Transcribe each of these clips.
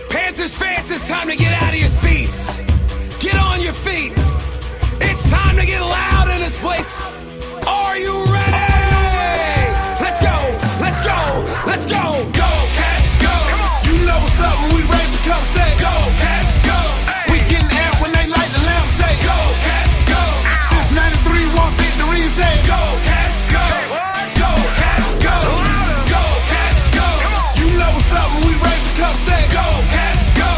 Panthers fans, it's time to get out of your seats. Get on your feet. It's time to get loud in this place. Are you ready? Let's go, let's go, let's go. Go, Cats, go. You know what's up when we raise the cup, say go, Cats, go. We getting amped when they light the lamp, say go, Cats, go. Since 93, one victory, say go, Cats, go. Go, Cats, go. Go, Cats, go. You know what's up when we raise the cup, say go, Cats, go.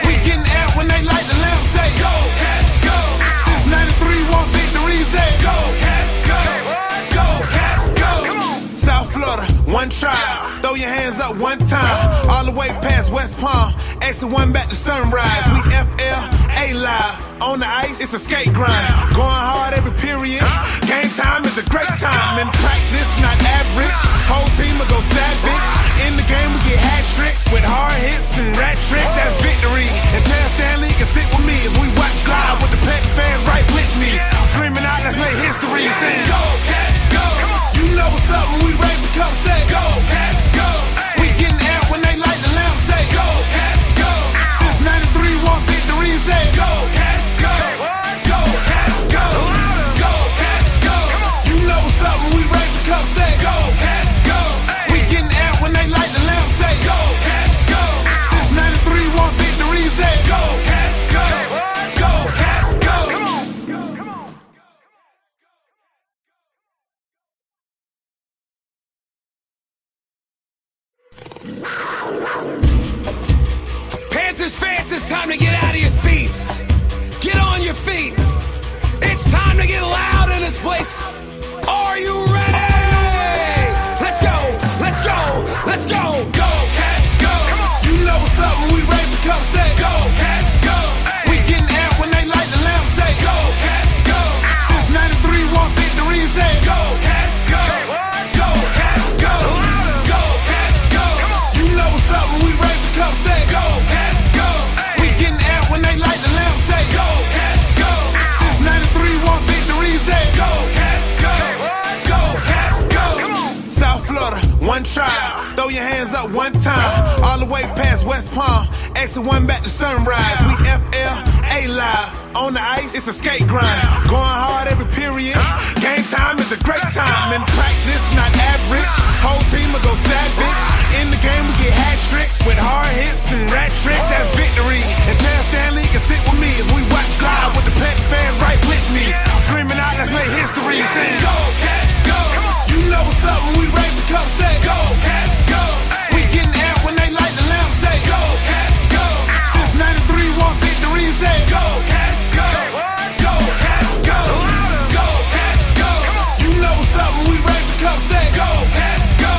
We getting amped when they light the lamp, say go, Cats, go. Since 93, one victory, say go, Cats, go. Go, Cats, go. South Florida, one tribe. Throw your hands up one time. All the way past West Palm. Exit one back to Sunrise. We FLA live. On the ice, it's a skate grind. Going hard every period. Game time is a great time. In practice, not average. Whole team will go savage. In the game, we get hat tricks with hard hits and rat tricks. That's victory. And Tell Stanley can sit with me as we watch live with the Pet fans right with me. Screaming out, let's make history. Saying, go, Cats, go. You know what's up when we raise the cup, say go, Cats, go. We getting amped when they light the lamp, say go, Cats, go. Since 93, one victory, say go, Cats, go. Go, Cats, go. Go, Cats, go. You know what's up when we raise the cup, say go, Cats, go. We getting amped when they light the lamp, say go, Cats, go. Since 93, one victory, say go, Cats, go. Go, Cats, go. Panthers fans, it's time to get out of your seats. Get on your feet. It's time to get loud in this place. Are you ready? Let's go, let's go, let's go. Go, Cats, go. You know what's up when we raise the cup, say go, Cats, go. We getting amped when they light the lamp, say go, Cats, go. Since 93, one victory, say go, Cats, go. Go, Cats, go. Go, Cats, go. You know what's up when we raise the cup, say go, Cats, go. We getting amped when they light the lamp, say go, Cats, go. Since 93, one victory, say go, Cats, go. Go, Cats, go. South Florida, one tribe. Throw your hands up one time. All the way past West Palm. Exit one back to Sunrise. We FLA live. On the ice, it's a skate grind. Going hard every period. Game time is a great time. In practice, not average. Whole team will go savage. In the game, we get hat tricks with hard hits and rat tricks. That's victory. And Tell Stanley can sit with me as we watch live with the Pet fans right with me. Screaming out, let's make history. Saying, go, Cats, go. You know what's up when we raise the cup, say go, Cats, go. We getting amped when they light the lamp, say go, Cats, go. Since 93, one victory, say go, Cats, go. Go, Cats, go. Go, Cats, go. You know what's up when we raise the cup, say go, Cats, go.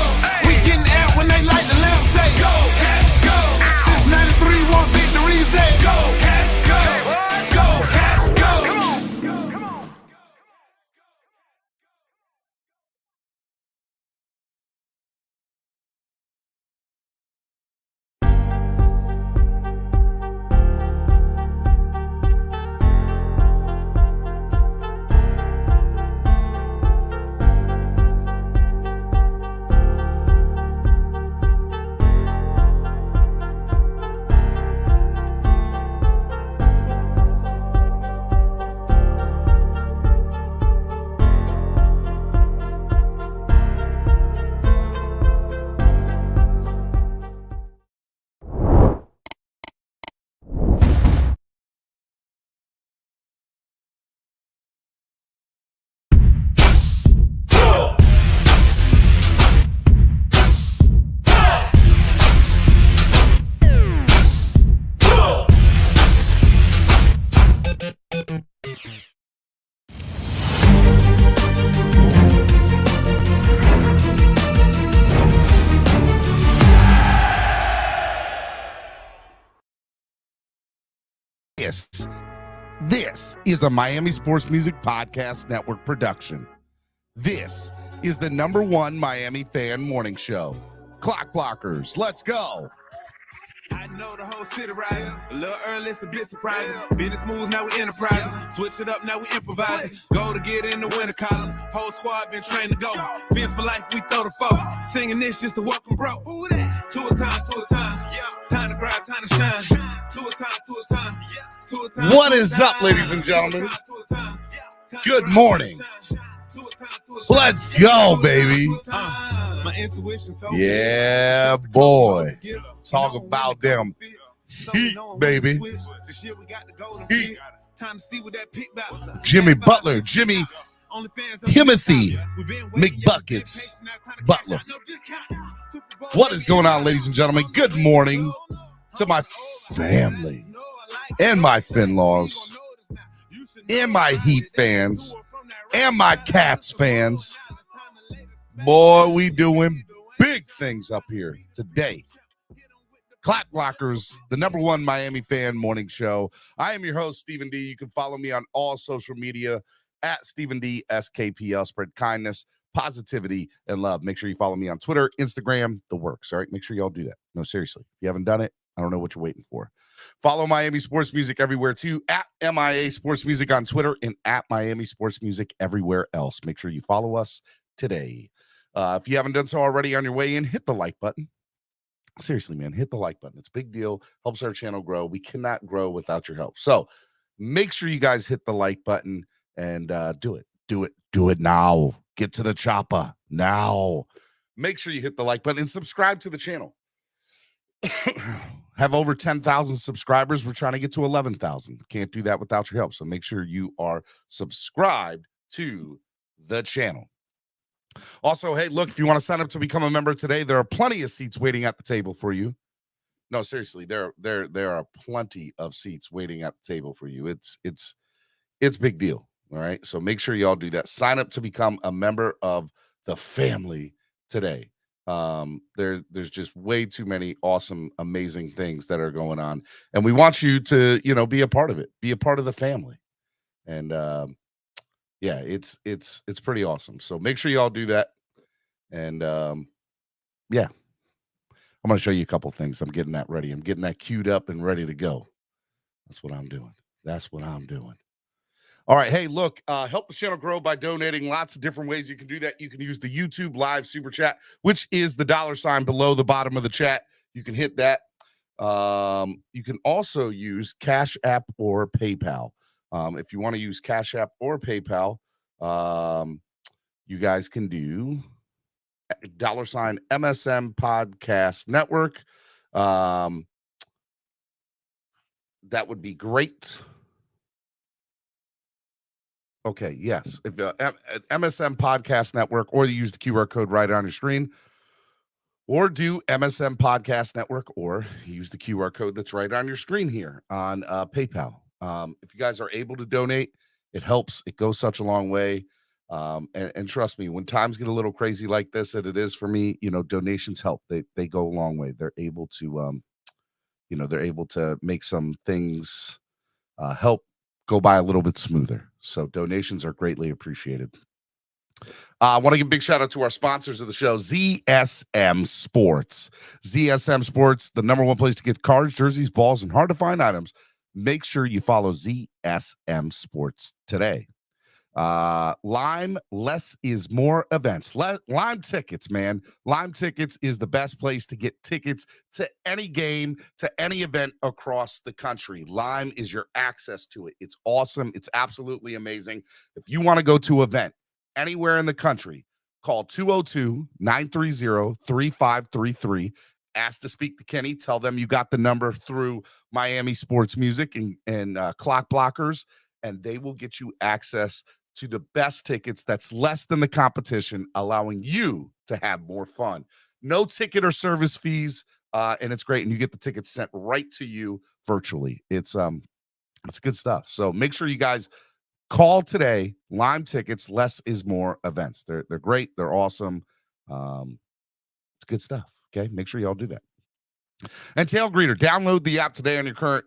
We getting amped when they light the lamp, say go, Cats, go. Since 93, one victory, say go, Cats, go. Go, Cats, go. This is a Miami Sports Music Podcast Network production. This is the #1 Miami fan morning show. Clock Blockers, let's go. I know the whole city riding. A little early, it's a bit surprising. Business moves, now we enterprising. Switch it up, now we improvising. Go to get in the winter column. Whole squad been trained to go. Phins for life, we throw the foe. Singing this just to welcome bro. To a time, to a time. Time to grind, time to shine. To a time, to a time. To a time. What is up, ladies and gentlemen? Good morning. Let's go, baby. Yeah, boy. Talk about them heat, baby. Heat. Jimmy Butler, Jimmy Timothy McBuckets Butler. What is going on, ladies and gentlemen? Good morning to my family and my Fin-laws and my Heat fans and my Cats fans. Boy, we doing big things up here today. CLOCKBLOCKERS, the #1 Miami fan morning show. I am your host, Stephen D. You can follow me on all social media at Stephen D. SKPL. Spread kindness, positivity, and love. Make sure you follow me on Twitter, Instagram, the works. All right, make sure y'all do that. No, seriously. If you haven't done it, I don't know what you're waiting for. Follow Miami Sports Music everywhere, too, at MIA Sports Music on Twitter and at Miami Sports Music everywhere else. Make sure you follow us today. If you haven't done so already on your way in, hit the like button. Seriously, man, hit the like button. It's a big deal. Helps our channel grow. We cannot grow without your help. So make sure you guys hit the like button and do it. Do it now. Get to the chopper now. Make sure you hit the like button and subscribe to the channel. Have over 10,000 subscribers. We're trying to get to 11,000. Can't do that without your help. So make sure you are subscribed to the channel. Also, hey, look, if you want to sign up to become a member today, there are plenty of seats waiting at the table for you. No, seriously, there are plenty of seats waiting at the table for you. It's big deal. All right. So make sure y'all do that. Sign up to become a member of the family today. There's just way too many awesome, amazing things that are going on. And we want you to, be a part of it, be a part of the family. And yeah, it's pretty awesome. So make sure y'all do that. And yeah, I'm going to show you a couple things. I'm getting that ready. I'm getting that queued up and ready to go. That's what I'm doing. All right. Hey, look, help the channel grow by donating. Lots of different ways you can do that. You can use the YouTube live super chat, which is the $ below the bottom of the chat. You can hit that. You can also use Cash App or PayPal. If you want to use Cash App or PayPal, you guys can do $ MSM Podcast Network. That would be great. Okay, yes. If MSM Podcast Network, or you use the QR code right on your screen, or do MSM Podcast Network, or use the QR code that's right on your screen here on PayPal. If you guys are able to donate, it helps. It goes such a long way. And trust me, when times get a little crazy like this, and it is for me, donations help. They go a long way. They're able to, they're able to make some things help go by a little bit smoother. So donations are greatly appreciated. I want to give a big shout out to our sponsors of the show, ZSM Sports. ZSM Sports, the #1 place to get cards, jerseys, balls, and hard to find items. Make sure you follow ZSM Sports today. Lime, less is more events. Lime Tickets, man. Lime Tickets is the best place to get tickets to any game, to any event across the country. Lime is your access to it. It's awesome. It's absolutely amazing. If you want to go to an event anywhere in the country, call 202-930-3533. Ask to speak to Kenny. Tell them you got the number through Miami Sports Music and CLOCKBLOCKERS, and they will get you access to the best tickets that's less than the competition, allowing you to have more fun. No ticket or service fees, and it's great. And you get the tickets sent right to you virtually. It's good stuff. So make sure you guys call today. Lime Tickets, less is more events. They're great. They're awesome. It's good stuff. Okay, make sure y'all do that. And Tail Greeter, download the app today on your current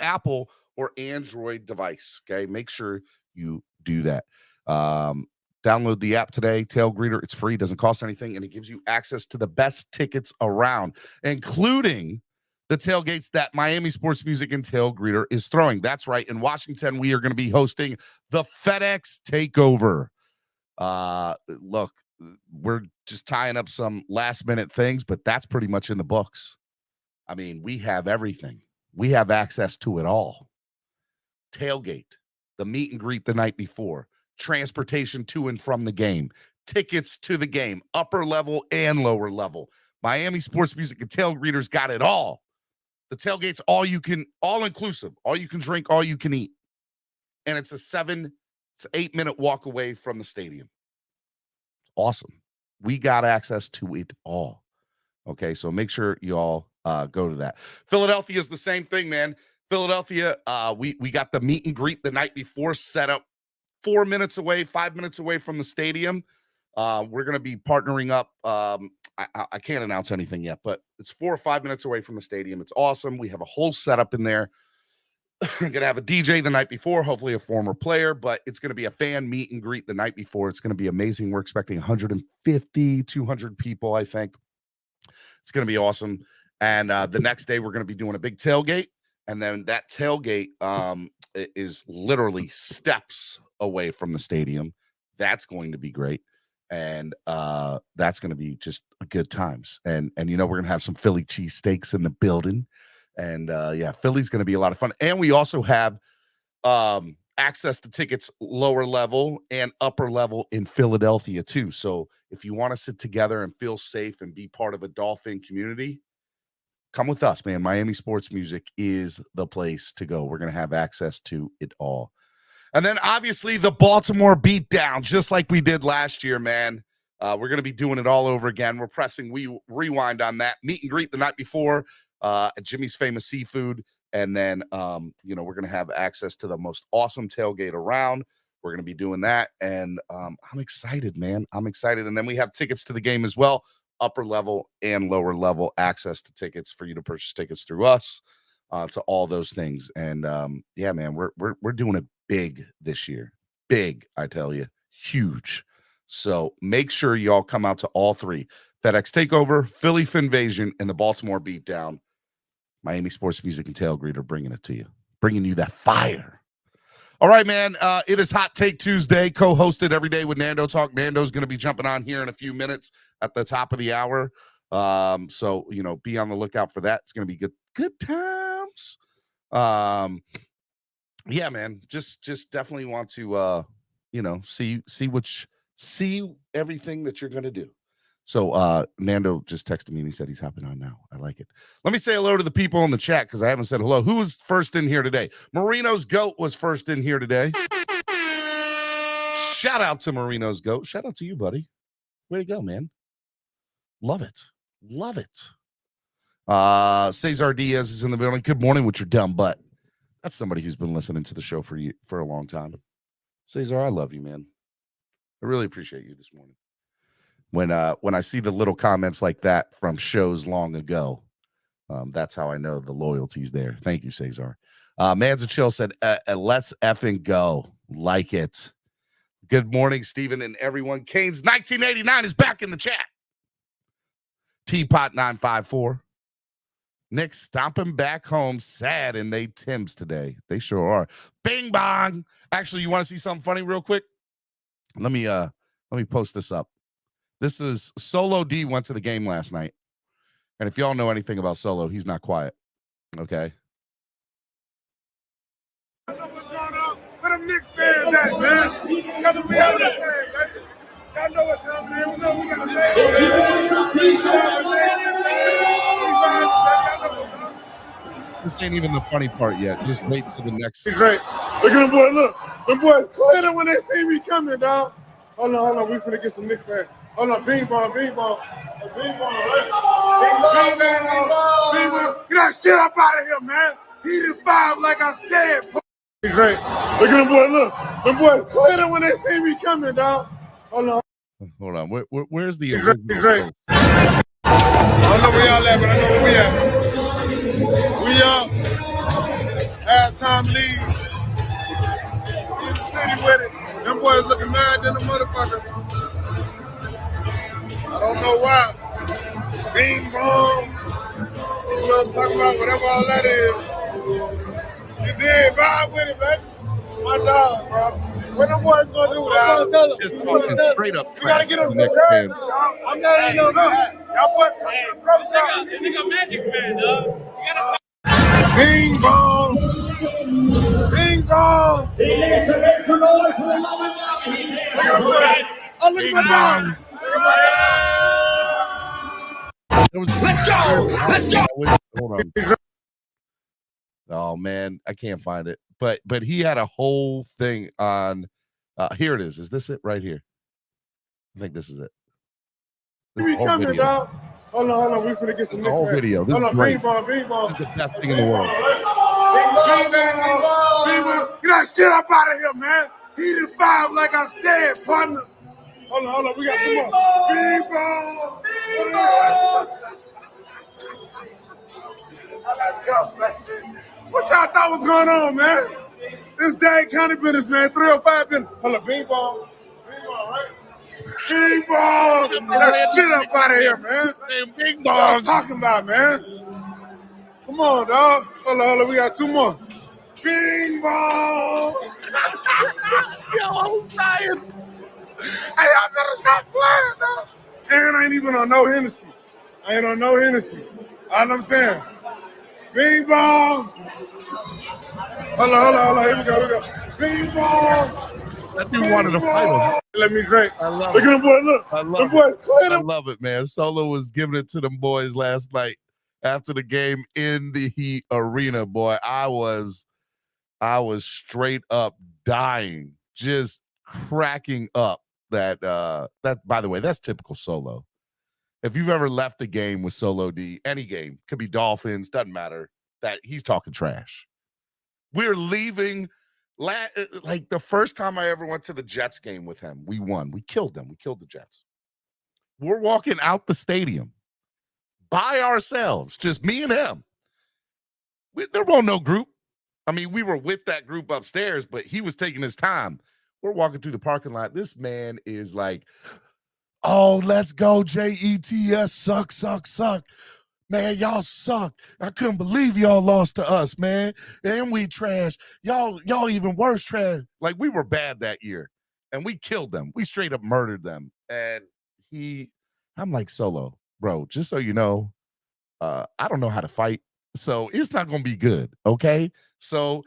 Apple or Android device. Okay, make sure you do that. Download the app today, Tail Greeter. It's free, doesn't cost anything, and it gives you access to the best tickets around, including the tailgates that Miami Sports Music and Tail Greeter is throwing. That's right. In Washington, we are going to be hosting the FedEx Takeover. Look, we're just tying up some last-minute things, but that's pretty much in the books. I mean, we have everything. We have access to it all. Tailgate, the meet and greet the night before, transportation to and from the game, tickets to the game, upper level and lower level. Miami Sports Music and Tail Greeters got it all. The tailgate's all inclusive, all you can drink, all you can eat. And it's a 8-minute walk away from the stadium. Awesome. We got access to it all. Okay, so make sure you all go to that. Philadelphia is the same thing, man. Philadelphia, we got the meet and greet the night before set up 5 minutes away from the stadium. We're going to be partnering up. I can't announce anything yet, but it's 4 or 5 minutes away from the stadium. It's awesome. We have a whole setup in there. We're going to have a DJ the night before, hopefully a former player, but it's going to be a fan meet and greet the night before. It's going to be amazing. We're expecting 150, 200 people, I think. It's going to be awesome. And the next day, we're going to be doing a big tailgate. And then that tailgate is literally steps away from the stadium. That's going to be great. And that's going to be just good times. And we're going to have some Philly cheesesteaks in the building. And yeah, Philly's going to be a lot of fun. And we also have access to tickets lower level and upper level in Philadelphia too. So if you want to sit together and feel safe and be part of a Dolphin community, come with us, man. Miami Sports Music is the place to go. We're going to have access to it all. And then obviously the Baltimore beatdown, just like we did last year, man. We're going to be doing it all over again. We're pressing rewind on that. Meet and greet the night before at Jimmy's Famous Seafood. And then, we're going to have access to the most awesome tailgate around. We're going to be doing that. And I'm excited, man. I'm excited. And then we have tickets to the game as well. Upper level and lower level access to tickets for you to purchase tickets through us to all those things. And yeah, man, we're doing it big this year. Big, I tell you, huge. So make sure y'all come out to all three: FedEx Takeover, Philly Finvasion, and the Baltimore Beatdown. Miami Sports Music and Tail Greeter bringing it to you, bringing you that fire. All right, man. It is Hot Take Tuesday, co-hosted every day with Nando Talk. Nando's going to be jumping on here in a few minutes at the top of the hour. So, be on the lookout for that. It's going to be good times. Yeah, man. Just definitely want to, see everything that you're going to do. So Nando just texted me and he said he's hopping on now. I like it. Let me say hello to the people in the chat because I haven't said hello. Who was first in here today? Marino's Goat was first in here today. Shout out to Marino's Goat. Shout out to you, buddy. Way to go, man. Love it. Love it. Cesar Diaz is in the building. Good morning with your dumb butt. That's somebody who's been listening to the show for a long time. Cesar, I love you, man. I really appreciate you this morning. When I see the little comments like that from shows long ago, that's how I know the loyalty's there. Thank you, Cesar. Manza Chill said, let's effing go. Like it. Good morning, Stephen and everyone. Canes 1989 is back in the chat. Teapot 954. Nick stomping back home, sad, and they Tims today. They sure are. Bing bong. Actually, you want to see something funny real quick? Let me post this up. This is Solo D went to the game last night. And if y'all know anything about Solo, he's not quiet. Okay. I know what's going on. Where them Knicks fans at, man? Come to me out of this thing, baby. Y'all know what's happening. We know we got a This ain't even the funny part yet. Just wait till the next. It's great. Look at them boys. Look. Them boys clear when they see me coming, dog. Hold on. We finna get some Knicks fans. Hold on. Bing bong. Bing bong. Bing bong. Bing bong. Get that shit up out of here, man. He the five like I said. It's great. Look at them boys. Look. Them boys clear when they see me coming, dog. Hold on. Where's the it's great. I don't know where y'all at, but I know where we at. We up. Halftime lead. In the city with it. Them boys looking mad than the motherfucker. I don't know why. Bing bong. know what I'm talking about? Whatever all that is. You did. Vibe with it, baby. My dog, bro. What them boys gonna do without us? Just talking straight up We gotta trash get to them the some Knicks jersey, fans. dog. I'm not even know. Y'all boys come to the pro shop. Nigga Magic fan, dog. Bing bong. Bing bong. Make some noise for the loving Oh, look at my dog. Let's go! Let's go! Hold on. Oh man, I can't find it. But he had a whole thing on. Here it is. Is this it right here? I think this is it. This We whole coming, video. dog. Hold on. We finna get some The whole Knicks fans. video. This Hold is on, great. bing bong. This is the best thing in the world. Bing bong. Get that shit up out of here, man. He the vibe like I said, partner. Hold on. We got some more. Bing bong. Let's go, man. What y'all thought was going on, man? This Dade County business, man. 305 business. Hold on, bing bong. Bing bong, right? Bing bong. Get that shit up out of here, man. Bing What y'all bong. talking about, man? Come on, dog. Hold on. We got two more. Bing bong. Yo, I'm dying. Hey, y'all better stop playing, dog. And I ain't even on no Hennessy. You know what I'm saying? Bing bong. Hold on. Here we go. Bing bong. That dude wanted to fight him. Let me drink. I love Look it. at them boy. Look. I love them it. boys clean I them. love it, man. Solo was giving it to them boys last night after the game in the Heat arena. Boy, I was straight up dying, just cracking up. That by the way, that's typical Solo. If you've ever left a game with Solo D, any game, could be Dolphins, doesn't matter, that he's talking trash. We're leaving. Like the first time I ever went to the Jets game with him, we won. We killed them. We killed the Jets. We're walking out the stadium by ourselves, just me and him. There wasn't no group. I mean, we were with that group upstairs, but he was taking his time. We're walking through the parking lot. This man is like, oh, let's go, JETS, suck. Man, y'all suck. I couldn't believe y'all lost to us, man. And we trash. Y'all even worse trash. Like, we were bad that year. And we killed them. We straight up murdered them. And I'm like, Solo, bro, just so you know, I don't know how to fight. So it's not going to be good, okay? So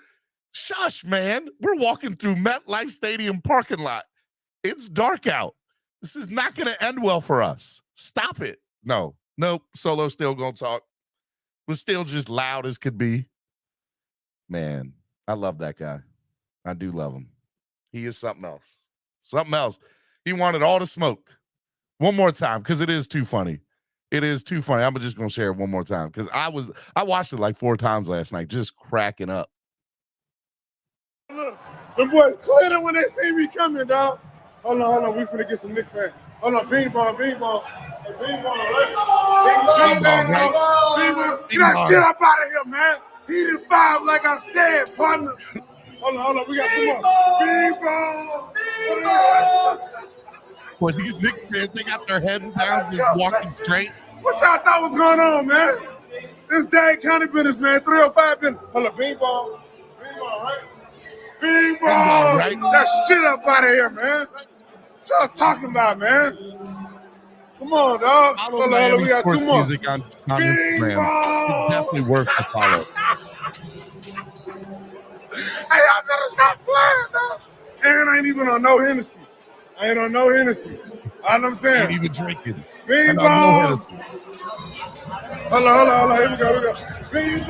shush, man. We're walking through MetLife Stadium parking lot. It's dark out. This is not going to end well for us. Stop it. Nope. Solo still gonna talk. We're still just loud as could be. Man, I love that guy. I do love him. He is something else. Something else. He wanted all the smoke. One more time, because it is too funny. It is too funny. I'm just gonna share it one more time because I watched it like 4 times last night, just cracking up. Look, them boys clean when they see me coming, dog. Hold on. We finna get some Knicks fans. Hold on, bing bong. Bing bong, right? Bing bong. Get that shit up out of here, man. He the vibe like I said, partner. Hold on. We got some more. Bing bong. When these Knicks fans, they got their heads down, just walking straight. What y'all thought was going on, man? This Dade County business, man. 305 business. Hold on, bing bong, right? Bing bong. Right? That shit up out of here, man. What y'all talking about, man? Come on, dog. Hold on. We got 2 more. Music on Instagram. It's definitely worth the follow. Hey, y'all better stop playing, dog. And I ain't even on no Hennessy. You know what I'm saying? Ain't even drinking. Bing bong. Hold on. Here we go. Bing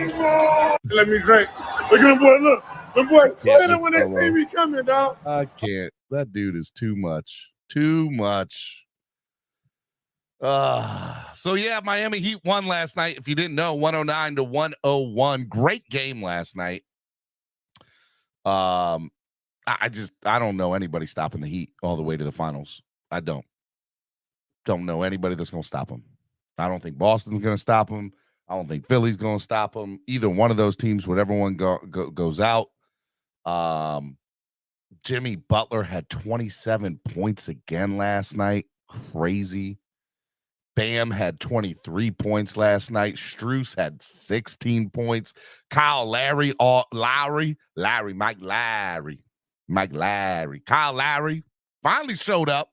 bong. Let me drink. Look at them boy. Look. Them boys clean when they see me coming, dog. I can't. That dude is too much. Too much. So yeah, Miami Heat won last night. If you didn't know, 109-101. Great game last night. I don't know anybody stopping the Heat all the way to the finals. I don't know anybody that's going to stop them. I don't think Boston's going to stop them. I don't think Philly's going to stop them. Either one of those teams, whatever one goes out. Jimmy Butler had 27 points again last night. Crazy. Bam had 23 points last night. Strus had 16 points. Kyle Lowry, Mike Lowry. Kyle Lowry finally showed up.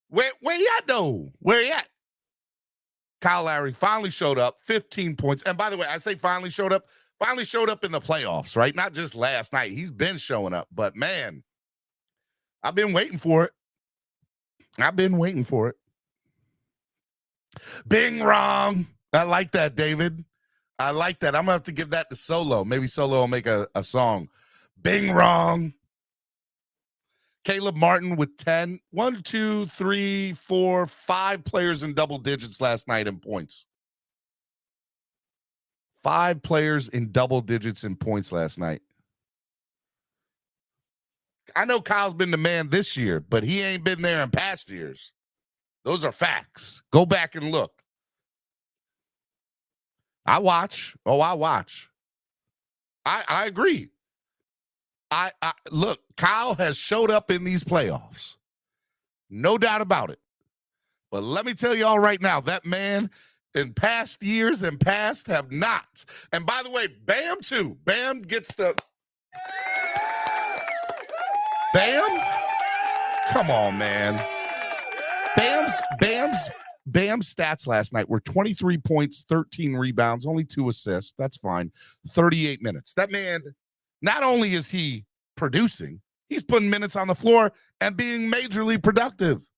Where he at though? Where he at? Kyle Lowry finally showed up, 15 points. And by the way, I say finally showed up in the playoffs, right? Not just last night. He's been showing up, but man, I've been waiting for it. Bing wrong. I like that, David. I like that. I'm going to have to give that to Solo. Maybe Solo will make a song. Bing wrong. Caleb Martin with 10. 1, 2, 3, 4, 5 players in double digits last night in points. 5 players in double digits in points last night. I know Kyle's been the man this year, but he ain't been there in past years. Those are facts. Go back and look. I watch. I agree. I look, Kyle has showed up in these playoffs. No doubt about it. But let me tell y'all right now, that man in past years and past have not. And by the way, Bam too. Bam gets the Bam? Come on, man. Bam's stats last night were 23 points, 13 rebounds, only 2 assists. That's fine. 38 minutes. That man, not only is he producing, he's putting minutes on the floor and being majorly productive.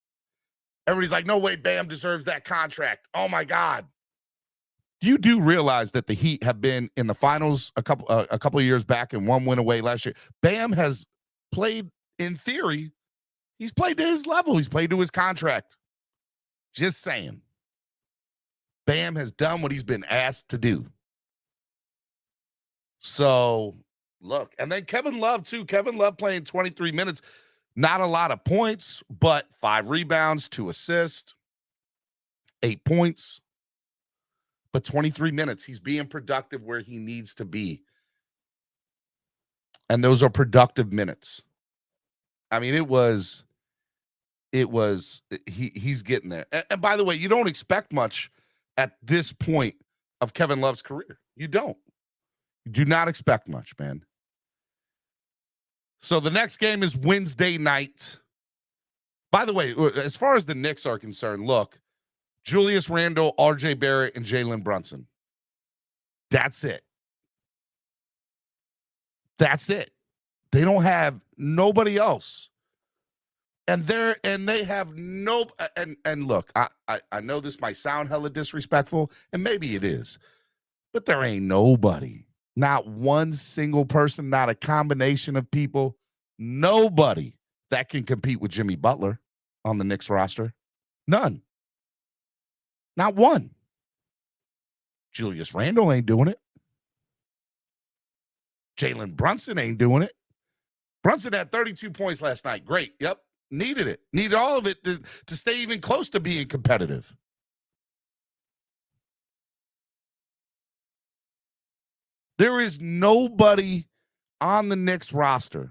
Everybody's like, no way, Bam deserves that contract. Oh my God. You do realize that the Heat have been in the finals a couple of years back and 1 win away last year. Bam has played, in theory, he's played to his level. He's played to his contract. Just saying. Bam has done what he's been asked to do. So, look. And then Kevin Love, too. Kevin Love playing 23 minutes. Not a lot of points, but 5 rebounds, 2 assists, 8 points. But 23 minutes. He's being productive where he needs to be. And those are productive minutes. I mean, he's getting there. And by the way, you don't expect much at this point of Kevin Love's career. You don't. You do not expect much, man. So the next game is Wednesday night. By the way, as far as the Knicks are concerned, look, Julius Randle, RJ Barrett, and Jalen Brunson. That's it. That's it. They don't have nobody else. And they have no, and look, I know this might sound hella disrespectful, and maybe it is, but there ain't nobody, not one single person, not a combination of people, nobody that can compete with Jimmy Butler on the Knicks roster. None. Not one. Julius Randle ain't doing it. Jalen Brunson ain't doing it. Brunson had 32 points last night. Great. Yep. Needed it. Needed all of it to stay even close to being competitive. There is nobody on the Knicks roster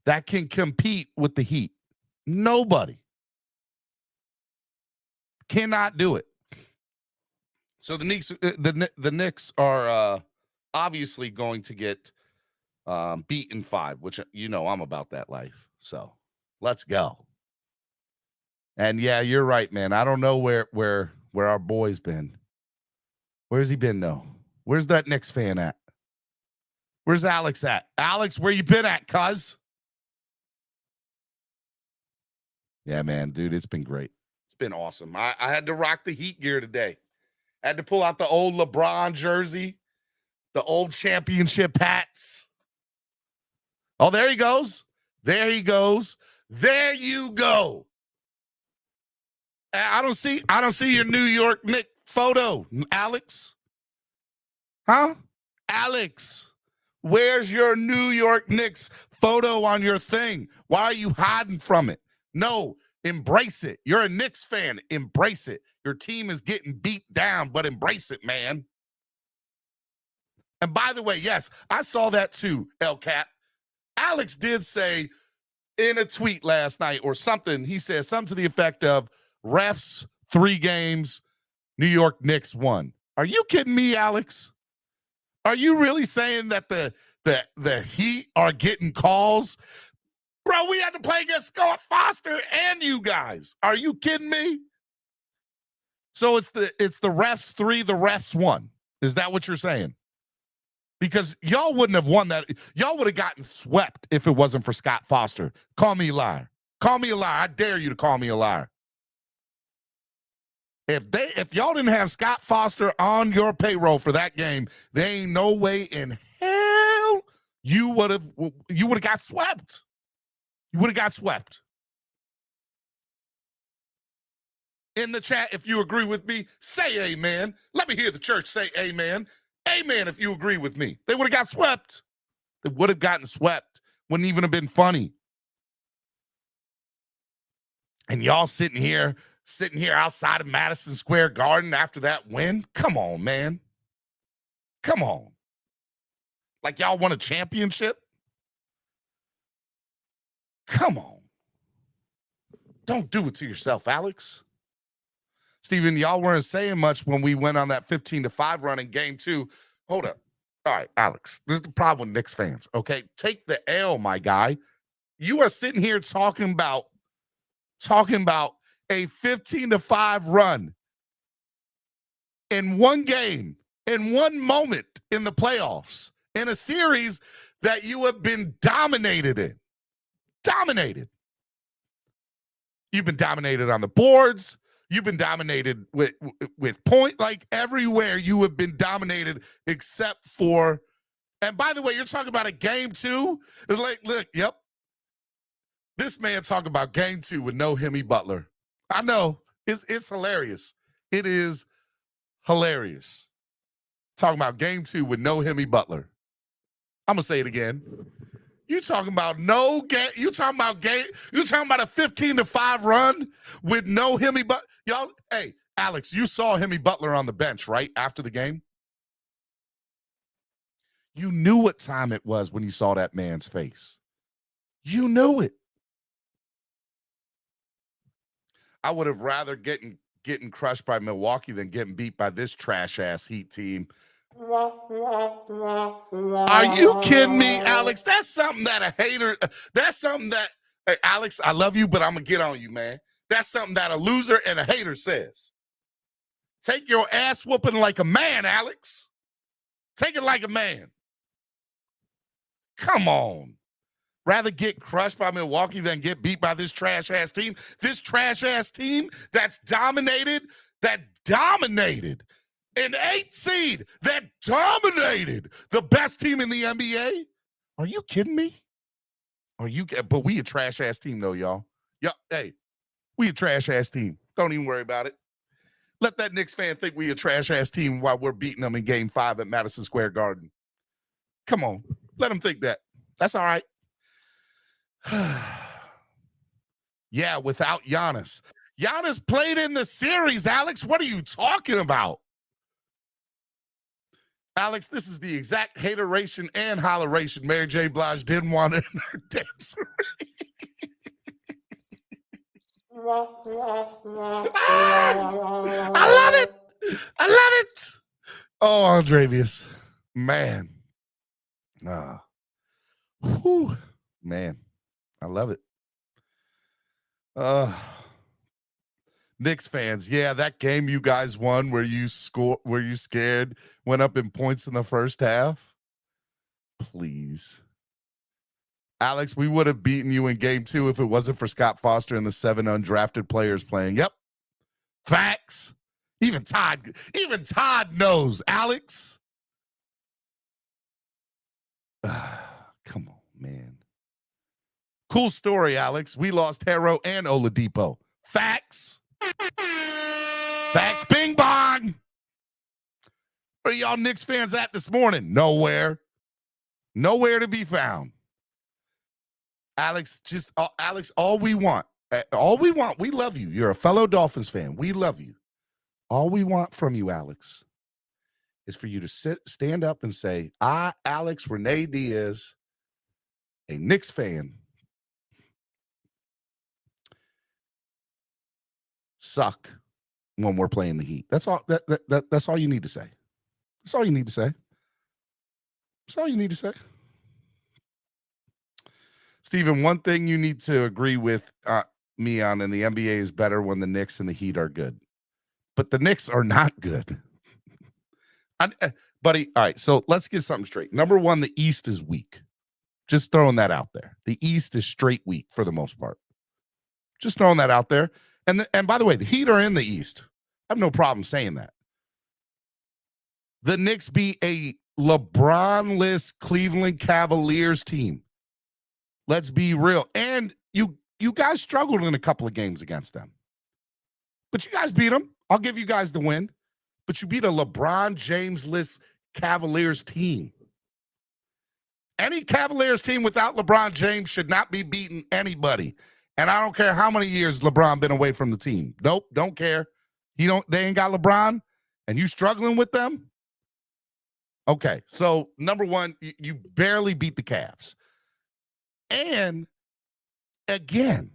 that can compete with the Heat. Nobody. Cannot do it. So the Knicks are obviously going to get beat in 5, which you know I'm about that life. So let's go. And yeah, you're right, man. I don't know where our boy's been. Where's he been though? Where's that Knicks fan at? Where's Alex at? Alex, where you been at, cuz? Yeah, man, dude, it's been great. It's been awesome. I had to rock the Heat gear today. I had to pull out the old LeBron jersey, the old championship hats. Oh, there he goes. There he goes. There you go. I don't see your New York Knicks photo, Alex. Huh? Alex, where's your New York Knicks photo on your thing? Why are you hiding from it? No, embrace it. You're a Knicks fan. Embrace it. Your team is getting beat down, but embrace it, man. And by the way, yes, I saw that too, El Cap. Alex did say in a tweet last night or something, he said something to the effect of, refs, 3 games, New York Knicks won. Are you kidding me, Alex? Are you really saying that the Heat are getting calls? Bro, we had to play against Scott Foster and you guys. Are you kidding me? So it's the refs 3, the refs 1. Is that what you're saying? Because y'all wouldn't have won that. Y'all would have gotten swept if it wasn't for Scott Foster. Call me a liar. Call me a liar. I dare you to call me a liar. If y'all didn't have Scott Foster on your payroll for that game, there ain't no way in hell you would have got swept. You would have got swept. In the chat, if you agree with me, say amen. Let me hear the church say amen. Amen if you agree with me. They would have got swept. They would have gotten swept. Wouldn't even have been funny. And y'all sitting here outside of Madison Square Garden after that win? Come on, man. Come on. Like y'all won a championship? Come on. Don't do it to yourself, Alex. Steven, y'all weren't saying much when we went on that 15-5 run in game 2. Hold up. All right, Alex, this is the problem with Knicks fans, okay? Take the L, my guy. You are sitting here talking about a 15-5 run in one game, in one moment in the playoffs, in a series that you have been dominated in. Dominated. You've been dominated on the boards. You've been dominated with point, like everywhere you have been dominated except for, and by the way, you're talking about a game 2. It's like, look, yep. This man talking about game 2 with no Hemi Butler. I know. It's hilarious. It is hilarious. Talking about game 2 with no Hemi Butler. I'm gonna say it again. You talking about no game? You talking about game? You talking about a 15-5 run with no Hemi Butler? Y'all, hey, Alex, you saw Hemi Butler on the bench, right, after the game? You knew what time it was when you saw that man's face. You knew it. I would have rather getting crushed by Milwaukee than getting beat by this trash-ass Heat team. Are you kidding me, Alex? That's something that a hater, that's something that, hey, Alex, I love you, but I'm going to get on you, man. That's something that a loser and a hater says. Take your ass whooping like a man, Alex. Take it like a man. Come on. Rather get crushed by Milwaukee than get beat by this trash-ass team. This trash-ass team that's dominated an 8 seed that dominated the best team in the NBA. Are you kidding me? But we a trash-ass team, though, y'all. Hey, we a trash-ass team. Don't even worry about it. Let that Knicks fan think we a trash-ass team while we're beating them in game 5 at Madison Square Garden. Come on. Let them think that. That's all right. Yeah, without Giannis. Giannis played in the series, Alex. What are you talking about? Alex, this is the exact hateration and holleration Mary J. Blige didn't want in her dance. I love it. I love it. Oh, Andrevius. Man. Whew. Man. I love it. Knicks fans, yeah, that game you guys won where you scared, went up in points in the first half. Please. Alex, we would have beaten you in game 2 if it wasn't for Scott Foster and the 7 undrafted players playing. Yep. Facts. Even Todd knows, Alex. Come on, man. Cool story, Alex. We lost Harrow and Oladipo. Facts. Facts. Bing bong. Where are y'all Knicks fans at this morning? Nowhere. Nowhere to be found. Alex, Alex, all we want, we love you. You're a fellow Dolphins fan. We love you. All we want from you, Alex, is for you to stand up and say, I, Alex Renee Diaz, a Knicks fan, suck when we're playing the Heat. That's all. That's all you need to say. That's all you need to say. That's all you need to say. Steven, one thing you need to agree with me on in the NBA is better when the Knicks and the Heat are good. But the Knicks are not good. Buddy, all right, so let's get something straight. Number one, the East is weak. Just throwing that out there. The East is straight weak for the most part. Just throwing that out there. And by the way, the Heat are in the East. I have no problem saying that. The Knicks beat a LeBron-less Cleveland Cavaliers team. Let's be real. And you guys struggled in a couple of games against them. But you guys beat them. I'll give you guys the win. But you beat a LeBron James-less Cavaliers team. Any Cavaliers team without LeBron James should not be beating anybody. And I don't care how many years LeBron been away from the team. Nope, don't care. They ain't got LeBron, and you struggling with them? Okay, so number one, you barely beat the Cavs. And again,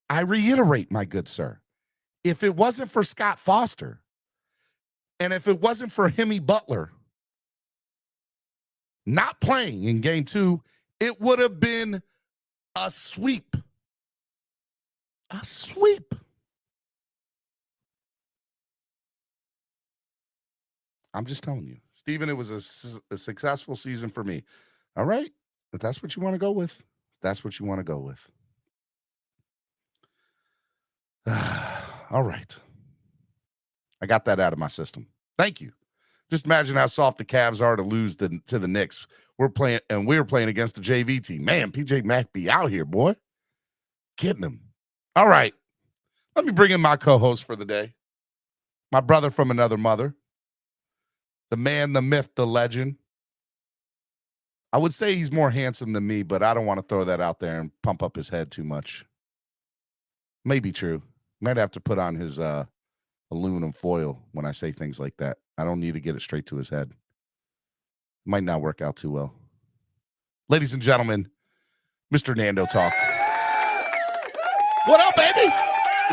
I reiterate, my good sir, if it wasn't for Scott Foster, and if it wasn't for Jimmy Butler not playing in game 2, it would have been a sweep. A sweep. I'm just telling you. Steven, it was a successful season for me. All right? If that's what you want to go with, that's what you want to go with. All right. I got that out of my system. Thank you. Just imagine how soft the Cavs are to lose to the Knicks. We're playing against the JV team. Man, PJ Mack be out here, boy. Getting him. All right. Let me bring in my co-host for the day. My brother from another mother. The man, the myth, the legend. I would say he's more handsome than me, but I don't want to throw that out there and pump up his head too much. May be true. Might have to put on his aluminum foil when I say things like that. I don't need to get it straight to his head. Might not work out too well. Ladies and gentlemen, Mr. Nando Talk. What up, baby?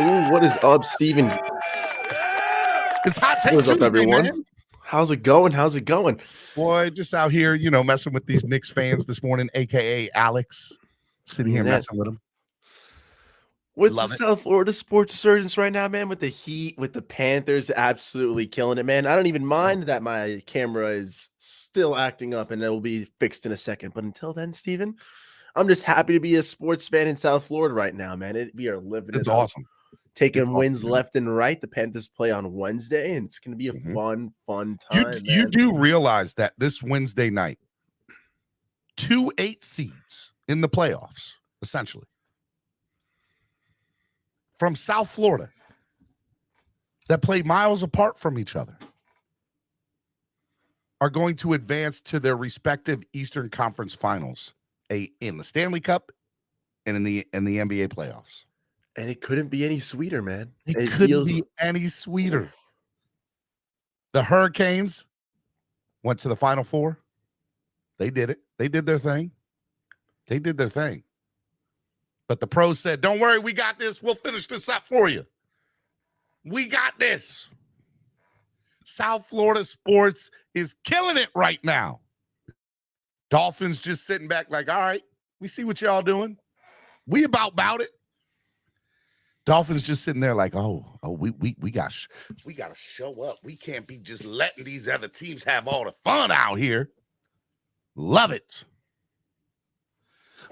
Ooh, what is up, Steven? It's Hot Take What's Tuesday, up, everyone? man. How's it going? How's it going? Boy, just out here, messing with these Knicks fans this morning, a.k.a. Alex. Sitting here messing with them. With Love the it. South Florida sports resurgence right now, man, with the Heat, with the Panthers absolutely killing it, man. I don't even mind that my camera is still acting up and it will be fixed in a second. But until then, Steven, I'm just happy to be a sports fan in South Florida right now, man. We are living It's it up. awesome. Taking It's wins awesome, left and right. The Panthers play on Wednesday, and it's going to be a fun time, You man. do realize that this Wednesday night, 2 8 seeds in the playoffs, essentially, from South Florida that play miles apart from each other are going to advance to their respective Eastern Conference finals, in the Stanley Cup and in the NBA playoffs. And it couldn't be any sweeter, man. It couldn't be any sweeter. The Hurricanes went to the Final Four. They did it. They did their thing. But the pros said, don't worry, we got this. We'll finish this up for you. We got this. South Florida sports is killing it right now. Dolphins just sitting back like, all right, we see what y'all doing. We about it. Dolphins just sitting there like, we got to show up. We can't be just letting these other teams have all the fun out here. Love it.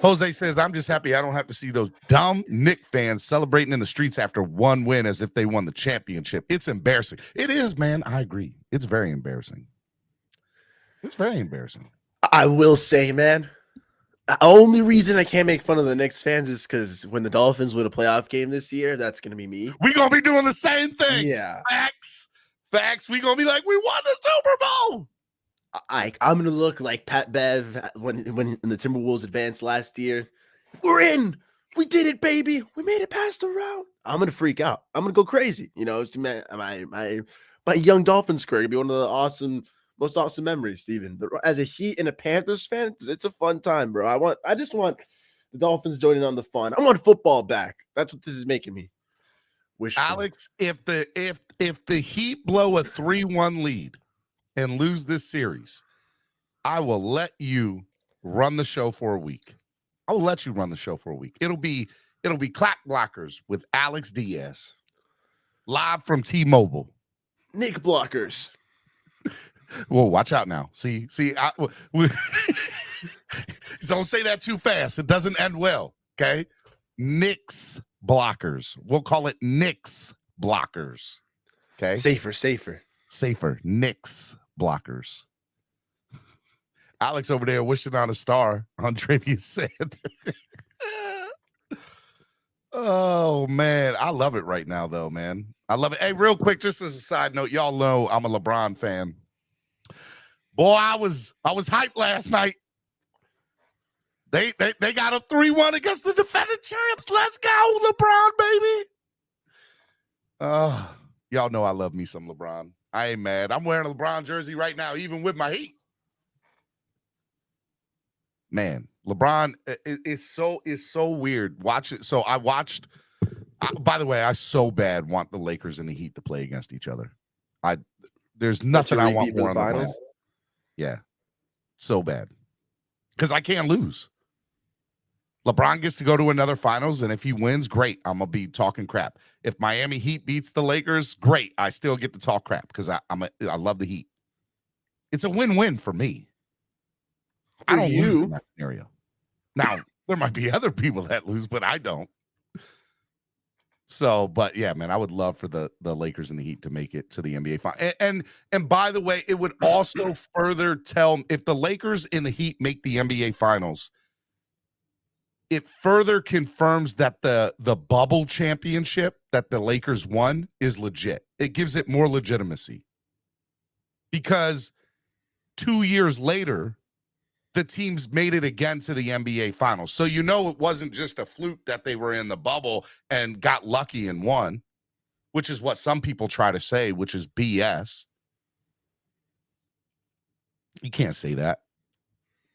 Jose says, I'm just happy I don't have to see those dumb Knick fans celebrating in the streets after one win as if they won the championship. It's embarrassing. It is, man. I agree. It's very embarrassing. It's very embarrassing. I will say, man, the only reason I can't make fun of the Knicks fans is because when the Dolphins win a playoff game this year, that's going to be me. We're going to be doing the same thing. Yeah. Facts. We're going to be like, we won the Super Bowl. I'm going to look like Pat Bev when the Timberwolves advanced last year. We're in. We did it, baby. We made it past the round. I'm going to freak out. I'm going to go crazy. It's my young Dolphins career going to be one of the most awesome memories, Steven. But as a Heat and a Panthers fan, it's a fun time, bro. I just want the Dolphins joining on the fun. I want football back. That's what this is making me. Wishful. Alex, if the Heat blow a 3-1 lead and lose this series, I will let you run the show for a week. I will let you run the show for a week. It'll be Clack Blockers with Alex Diaz, live from T-Mobile. Nick Blockers. Whoa, watch out now. See, don't say that too fast. It doesn't end well. Okay, Knicks Blockers. We'll call it Knicks Blockers. Okay, Safer. Knicks Blockers. Alex over there wishing on a star. Andrevius said. Oh man, I love it right now, though, man. I love it. Hey, real quick, just as a side note, y'all know I'm a LeBron fan. Boy, I was hyped last night. They got a 3-1 against the defending champs. Let's go, LeBron, baby. Y'all know I love me some LeBron. I ain't mad. I'm wearing a LeBron jersey right now, even with my Heat. Man, LeBron is so weird. Watch it. So I watched. By the way, I so bad want the Lakers and the Heat to play against each other. There's nothing I want more on the planet. Yeah, so bad because I can't lose. LeBron gets to go to another finals, and if he wins, great. I'm gonna be talking crap. If Miami Heat beats the Lakers, great. I still get to talk crap because I love the Heat. It's a win-win for me. I don't lose in that scenario. Now, there might be other people that lose, but I don't. So, but yeah, man, I would love for the Lakers and the Heat to make it to the NBA final. And by the way, it would also further tell if the Lakers and the Heat make the NBA finals, it further confirms that the bubble championship that the Lakers won is legit. It gives it more legitimacy. Because 2 years later, the teams made it again to the NBA finals. So you know it wasn't just a fluke that they were in the bubble and got lucky and won, which is what some people try to say, which is BS. You can't say that.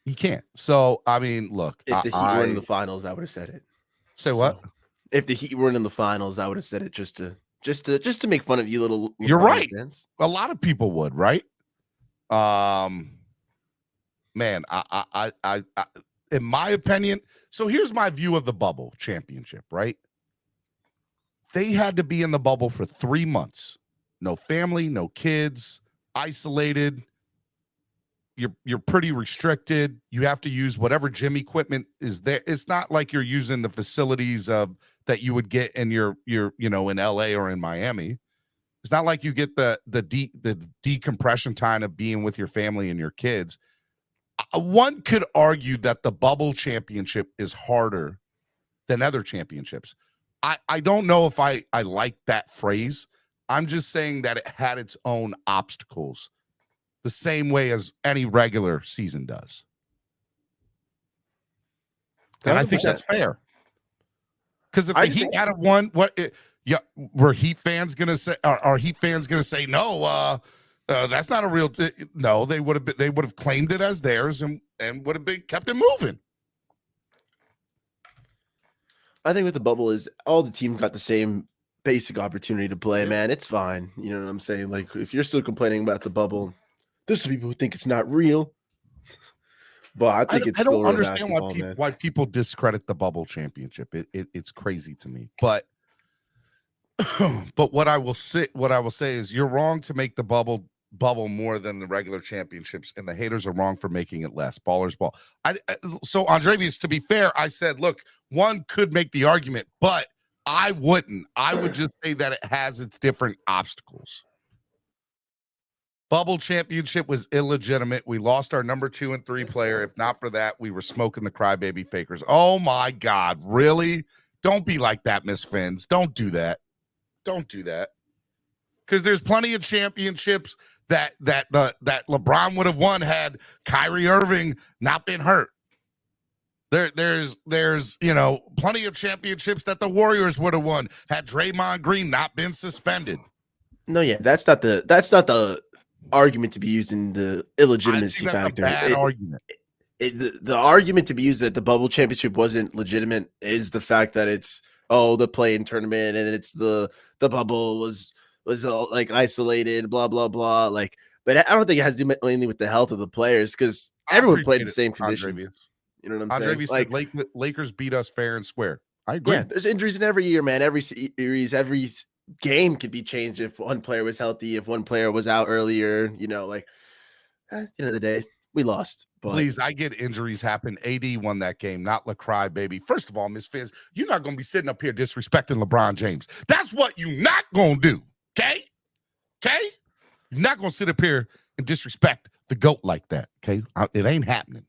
You can't. So, I mean, look. If the Heat were in the finals, I would have said it. Say what? So, if the Heat weren't in the finals, I would have said it just to make fun of you little You're right. Fans. A lot of people would, right? Man, I in my opinion, so here's my view of the bubble championship, right? They had to be in the bubble for 3 months. No family, no kids, isolated. You're pretty restricted. You have to use whatever gym equipment is there. It's not like you're using the facilities of that you would get in your in LA or in Miami. It's not like you get the decompression time of being with your family and your kids. One could argue that the bubble championship is harder than other championships. I don't know if I like that phrase. I'm just saying that it had its own obstacles the same way as any regular season does. And 100%. I think that's fair. Because if the Heat had won, were Heat fans gonna say? Are Heat fans gonna say no? That's not a real. No, they would have claimed it as theirs and would have been kept it moving. I think with the bubble is all the teams got the same basic opportunity to play. Man, it's fine. You know what I'm saying? Like if you're still complaining about the bubble, there's some people who think it's not real. But I think I don't understand why people discredit the bubble championship. It's crazy to me. But what I will say is you're wrong to make the bubble more than the regular championships, and the haters are wrong for making it less. Ballers ball. So Andrevius, to be fair, I said, look, one could make the argument, but I wouldn't. I would just say that it has its different obstacles. Bubble championship was illegitimate. We lost our number 2 and 3 player. If not for that, we were smoking the crybaby fakers. Oh my God, really? Don't be like that, Miss Phins. Don't do that. Don't do that. Because there's plenty of championships that LeBron would have won had Kyrie Irving not been hurt. There's plenty of championships that the Warriors would have won had Draymond Green not been suspended. No, yeah, that's not the argument to be used in the illegitimacy factor. Argument. The argument to be used that the bubble championship wasn't legitimate is the fact that it's oh, the play-in tournament and it's the bubble was all, like, isolated, blah blah blah. Like, but I don't think it has to do mainly with the health of the players because everyone played in the same conditions. You know what I'm saying? Andrevius Like, said Lakers beat us fair and square. I agree. yeah, there's injuries in every year, man. Every series, every game could be changed if one player was healthy, if one player was out earlier. You know, like at the end of the day, we lost. But please, I get injuries happen. AD won that game, not LaCry, baby. First of all, Miss Phins, you're not going to be sitting up here disrespecting LeBron James. That's what you're not going to do, okay? Okay? You're not going to sit up here and disrespect the GOAT like that, okay? It ain't happening.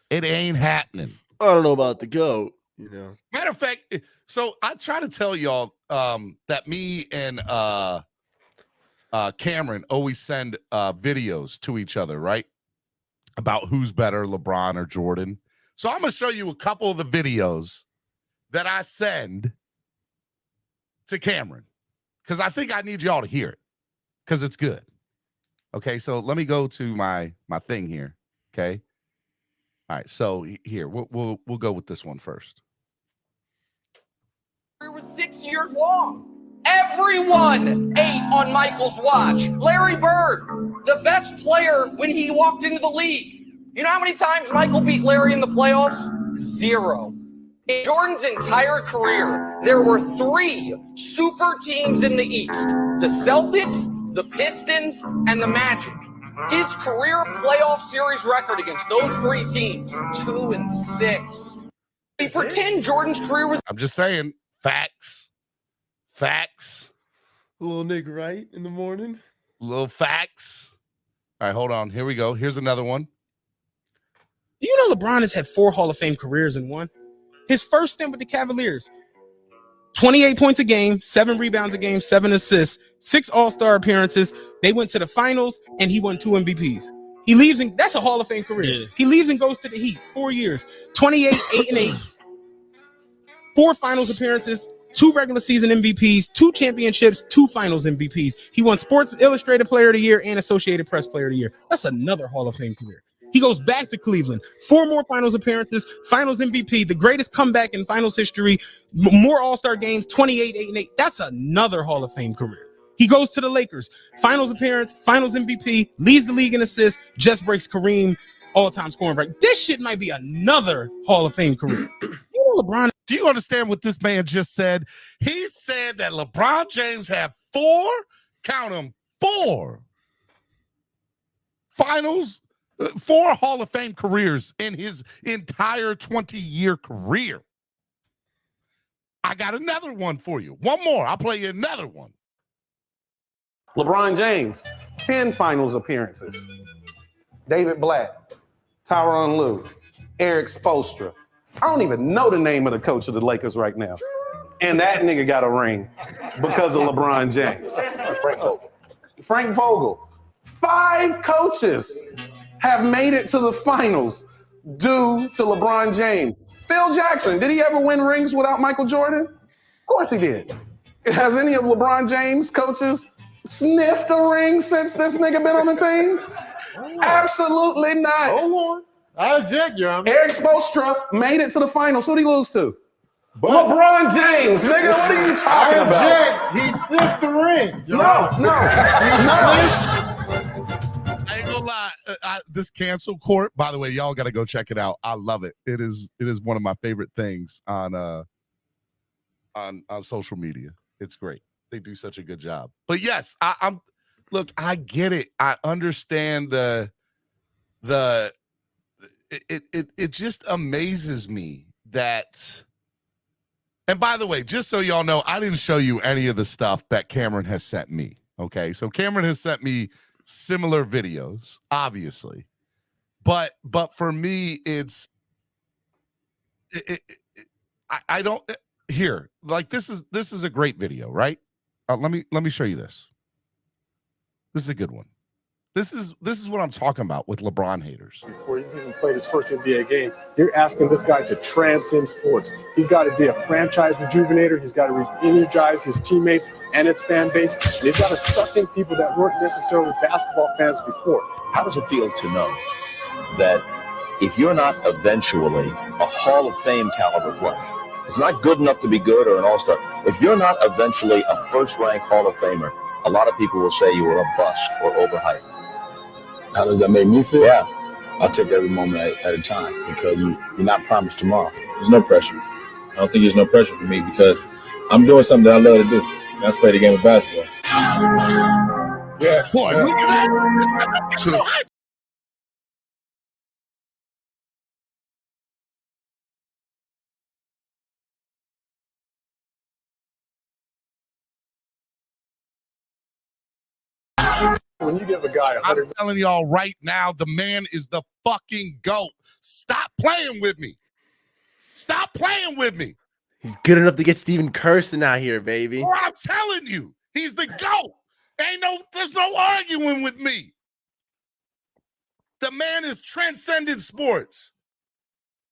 It ain't happening. I don't know about the GOAT, you know. Matter of fact, so I try to tell y'all that me and Cameron always send videos to each other, right? About who's better, LeBron or Jordan. So I'm going to show you a couple of the videos that I send to Cameron because I think I need y'all to hear it because it's good. Okay, so let me go to my thing here. Okay. All right, so here we'll go with this one first. It was 6 years long. Everyone ate on Michael's watch. Larry Bird, the best player when he walked into the league. You know how many times Michael beat Larry in the playoffs? 0. In Jordan's entire career, there were 3 super teams in the East: the Celtics, the Pistons, and the Magic. His career playoff series record against those 3 teams, 2-6. We pretend Jordan's career was... I'm just saying, facts. Facts. Little Nick Wright in the morning. Little facts. All right, hold on. Here we go. Here's another one. Do you know LeBron has had 4 Hall of Fame careers in one? His first stint with the Cavaliers, 28 points a game, 7 rebounds a game, 7 assists, 6 All-Star appearances. They went to the finals, and he won 2 MVPs. He leaves, and that's a Hall of Fame career. Yeah. He leaves and goes to the Heat, 4 years, 28, 8-8, 4 finals appearances, 2 regular season MVPs, 2 championships, 2 finals MVPs. He won Sports Illustrated Player of the Year and Associated Press Player of the Year. That's another Hall of Fame career. He goes back to Cleveland, 4 more finals appearances, finals MVP, the greatest comeback in finals history, more All-Star games, 28, 8-8. That's another Hall of Fame career. He goes to the Lakers, finals appearance, finals MVP, leads the league in assists, just breaks Kareem all-time scoring record. This shit might be another Hall of Fame career. You know LeBron. Do you understand what this man just said? He said that LeBron James had 4, count them, 4 finals, 4 Hall of Fame careers in his entire 20-year career. I got another one for you. One more. I'll play you another one. LeBron James, 10 finals appearances. David Blatt, Tyronn Lue, Eric Spoelstra. I don't even know the name of the coach of the Lakers right now. And that nigga got a ring because of LeBron James. Frank Vogel. 5 coaches have made it to the finals due to LeBron James. Phil Jackson, did he ever win rings without Michael Jordan? Of course he did. Has any of LeBron James' coaches sniffed a ring since this nigga been on the team? Absolutely not. Hold on. I object, Your Honor. Eric Spoelstra made it to the finals. Who did he lose to? LeBron James, nigga. What are you talking about? He sniffed the ring. No. I ain't gonna lie. This cancel court, by the way, y'all got to go check it out. I love it. It is one of my favorite things on social media. It's great. They do such a good job. But yes, look, I get it. I understand it just amazes me that. And by the way, just so y'all know, I didn't show you any of the stuff that Cameron has sent me. Okay, so Cameron has sent me similar videos, obviously, but for me, I don't here. Like this is a great video, right? Let me show you this. This is a good one. This is what I'm talking about with LeBron haters. Before he's even played his first NBA game, you're asking this guy to transcend sports. He's got to be a franchise rejuvenator. He's got to re-energize his teammates and its fan base. And he's got to suck in people that weren't necessarily basketball fans before. How does it feel to know that if you're not eventually a Hall of Fame caliber player, It's not good enough to be good or an all-star. If you're not eventually a first-ranked Hall of Famer, a lot of people will say you were a bust or overhyped. How does that make me feel? Yeah. I'll take every moment at a time because you're not promised tomorrow. There's no pressure. I don't think there's no pressure for me because I'm doing something that I love to do. That's play the game of basketball. Yeah, boy, look at that. When you give a guy I'm telling y'all right now, the man is the fucking GOAT. Stop playing with me. Stop playing with me. He's good enough to get Steven Kirsten out here, baby. Or I'm telling you, he's the GOAT. There's no arguing with me. The man has transcended sports.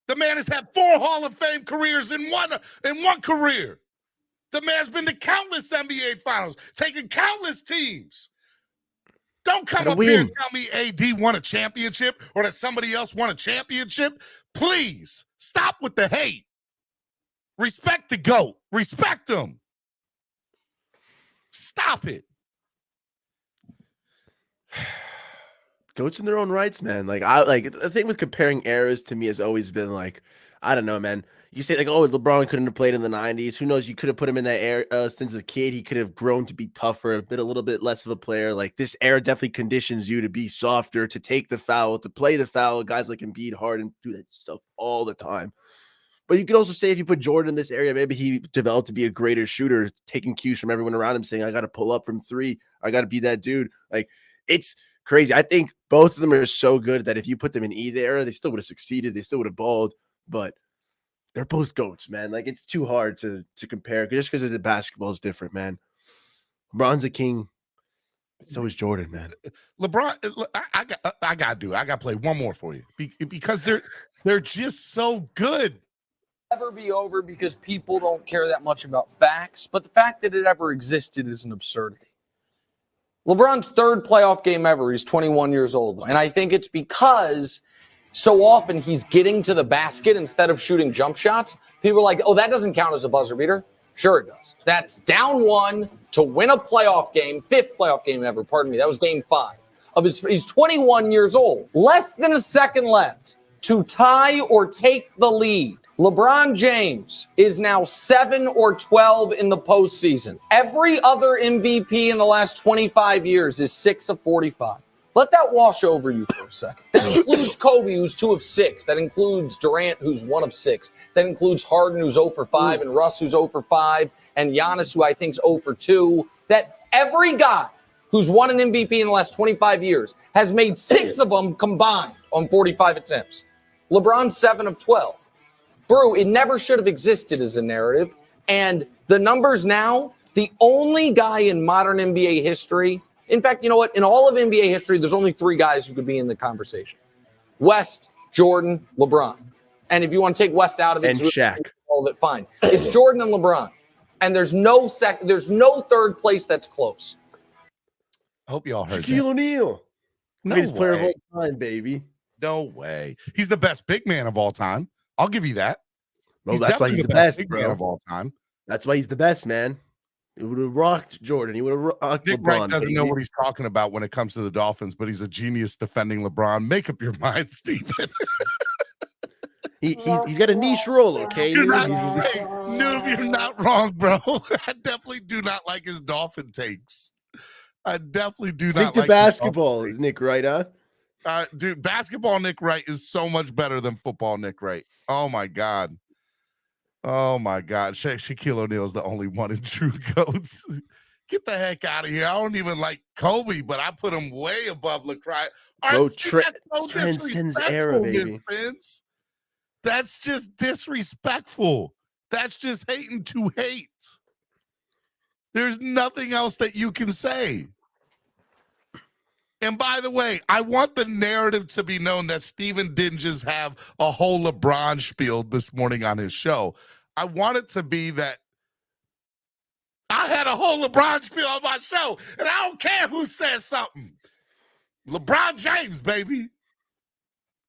The man has had 4 Hall of Fame careers in one career. The man's been to countless NBA finals, taken countless teams. Don't come up here and tell me AD won a championship or that somebody else won a championship. Please stop with the hate. Respect the GOAT. Respect him. Stop it. Goats in their own rights, man. Like the thing with comparing eras to me has always been like, I don't know, man. You say like, oh, LeBron couldn't have played in the 90s. Who knows? You could have put him in that era since a kid. He could have grown to be tougher, a little bit less of a player. Like this era definitely conditions you to be softer, to take the foul, to play the foul. Guys like Embiid, Harden do that stuff all the time. But you could also say if you put Jordan in this area, maybe he developed to be a greater shooter, taking cues from everyone around him, saying, I got to pull up from 3. I got to be that dude. Like it's crazy. I think both of them are so good that if you put them in either era, they still would have succeeded. They still would have balled, but they're both GOATs, man. Like it's too hard to compare just because the basketball is different, man. LeBron's a king. So is Jordan, man. LeBron, I got to play one more for you because they're just so good. Ever be over because people don't care that much about facts, but the fact that it ever existed is an absurdity. LeBron's 3rd playoff game ever. He's 21 years old. And I think it's because so often he's getting to the basket instead of shooting jump shots. People are like, oh, that doesn't count as a buzzer beater. Sure it does. That's down 1 to win a playoff game, 5th playoff game ever. Pardon me. That was game 5. He's 21 years old. Less than a second left to tie or take the lead. LeBron James is now 7 or 12 in the postseason. Every other MVP in the last 25 years is 6 of 45. Let that wash over you for a second. That includes Kobe, who's 2 of 6. That includes Durant, who's 1 of 6. That includes Harden, who's 0 for 5, and Russ, who's 0 for 5, and Giannis, who I think is 0 for 2. That every guy who's won an MVP in the last 25 years has made 6 of them combined on 45 attempts. LeBron's 7 of 12. Brew, it never should have existed as a narrative. And the numbers now, the only guy in modern NBA history, in fact, you know what? In all of NBA history, there's only 3 guys who could be in the conversation. West, Jordan, LeBron. And if you want to take West out of it, and Shaq. All of it, fine. It's Jordan and LeBron. And there's no 3rd place that's close. I hope y'all heard Shaquille that. O'Neal. No Greatest player of way. all time, baby. No way. He's the best big man of all time. I'll give you that. Well, that's why he's the best, big bro. man of all time. That's why he's the best, man. He would have rocked Jordan. He would have rocked Nick LeBron. Wright doesn't know baby. what he's talking about when it comes to the Dolphins, but he's a genius defending LeBron. Make up your mind, Stephen. He's got a niche role, okay? Noob, you're not wrong, bro. I definitely do not like his Dolphin takes. I definitely do Stick not to like basketball, Nick Wright, huh? Dude, basketball Nick Wright is so much better than football Nick Wright. Oh my God. Oh my God. Shaquille O'Neal is the only one in true GOATs. Get the heck out of here. I don't even like Kobe, but I put him way above LeCry. Bro, That's so transcends era, baby. Phins. That's just disrespectful. That's just hating to hate. There's nothing else that you can say. And by the way, I want the narrative to be known that Steven didn't just have a whole LeBron spiel this morning on his show. I want it to be that I had a whole LeBron spiel on my show, and I don't care who says something. LeBron James, baby.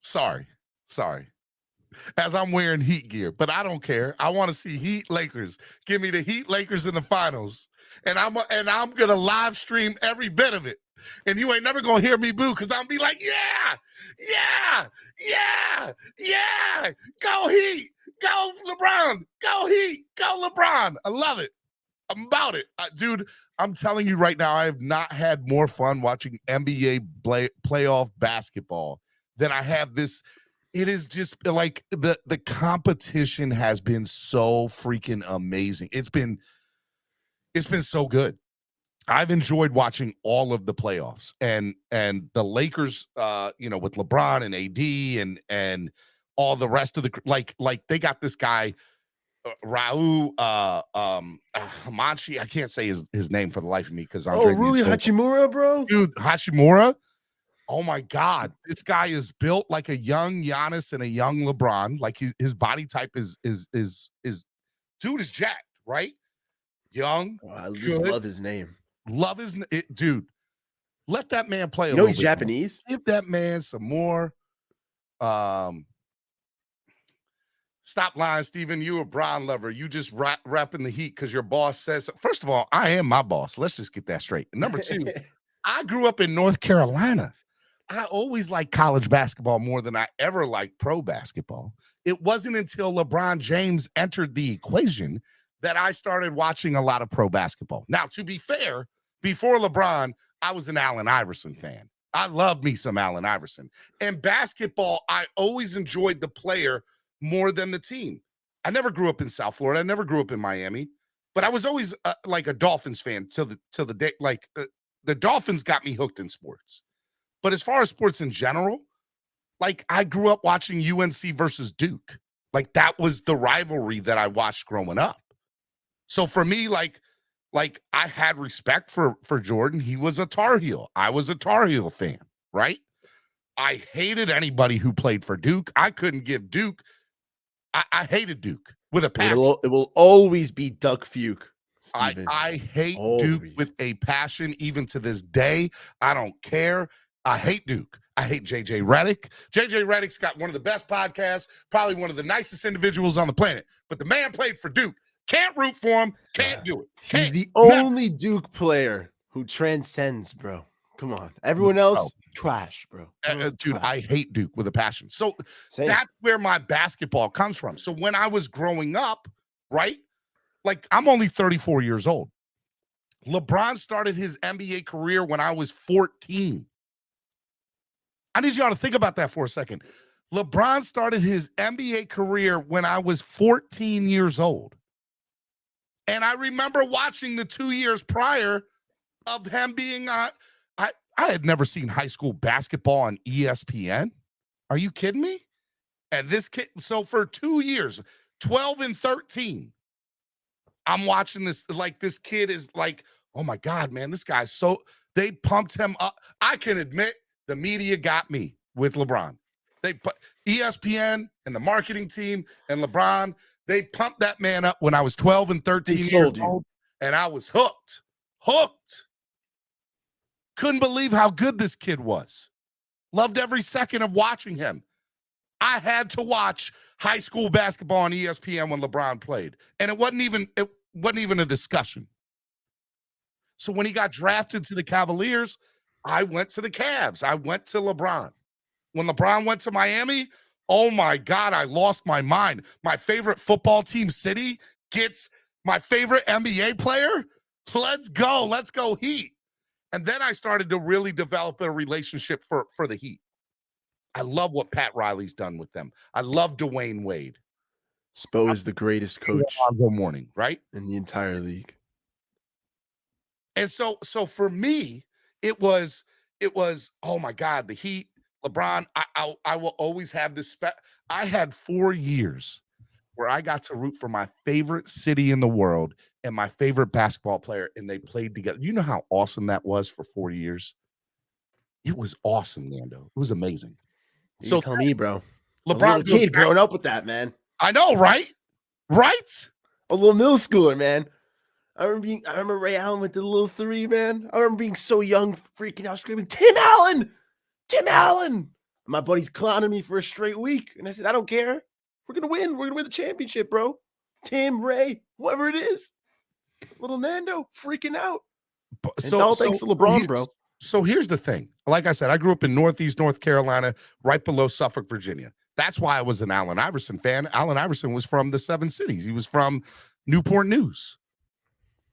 Sorry. as I'm wearing Heat gear, but I don't care. I want to see Heat Lakers. Give me the Heat Lakers in the finals, and I'm gonna live stream every bit of it. And you ain't never gonna hear me boo because I'm be like, yeah, go Heat, go LeBron, go Heat, go LeBron. I love it. I'm about it, dude. I'm telling you right now, I have not had more fun watching NBA playoff basketball than I have this. It is just like the competition has been so freaking amazing. It's been so good. I've enjoyed watching all of the playoffs and the Lakers, with LeBron and AD and all the rest of the like they got this guy Raul Hamanchi. I can't say his name for the life of me because Rui Hachimura, bro. Dude, Hachimura. Oh my God, this guy is built like a young Giannis and a young LeBron. Like his body type is dude is jacked, right? Young. Oh, I just love his name. Love his dude. Let that man play. He's Japanese. Give that man some more. Stop lying, Steven. You a Bron lover. You just rapping the Heat because your boss says so. First of all, I am my boss. Let's just get that straight. And number two, I grew up in North Carolina. I always liked college basketball more than I ever liked pro basketball. It wasn't until LeBron James entered the equation that I started watching a lot of pro basketball. Now, to be fair, before LeBron, I was an Allen Iverson fan. I love me some Allen Iverson. And basketball, I always enjoyed the player more than the team. I never grew up in South Florida. I never grew up in Miami, but I was always like a Dolphins fan till the day. Like the Dolphins got me hooked in sports. But as far as sports in general, like I grew up watching UNC versus Duke. Like that was the rivalry that I watched growing up. So for me, like I had respect for Jordan. He was a Tar Heel. I was a Tar Heel fan, right? I hated anybody who played for Duke. I couldn't give Duke. I hated Duke with a passion. It will always be Duck Fuke. I hate Duke with a passion, even to this day. I don't care. I hate Duke. I hate JJ Redick. JJ Redick's got one of the best podcasts, probably one of the nicest individuals on the planet. But the man played for Duke. Can't root for him. Can't do it. He's the only Duke player who transcends, bro. Come on. Everyone else, trash, bro. Dude, I hate Duke with a passion. So that's where my basketball comes from. So when I was growing up, right? Like I'm only 34 years old. LeBron started his NBA career when I was 14. I need y'all to think about that for a second. LeBron started his NBA career when I was 14 years old. And I remember watching the 2 years prior of him being I had never seen high school basketball on ESPN. Are you kidding me? And this kid, so for 2 years, 12 and 13, I'm watching this, like this kid is like, oh my God, man, this guy's so, they pumped him up. I can admit the media got me with LeBron. They put ESPN and the marketing team and LeBron, they pumped that man up when I was 12 and 13 years old, and I was hooked. Couldn't believe how good this kid was. Loved every second of watching him. I had to watch high school basketball on ESPN when LeBron played, and it wasn't even a discussion. So when he got drafted to the Cavaliers, I went to the Cavs. I went to LeBron. When LeBron went to Miami, oh my God, I lost my mind. My favorite football team city gets my favorite NBA player. Let's go Heat. And then I started to really develop a relationship for the Heat. I love what Pat Riley's done with them. I love Dwayne Wade. Spo is the greatest coach Good morning, right? in the entire league. And so for me, it was, oh my God, the Heat, LeBron, I will always have this I had 4 years where I got to root for my favorite city in the world and my favorite basketball player, and they played together. You know how awesome that was for 4 years? It was awesome, Nando. It was amazing. So tell me, bro. LeBron, a kid growing up with that, man. I know, right? Right? A little middle schooler, man. I remember Ray Allen with the little three, man. I remember being so young, freaking out, screaming, Tim Allen! Tim Allen! My buddy's clowning me for a straight week. And I said, I don't care. We're gonna win. We're gonna win the championship, bro. Tim, Ray, whoever it is, little Nando freaking out. And all thanks to LeBron, bro. So here's the thing. Like I said, I grew up in Northeast North Carolina, right below Suffolk, Virginia. That's why I was an Allen Iverson fan. Allen Iverson was from the Seven Cities. He was from Newport News,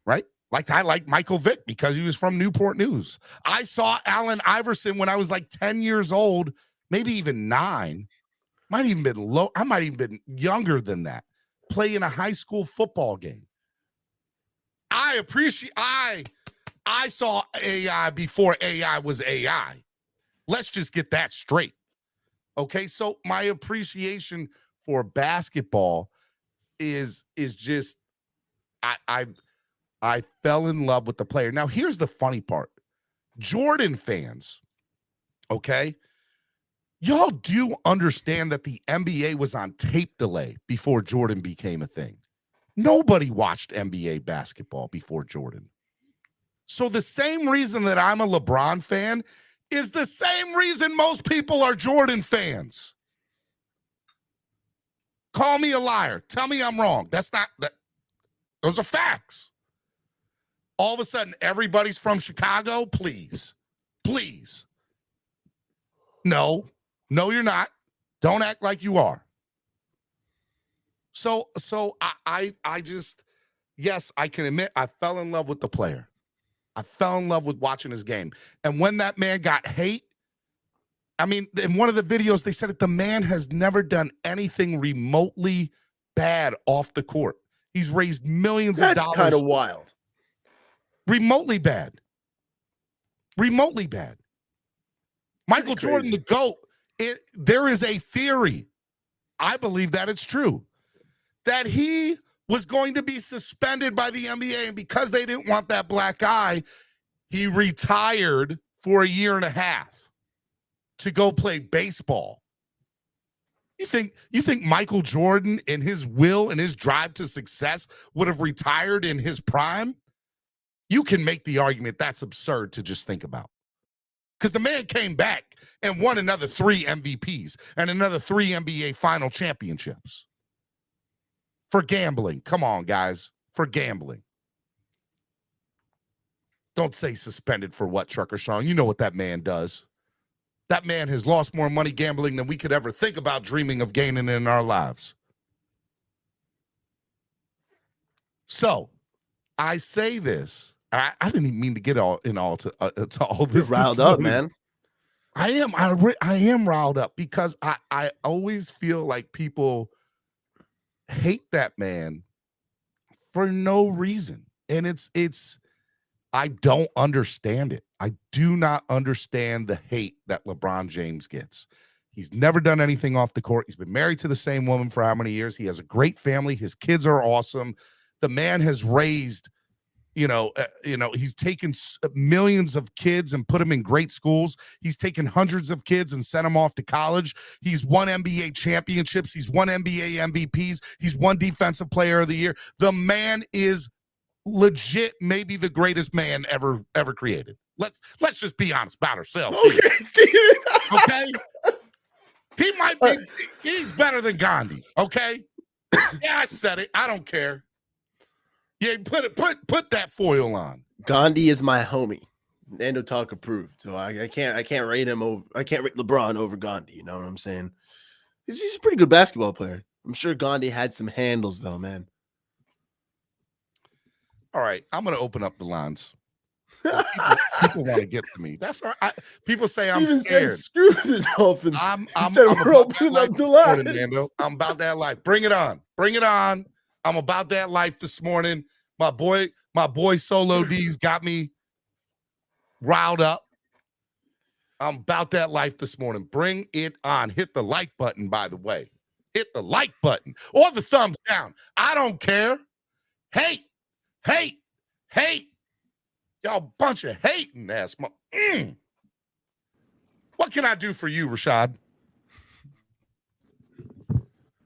right? Like I like Michael Vick because he was from Newport News. I saw Allen Iverson when I was like 10 years old, maybe even 9. Might even been low. I might even been younger than that. Play in a high school football game. I saw AI before AI was AI. Let's just get that straight. Okay, so my appreciation for basketball is just I fell in love with the player. Now, here's the funny part. Jordan fans, okay, y'all do understand that the NBA was on tape delay before Jordan became a thing. Nobody watched NBA basketball before Jordan. So the same reason that I'm a LeBron fan is the same reason most people are Jordan fans. Call me a liar. Tell me I'm wrong. That's not that. Those are facts. All of a sudden, everybody's from Chicago. Please. No, you're not. Don't act like you are. So I just, yes, I can admit I fell in love with the player. I fell in love with watching his game. And when that man got hate, I mean, in one of the videos, they said that the man has never done anything remotely bad off the court. He's raised millions of dollars. That's kind of wild. Remotely bad. Michael Jordan, the GOAT, there is a theory. I believe that it's true. That he was going to be suspended by the NBA, and because they didn't want that black eye, he retired for a year and a half to go play baseball. You think Michael Jordan, in his will and his drive to success, would have retired in his prime? You can make the argument that's absurd to just think about. Because the man came back and won another 3 MVPs and another 3 NBA final championships. For gambling. Come on, guys. For gambling. Don't say suspended for what, Trucker Sean. You know what that man does. That man has lost more money gambling than we could ever think about dreaming of gaining in our lives. So, I say this. I didn't even mean to get to all this. You're riled up, man. I am riled up because I always feel like people hate that man for no reason. And it's I don't understand it. I do not understand the hate that LeBron James gets. He's never done anything off the court. He's been married to the same woman for how many years? He has a great family. His kids are awesome. The man has raised, he's taken millions of kids and put them in great schools. He's taken hundreds of kids and sent them off to college. He's won NBA championships. He's won NBA MVPs. He's won Defensive Player of the Year. The man is legit, maybe the greatest man ever created. Let's just be honest about ourselves. Okay, Steven. Okay? He might be, he's better than Gandhi. Okay? Yeah, I said it. I don't care. Yeah, put that foil on. Gandhi is my homie. Nando Talk approved. So I can't rate him over. I can't rate LeBron over Gandhi. You know what I'm saying? He's a pretty good basketball player. I'm sure Gandhi had some handles though, man. All right, I'm going to open up the lines. People want to get to me. That's all right. People say I'm scared. Screw the Dolphins. I'm we're opening up the lines. I'm about that life. Bring it on. Bring it on. I'm about that life this morning. My boy Solo D's got me riled up. I'm about that life this morning. Bring it on. Hit the like button, by the way. Hit the like button or the thumbs down. I don't care. Hate. Y'all bunch of hating ass. What can I do for you, Rashad?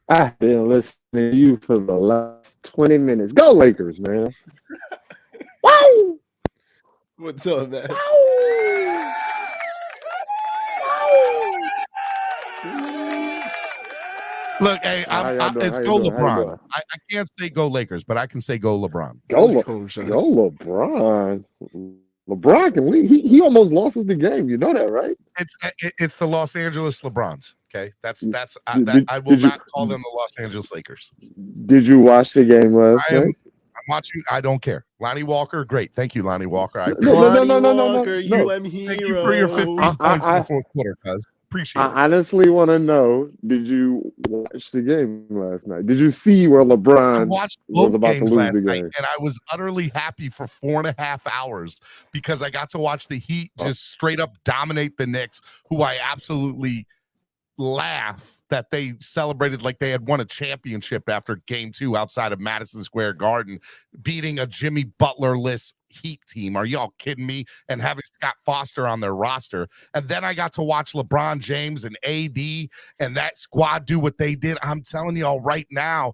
I've been listening to you for the last 20 minutes. Go Lakers, man. Wow. What's up, man? Look, hey, How y'all doing? it's How you go doing? How you LeBron. doing? I can't say go Lakers, but I can say go LeBron. Go, Let's go, Sean. go LeBron. LeBron can lead. He almost lost us the game. You know that, right? It's the Los Angeles LeBrons. Okay, I will Did you not call them the Los Angeles Lakers. did you watch the game last night? I'm watching. I don't care. Lonnie Walker, great. Thank you, Lonnie Walker. I No, Walker, no. UM hero. Thank you for your 15 points in the fourth quarter, cuz. Appreciate it. I honestly want to know, did you watch the game last night? Did you see where I LeBron watched was both about to games lose last the night, game? and I was utterly happy for 4.5 hours because I got to watch the Heat just straight up dominate the Knicks, who I absolutely laugh that they celebrated like they had won a championship after game 2 outside of Madison Square Garden, beating a Jimmy Butler-less Heat team. Are y'all kidding me? And having Scott Foster on their roster. And then I got to watch LeBron James and AD and that squad do what they did. I'm telling y'all right now,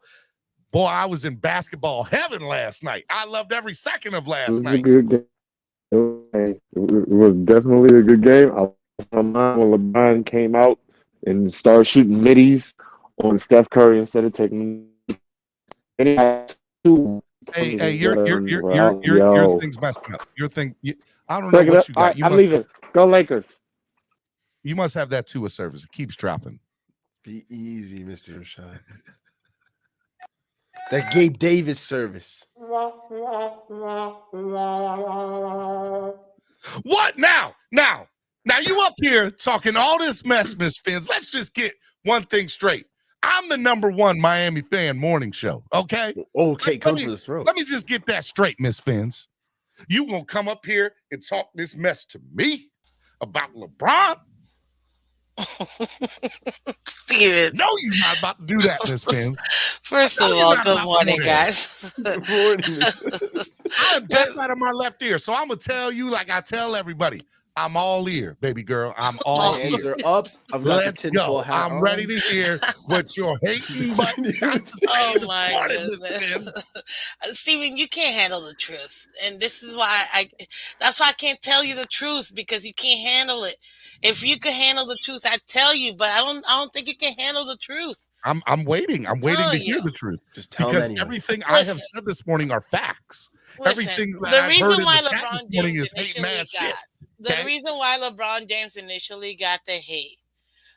boy, I was in basketball heaven last night. I loved every second of It last was a night. good game. It was definitely a good game. I was on mine when LeBron came out and started shooting middies on Steph Curry instead of taking. And he had 2. Hey, your thing's messing up. Your thing, I don't know Break it what up. you All got. right, You I'm must leaving. Go Lakers. You must have that too, a service. It keeps dropping. Be easy, Mr. Rashad. That Gabe Davis service. What now? Now you up here talking all this mess, Miss Phins. Let's just get one thing straight. I'm the #1 Miami fan morning show. Okay. Okay, come for the throat. Let me just get that straight, Miss Phins. You gonna come up here and talk this mess to me about LeBron? Steven. No, you're not about to do that, Miss Phins. First of all, good morning, guys. Good morning. I am deaf out of my left ear, so I'm gonna tell you like I tell everybody. I'm all ear, baby girl. I'm all Hands ear. are up. I've got Let's the go. tinfoil hat I'm on. ready to hear what you're hating, but Oh my goodness, Steven, you can't handle the truth, and this is why that's why I can't tell you the truth, because you can't handle it. If you could handle the truth, I'd tell you, but I don't think you can handle the truth. I'm waiting. I'm waiting to hear the truth. Just tell because them everything I have said this morning are facts. Everything that the I've reason heard in why the chat LeBron this morning James is hate initially mad got shit. the reason why LeBron James initially got the hate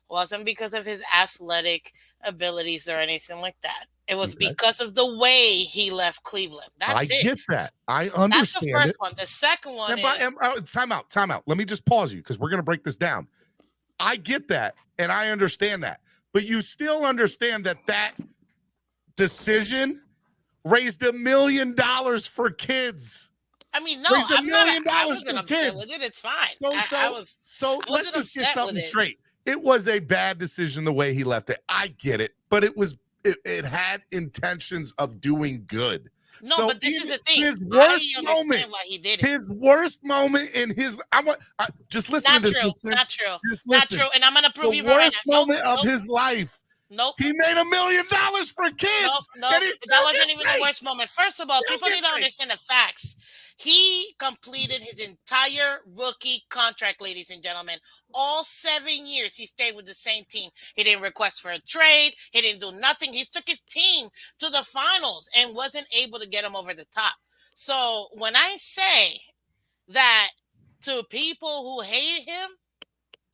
wasn't because of his athletic abilities or anything like that. It was because of the way he left Cleveland. That's it. I get that. I understand. That's the first it. one. The second one is time out. Let me just pause you because we're going to break this down. I get that and I understand that, but you still understand that that decision raised $1 million for kids. I mean, no, raised $1 I'm million not. I wasn't for upset kids. with it. It's fine. So I let's wasn't just get upset something with it. straight. It was a bad decision the way he left it. I get it, but it had intentions of doing good. No, so but this is the thing. His worst I moment, understand why he did it. His worst moment in his. Just listen Not to this. true. Listen. Not true. Just Not listen. true. And I'm gonna prove the you right worst now. moment of his life. Nope. He made $1 million for kids. Nope. That wasn't even the worst moment. First of all, people need to understand the facts. He completed his entire rookie contract, ladies and gentlemen. All 7 years he stayed with the same team. He didn't request for a trade. He didn't do nothing. He took his team to the finals and wasn't able to get him over the top. So when I say that to people who hate him,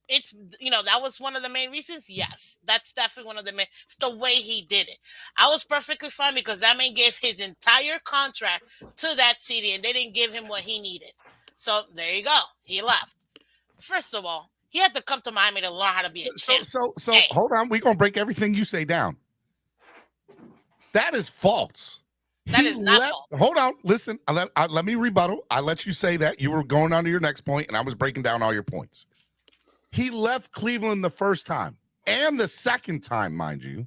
it's, that was one of the main reasons. Yes, that's definitely one of the main. It's the way he did it. I was perfectly fine because that man gave his entire contract to that city and they didn't give him what he needed. So there you go. He left. First of all, he had to come to Miami to learn how to be a champ. So hold on. We're going to break everything you say down. That is false. That is not false. Hold on. Listen, let me rebuttal. I let you say that. You were going on to your next point, and I was breaking down all your points. He left Cleveland the first time and the second time, mind you.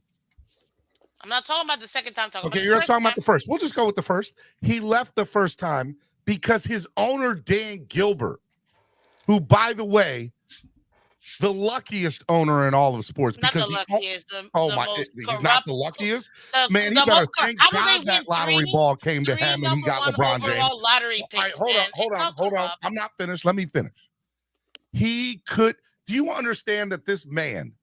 I'm not talking about the second time. Okay, you're talking about the first. We'll just go with the first. He left the first time because his owner, Dan Gilbert, who, by the way, the luckiest owner in all of sports. Not because the luckiest. He's not the luckiest. Man, he better thank God that lottery ball came to him and he got LeBron James. Lottery picks, hold on. I'm not finished. Let me finish. He could. Do you understand that this man,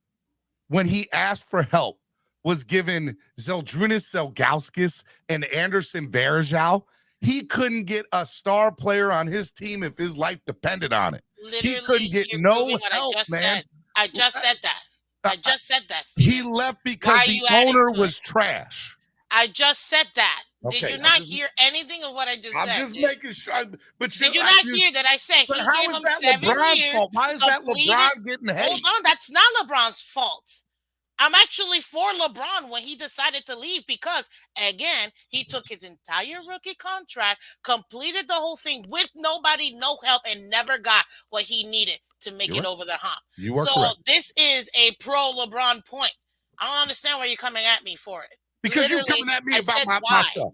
when he asked for help was given Zeldrunas Zelgauskas and Anderson Varejao, he couldn't get a star player on his team if his life depended on it. Literally, He couldn't get you're no proving what help, I just man. said. I just said that. I just said that, Steven. He left Why because are the you adding owner to was it? trash. I just said that. Okay, Did you I'm not just- hear anything of what I just said? I'm just dude? making sure. But Did you not hear that I said But he how gave is him that 7 LeBron's years? fault? Why is that completed- LeBron getting hate? Hold on, that's not LeBron's fault. I'm actually for LeBron when he decided to leave because, again, he took his entire rookie contract, completed the whole thing with nobody, no help, and never got what he needed to make You're it right. over the hump. You are So correct. this is a pro LeBron point. I don't understand why you're coming at me for it. Because you're Literally, coming at me I about said my why. stuff.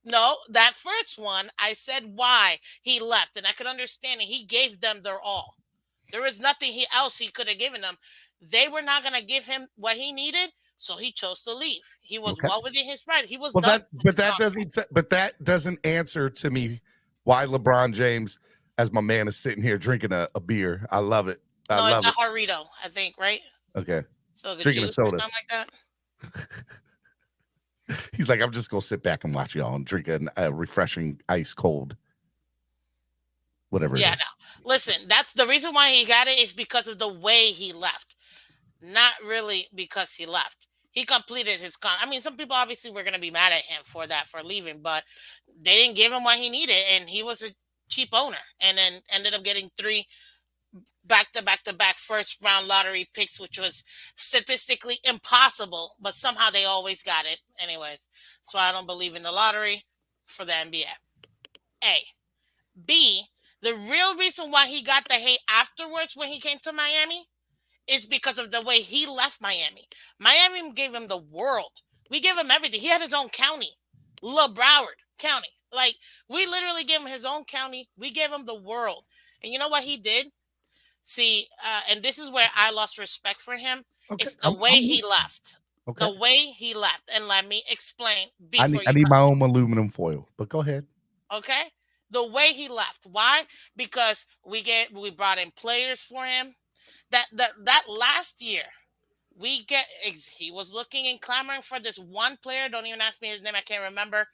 No, that first one, I said why he left, and I could understand it. He gave them their all. There was nothing else he could have given them. They were not going to give him what he needed, so he chose to leave. He was Okay. well within his right. He was Well, done. that doesn't answer to me why LeBron James, as my man, is sitting here drinking a beer. I love it. I No, love it's it. a Jarrito, I think, right? Okay. So the Drinking a juice or soda. something like that. He's like, I'm just gonna sit back and watch y'all and drink a refreshing ice cold, whatever. Yeah, it is. no. Listen, that's the reason why he got it is because of the way he left, not really because he left. He completed his I mean, some people obviously were going to be mad at him for leaving, but they didn't give him what he needed, and he was a cheap owner, and then ended up getting 3 back-to-back first round lottery picks, which was statistically impossible, but somehow they always got it anyways. So I don't believe in the lottery for the NBA. A. B, the real reason why he got the hate afterwards when he came to Miami is because of the way he left Miami. Miami gave him the world. We gave him everything. He had his own county, Broward County. Like, we literally gave him his own county. We gave him the world. And you know what he did? See, and this is where I lost respect for him. Okay. It's the way he left. Okay. The way he left. And let me explain. I need my own aluminum foil, but go ahead. Okay? The way he left. Why? Because we brought in players for him. That last year, he was looking and clamoring for this one player. Don't even ask me his name. I can't remember.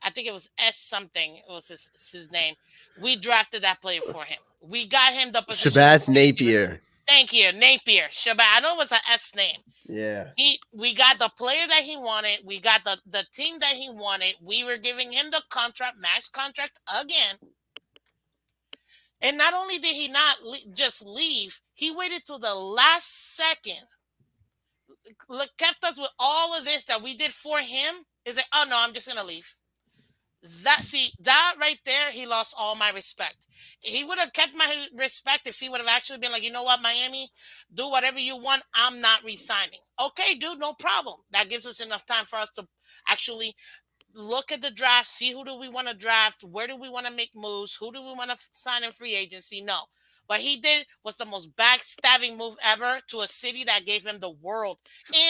I think it was S something. It was his name. We drafted that player for him. We got him the position. Shabazz Napier. Thank you, Napier. Shabazz. I know it was an S name. Yeah. We got the player that he wanted. We got the team that he wanted. We were giving him the max contract again. And not only did he not just leave, he waited till the last second. Kept us with all of this that we did for him. Is like, oh no, I'm just gonna leave. That right there, he lost all my respect. He would have kept my respect if he would have actually been like, you know what, Miami, do whatever you want. I'm not resigning. Okay, dude, no problem. That gives us enough time for us to actually look at the draft, see who do we want to draft, where do we want to make moves, who do we want to sign in free agency. No. What he did was the most backstabbing move ever to a city that gave him the world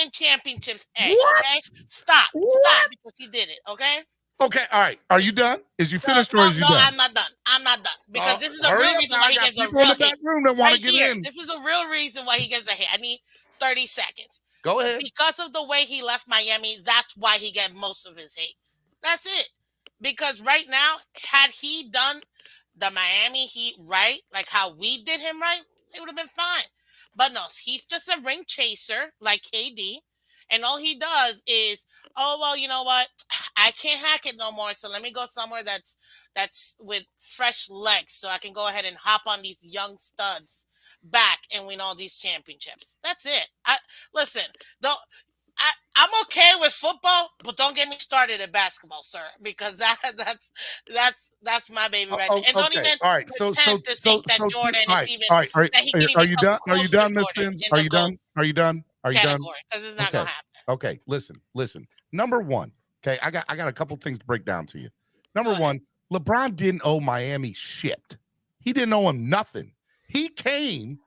and championships. Okay? Stop, because he did it, okay? Okay, all right. Are you done? Is you finished or is you no, done? I'm not done. I'm not done because this is the hurry real up reason now. why I he got gets a people in real the back hit. room that want Right to get here. in. This is the real reason why he gets the hit. I need 30 seconds. Go ahead. Because of the way he left Miami, that's why he got most of his hate. That's it. Because right now, had he done the Miami Heat right, like how we did him right, it would have been fine. But no, he's just a ring chaser like KD. And all he does is, oh, well, you know what? I can't hack it no more. So let me go somewhere that's with fresh legs so I can go ahead and hop on these young studs back and win all these championships. That's it. Listen, I'm okay with football, but don't get me started at basketball, sir, because that's my baby right there. And don't even pretend to think that Jordan is even that he can even Are you done? come Are you close to done, Miss Jordan Phins? in Are the you GOAT done? Are you done? Are you done? category, because it's not gonna happen. Okay, listen. Number one, okay, I got a couple things to break down to you. Number one, LeBron didn't owe Miami shit. He didn't owe him nothing. He came,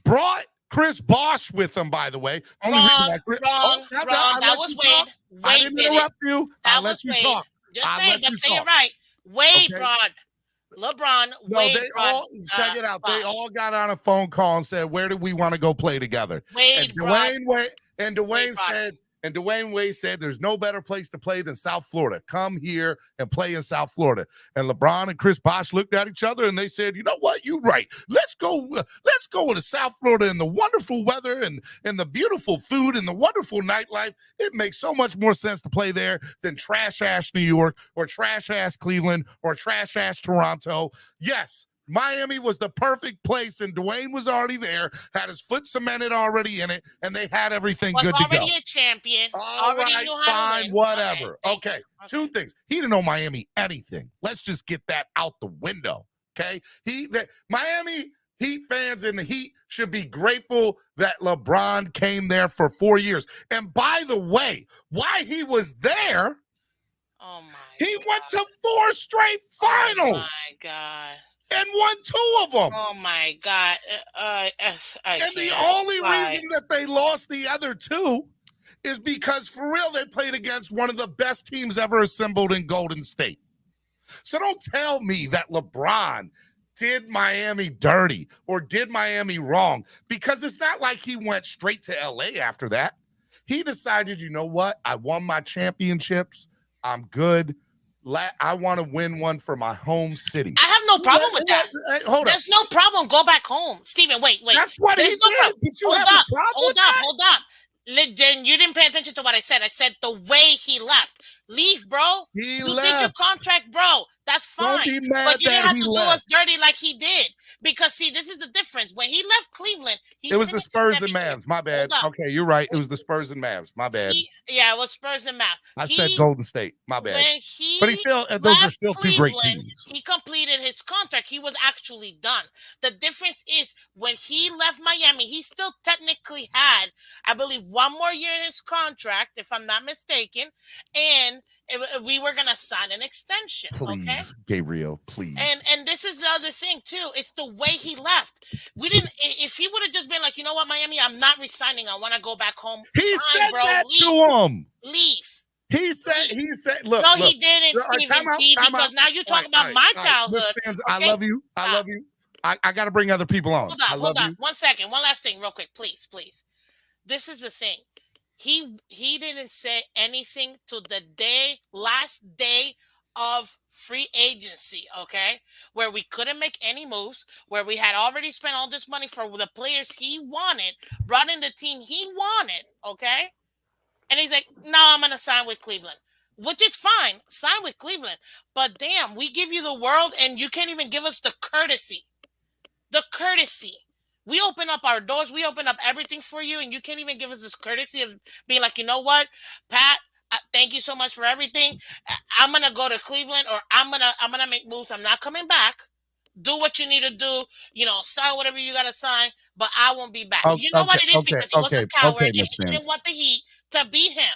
brought Chris Bosh with him, by the way. Wrong. That was Wade. I didn't interrupt you. I'll let you talk. Just say it, but say it right. Wade brought LeBron. No, Wade they brought, all check it out. Bosh. They all got on a phone call and said, "Where do we want to go play together?" Wade and Dwayne brought said, And Dwayne Wade said, there's no better place to play than South Florida. Come here and play in South Florida. And LeBron and Chris Bosh looked at each other and they said, you know what? You're right. Let's go to South Florida in the wonderful weather and the beautiful food and the wonderful nightlife. It makes so much more sense to play there than trash-ass New York or trash-ass Cleveland or trash-ass Toronto. Yes. Miami was the perfect place, and Dwayne was already there, had his foot cemented already in it, and they had everything good to go. Already a champion. All already right, knew how fine, to win. whatever. Okay. Two things. He didn't know Miami anything. Let's just get that out the window, okay? Miami Heat fans in the Heat should be grateful that LeBron came there for 4 years. And by the way, why he was there, he went to 4 straight finals. Oh, my God. And won 2 of them. Oh, my God. The only reason that they lost the other 2 is because, for real, they played against one of the best teams ever assembled in Golden State. So don't tell me that LeBron did Miami dirty or did Miami wrong, because it's not like he went straight to LA after that. He decided, you know what? I won my championships. I'm good. I want to win one for my home city. I have no problem with that. Hold There's no problem. Go back home. Steven, wait. That's what he did. Hold up. Then you didn't pay attention to what I said. I said the way he left. Leave, bro. You did your contract, bro. That's fine. Don't be mad but you didn't that have he to left. do us dirty like he did. Because, see, this is the difference. When he left Cleveland, it was the Spurs and Mavs. My bad. Okay, you're right. It was the Spurs and Mavs. My bad. It was Spurs and Mavs. I said Golden State. My bad. But those are still 2 great teams. He completed his contract. He was actually done. The difference is when he left Miami, he still technically had, I believe, 1 more year in his contract, if I'm not mistaken, and we were gonna sign an extension. Please, okay? Gabriel, please. And this is the other thing too. It's the way he left. We didn't. If he would have just been like, you know what, Miami, I'm not resigning. I want to go back home. He Fine, said bro. that Leave. to him. Leave. He said, look. No, look. he didn't, Stephen P. Because now you're talking about my childhood. Fans, okay? I love you. I love you. I got to bring other people on. Hold on. 1 second. One last thing, real quick, please. This is the thing. He didn't say anything to the last day of free agency, okay? Where we couldn't make any moves, where we had already spent all this money for the players he wanted, brought in the team he wanted, okay? And he's like, no, I'm going to sign with Cleveland, which is fine. Sign with Cleveland. But damn, we give you the world and you can't even give us the courtesy. The courtesy. We open up our doors. We open up everything for you. And you can't even give us this courtesy of being like, you know what, Pat, thank you so much for everything. I'm going to go to Cleveland, or I'm going to make moves. I'm not coming back. Do what you need to do. Sign whatever you got to sign, but I won't be back. You know what it is, because he was a coward and he didn't want the Heat to beat him.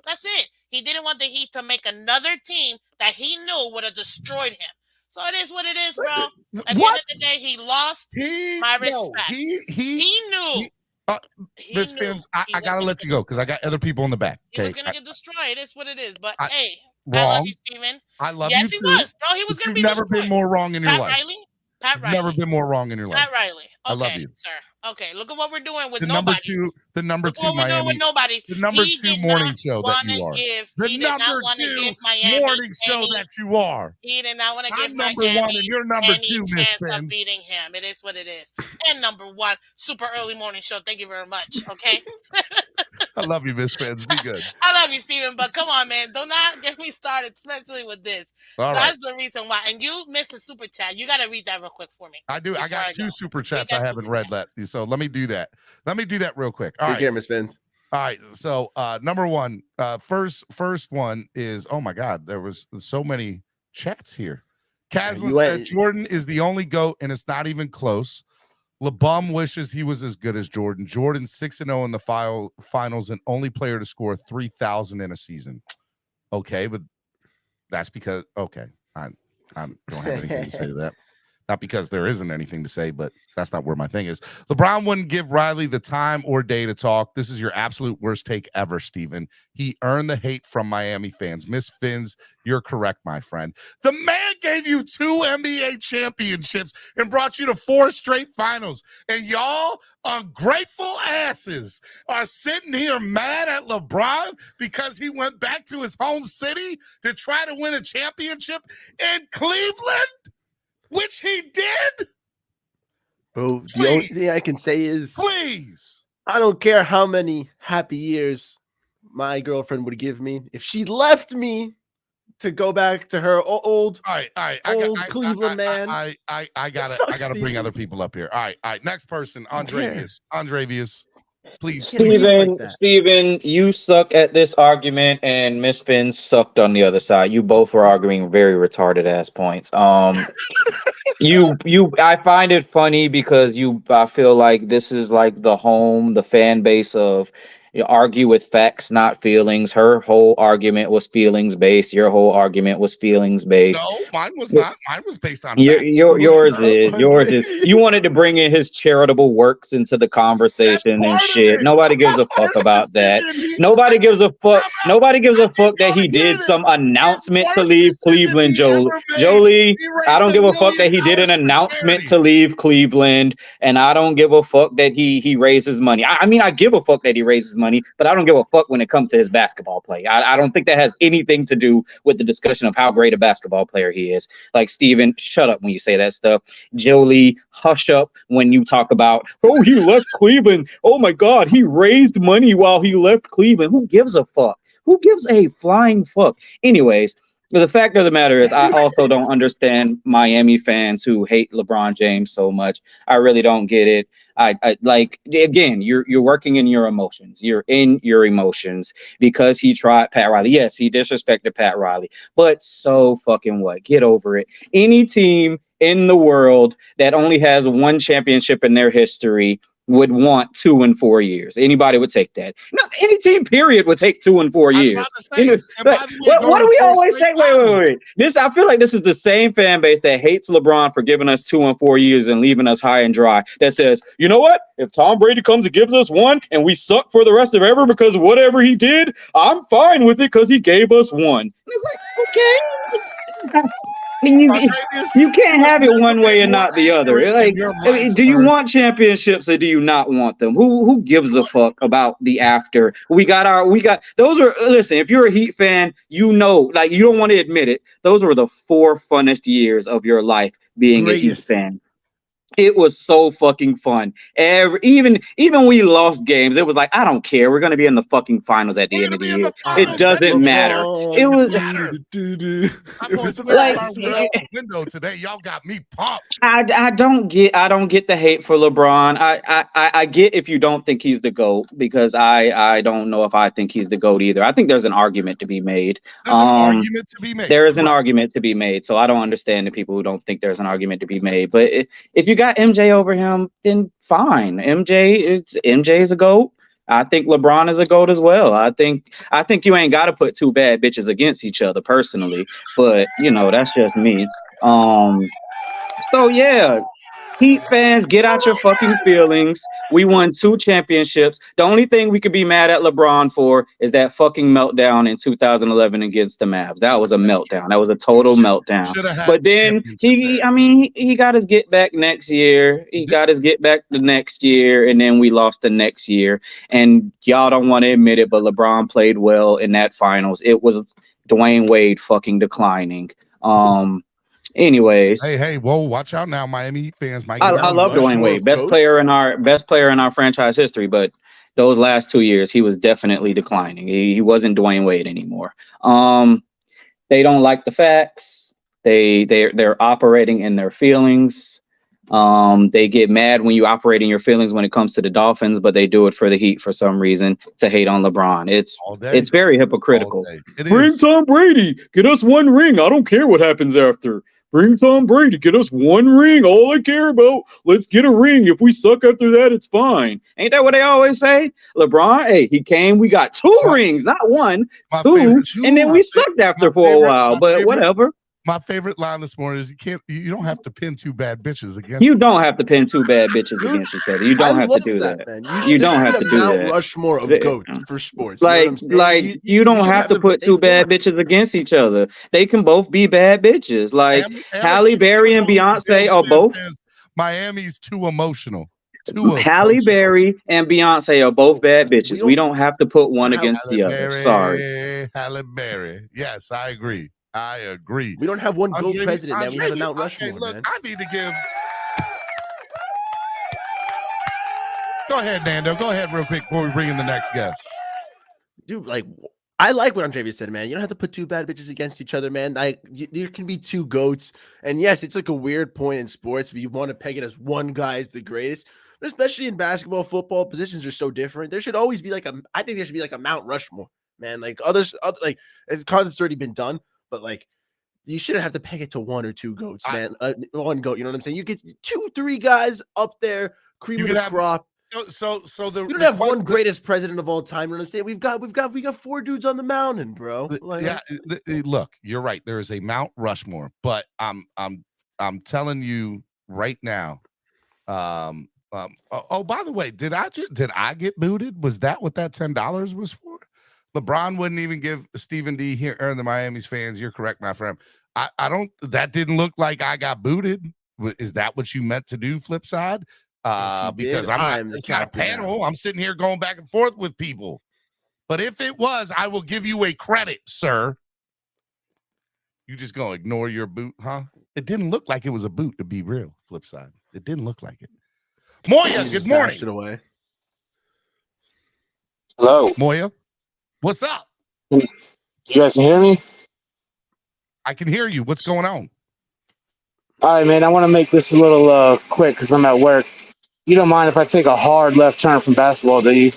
That's it. He didn't want the Heat to make another team that he knew would have destroyed him. So it is what it is, bro. At the end of the day, he lost my respect. He knew. This Phins, I got to let you go because I got other people in the back. He was going to get destroyed. It is what it is. But, hey, wrong. I love you, Steven. I love you, yes, too. Yes, he was. Bro, he was going to be destroyed. You've never been more wrong in your life. Pat Riley. Never been more wrong in your life. Pat Riley. Okay, I love you, sir. Okay, look at what we're doing with the nobody. Number two what we're doing with nobody. The number 2 morning show that you are. The number 2 morning show that you are. He did not want to give number Miami 1 and you're number 2, Miss chance of beating him. It is what it is. And number 1, super early morning show. Thank you very much. Okay. I love you, Miss Phins. Be good. I love you, Steven, but come on, man. Do not get me started, especially with this. All That's the reason why. And you missed a super chat. You got to read that real quick for me. I do. I got 2 super chats I haven't read that. So let me do that. Let me do that real quick. All right. Care, Miss Phins. All right. So number 1, first one is, oh my God, there was so many chats here. Caslin said Jordan is the only GOAT, and it's not even close. LeBum wishes he was as good as Jordan. Jordan 6-0 in the finals and only player to score 3,000 in a season. Okay, but that's because I don't have anything to say to that. Not because there isn't anything to say, but that's not where my thing is. LeBron wouldn't give Riley the time or day to talk. This is your absolute worst take ever, Steven. He earned the hate from Miami fans. Miss Phins, you're correct, my friend. The man man gave you 2 NBA championships and brought you to 4 straight finals. And y'all ungrateful asses are sitting here mad at LeBron because he went back to his home city to try to win a championship in Cleveland, which he did. Bro, the only thing I can say is, please, I don't care how many happy years my girlfriend would give me if she left me to go back to her old Cleveland man. I gotta bring other people up here. All right. Next person, Andrevius. Please, Steven, you suck at this argument, and Miss Phins sucked on the other side. You both were arguing very retarded ass points. I find it funny because I feel like this is like the fan base of argue with facts, not feelings. Her whole argument was feelings based. Your whole argument was feelings based. No, mine was not. Mine was based on facts. Yours is. You wanted to bring in his charitable works into the conversation and shit. Nobody gives a fuck about that. Nobody gives a fuck. Nobody gives a fuck that he did some announcement to leave Cleveland, Jolie. I don't give a fuck that he did an announcement to leave Cleveland, and I don't give a fuck that he raises money. I mean, I give a fuck that he raises money, but I don't give a fuck when it comes to his basketball play. I don't think that has anything to do with the discussion of how great a basketball player he is. Like, Steven, shut up when you say that stuff. Jolie, hush up when you talk about, oh, he left Cleveland. Oh my God, he raised money while he left Cleveland. Who gives a fuck? Who gives a flying fuck? Anyways, the fact of the matter is, I also don't understand Miami fans who hate LeBron James so much. I really don't get it. I like, again, you're working in your emotions. You're in your emotions because he tried Pat Riley. Yes, he disrespected Pat Riley, but so fucking what? Get over it. Any team in the world that only has 1 championship in their history would want 2 and 4 years. Anybody would take that. No, any team period would take 2 and 4 years. What do we always say? Wait. I feel like this is the same fan base that hates LeBron for giving us 2 and 4 years and leaving us high and dry. That says, you know what? If Tom Brady comes and gives us 1 and we suck for the rest of ever because of whatever he did, I'm fine with it because he gave us 1. And it's like, okay. You can't have it one way and not the other. Like, do you want championships or do you not want them? Who gives a fuck about the after? Listen, if you're a Heat fan, you know, like, you don't want to admit it. Those were the 4 funnest years of your life being a Heat fan. It was so fucking fun. Even we lost games, it was like, I don't care. We're gonna be in the fucking finals at the end of the year. It doesn't matter. It was like window today. Y'all got me pumped. I don't get the hate for LeBron. I get if you don't think he's the GOAT, because I don't know if I think he's the GOAT either. I think there's an argument to be made. There's an argument to be made. There is an argument to be made. So I don't understand the people who don't think there's an argument to be made. But if you got MJ over him, then fine. MJ is a GOAT. I think LeBron is a GOAT as well. I think you ain't got to put 2 bad bitches against each other personally, but you know, that's just me. So yeah, Heat fans, get out your fucking feelings. We won 2 championships. The only thing we could be mad at LeBron for is that fucking meltdown in 2011 against the Mavs. That was a meltdown. That was a total meltdown. But then he got his get back next year. He got his get back the next year, and then we lost the next year. And y'all don't want to admit it, but LeBron played well in that finals. It was Dwayne Wade fucking declining. Anyways, hey, whoa, watch out now, Miami Heat fans. I love Dwayne Wade, best player in our franchise history, but those last 2 years he was definitely declining. He wasn't Dwayne Wade anymore. They don't like the facts. They're operating in their feelings. They get mad when you operate in your feelings when it comes to the Dolphins, but they do it for the Heat for some reason to hate on LeBron. It's very hypocritical. Bring Tom Brady, get us 1 ring. I don't care what happens after. Bring Tom Brady, get us 1 ring. All I care about, let's get a ring. If we suck after that, it's fine. Ain't that what they always say? LeBron, hey, he came, we got 2 rings, not 1, 2, and then we sucked after for a while, but whatever. My favorite line this morning is you don't have to pin two bad bitches against. You don't have to pin two bad bitches against each other. You don't have to do that. Man. You don't have to do Mount that. Rushmore of goats for sports. Like, you know what I'm saying? you don't have to put two bad bitches against each other. They can both be bad bitches. Like Halle Berry and Beyonce are both. Miami's too emotional. Halle Berry and Beyonce are both bad bitches. We don't have to put one against the other. Sorry. Halle Berry. Yes, I agree. We don't have one GOAT president, man. We have a Mount Look, Rushmore, man. I need to give. Go ahead, Nando. Go ahead real quick before we bring in the next guest. Dude, like, I like what Andreas said, man. You don't have to put two bad bitches against each other, man. There can be two GOATs. And yes, it's like a weird point in sports, but you want to peg it as one guy is the greatest. But especially in basketball, football, positions are so different. There should always be I think there should be like a Mount Rushmore, man. Like other like the concept's already been done, but like you shouldn't have to peg it to one or two GOATs, man. One GOAT, you know what I'm saying? You get 2-3 guys up there, cream of the crop. So you don't have one greatest president of all time. You know what I'm saying? We've got 4 dudes on the mountain, bro. Like, look, you're right. There is a Mount Rushmore, but I'm telling you right now. Oh, by the way, did I get booted? Was that what that $10 was for? LeBron wouldn't even give Stephen D here or the Miami's fans. You're correct, my friend. I don't. That didn't look like I got booted. Is that what you meant to do? Flip side. Because it's not a panel. Now. I'm sitting here going back and forth with people. But if it was, I will give you a credit, sir. You just gonna ignore your boot, huh? It didn't look like it was a boot, to be real. Flip side. It didn't look like it. Moya, good morning. It away. Hello. Moya. What's up? You guys can hear me? I can hear you. What's going on? All right, man. I want to make this a little quick because I'm at work. You don't mind if I take a hard left turn from basketball, do you?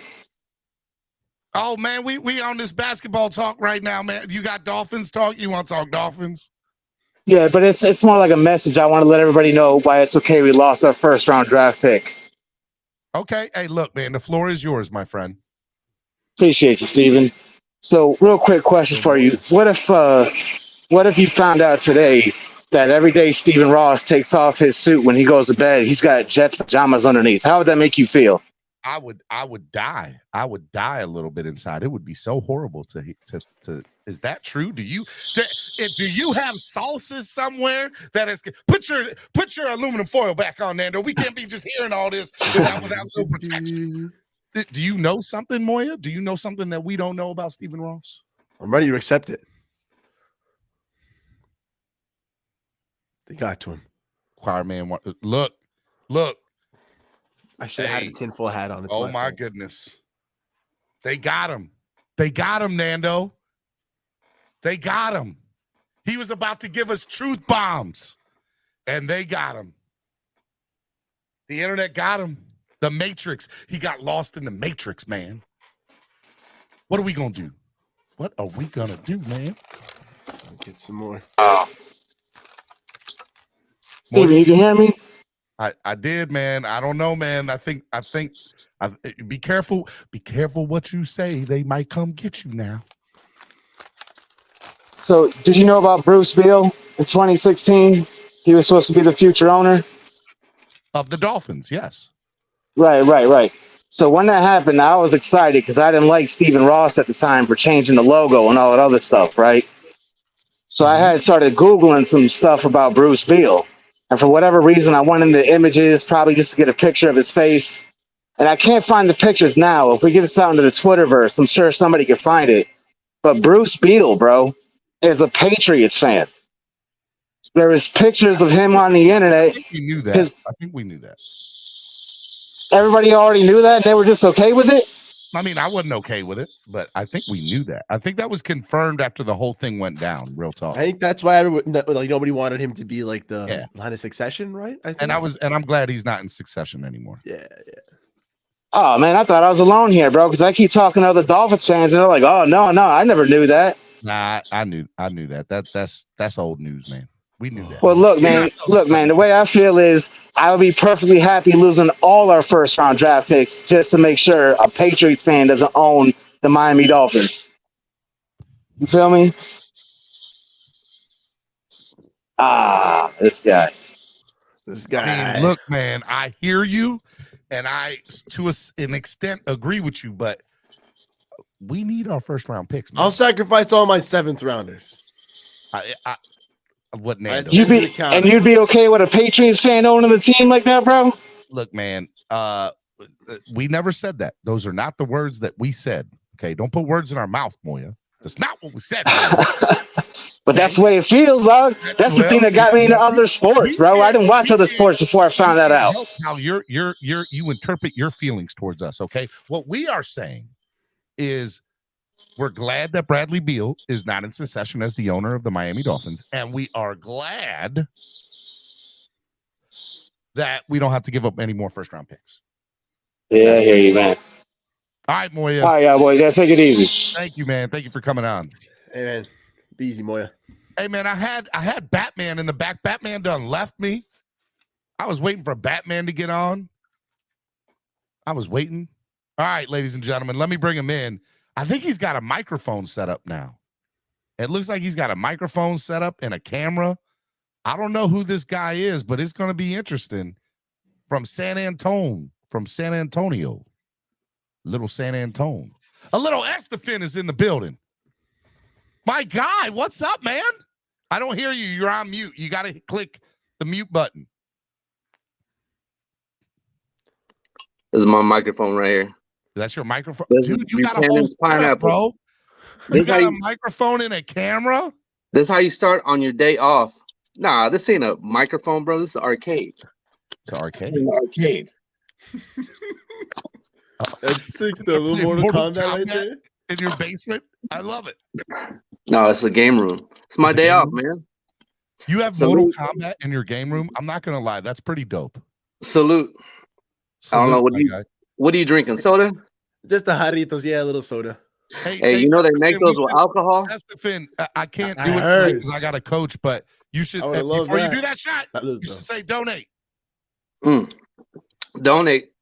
Oh, man, we on this basketball talk right now, man. You got Dolphins talk? You want to talk Dolphins? Yeah, but it's more like a message. I want to let everybody know why it's okay we lost our first round draft pick. Okay. Hey, look, man, the floor is yours, my friend. Appreciate you, Steven. So, real quick question for you. What if you found out today that every day Stephen Ross takes off his suit when he goes to bed, he's got Jets pajamas underneath? How would that make you feel? I would die. I would die a little bit inside. It would be so horrible to is that true? Do you have sauces somewhere that is put your aluminum foil back on, Nando? We can't be just hearing all this without no protection. Do you know something, Moya? Do you know something that we don't know about Stephen Ross? I'm ready to accept it. They got to him. Choir man, look. I should have had a tinfoil hat on. Oh my goodness. They got him. They got him, Nando. They got him. He was about to give us truth bombs, and they got him. The internet got him. The Matrix. He got lost in the Matrix, man. What are we going to do? What are we going to do, man? Get some more. Steven, you can hear me? I did, man. I don't know, man. I think be careful. Be careful what you say. They might come get you now. So, did you know about Bruce Beal in 2016? He was supposed to be the future owner of the Dolphins. Yes. Right. So when that happened, I was excited because I didn't like Stephen Ross at the time for changing the logo and all that other stuff, right? So I had started Googling some stuff about Bruce Beal. And for whatever reason, I went into images, probably just to get a picture of his face. And I can't find the pictures now. If we get this out into the Twitterverse, I'm sure somebody can find it. But Bruce Beal, bro, is a Patriots fan. There is pictures of him on the internet. I think we knew that. I think we knew that. Everybody already knew that? They were just okay with it? I mean, I wasn't okay with it, but I think we knew that. I think that was confirmed after the whole thing went down. Real talk. I think that's why nobody wanted him to be like the line of succession, right? And I'm glad he's not in Succession anymore. Yeah. Oh man, I thought I was alone here, bro. Because I keep talking to other Dolphins fans, and they're like, "Oh no, I never knew that." Nah, I knew that. That's old news, man. We knew that. Well, look, man. The way I feel is I would be perfectly happy losing all our first round draft picks just to make sure a Patriots fan doesn't own the Miami Dolphins. You feel me? This guy. This guy. I mean, look, man, I hear you, and I, to an extent, agree with you, but we need our first round picks, man. I'll sacrifice all my 7th rounders. What Nando? You'd be okay with a Patriots fan owning the team like that, bro? Look, man, we never said that. Those are not the words that we said. Okay, don't put words in our mouth, Moya. That's not what we said. But that's the way it feels, dog. That's the thing that got me into other sports, bro. I didn't watch other sports before I found that out. Now you interpret your feelings towards us. Okay, what we are saying is we're glad that Bradley Beal is not in succession as the owner of the Miami Dolphins, and we are glad that we don't have to give up any more first round picks. Yeah, I hear you, man. All right, Moya. All right, yeah, boys. Yeah, take it easy. Thank you, man. Thank you for coming on. Hey, man. Be easy, Moya. Hey, man, I had Batman in the back. Batman done left me. I was waiting for Batman to get on. I was waiting. All right, ladies and gentlemen, let me bring him in. I think he's got a microphone set up now. It looks like he's got a microphone set up and a camera. I don't know who this guy is, but it's going to be interesting. From San Antonio. Little San Antonio. A little Estefan is in the building. My guy, what's up, man? I don't hear you. You're on mute. You got to click the mute button. This is my microphone right here. That's your microphone? This Dude, you got a whole setup, bro. You got a microphone and a camera? This is how you start on your day off. Nah, this ain't a microphone, bro. This is arcade. It's an arcade. Arcade. That's sick, though. A little Mortal Kombat right there. In your basement? I love it. No, it's a game room. It's my day off, man. You have Mortal Kombat in your game room? I'm not going to lie. That's pretty dope. Salute. I don't know. What are you drinking? Soda? Just the Jarritos. Yeah, a little soda. Hey, you know they make those with alcohol? That's the thing. I can't do it today because I got a coach, but you should, before you do that shot, you should say donate. Donate.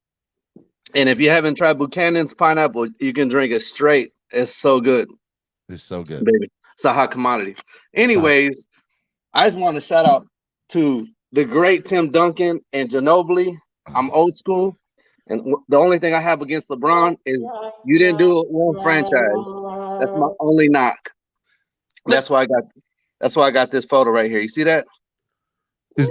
And if you haven't tried Buchanan's pineapple, you can drink it straight. It's so good. It's so good. Baby. It's a hot commodity. Anyways, I just want to shout out to the great Tim Duncan and Ginobili. I'm old school. And the only thing I have against LeBron is you didn't do it one franchise. That's my only knock. That's why I got this photo right here. You see that? Is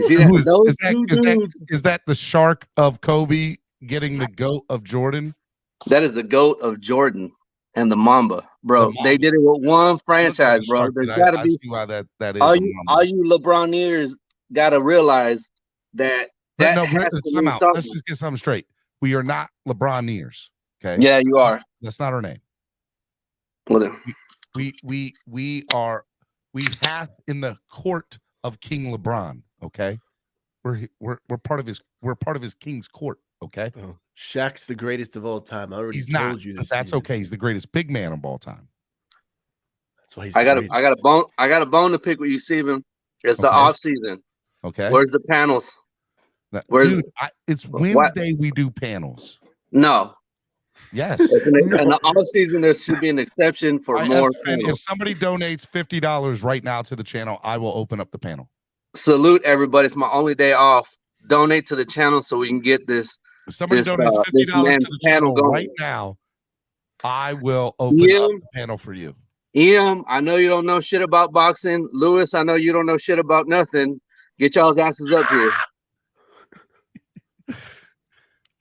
that the shark of Kobe getting the goat of Jordan? That is the goat of Jordan and the Mamba, bro. They did it with one franchise, bro. There's got to be why that is. All you LeBroneers got to realize that. Let's just get something straight. We are not LeBroneers. Okay. Yeah, you are. That's not our name. Well, we hath in the court of King LeBron. Okay. We're part of his king's court. Okay. Oh, Shaq's the greatest of all time. I already he's told not, you this. But that's okay. He's the greatest big man of all time. That's why he's I got a bone to pick with you, Steven. It's the off season. Okay. Where's the panels? It's Wednesday. We do panels. No. Yes. In the off season, there should be an exception for more. If somebody donates $50 right now to the channel, I will open up the panel. Salute everybody. It's my only day off. Donate to the channel so we can get this. If somebody donates $50 to the channel right now, I will open up the panel for you. I know you don't know shit about boxing. Lewis, I know you don't know shit about nothing. Get y'all's asses up here.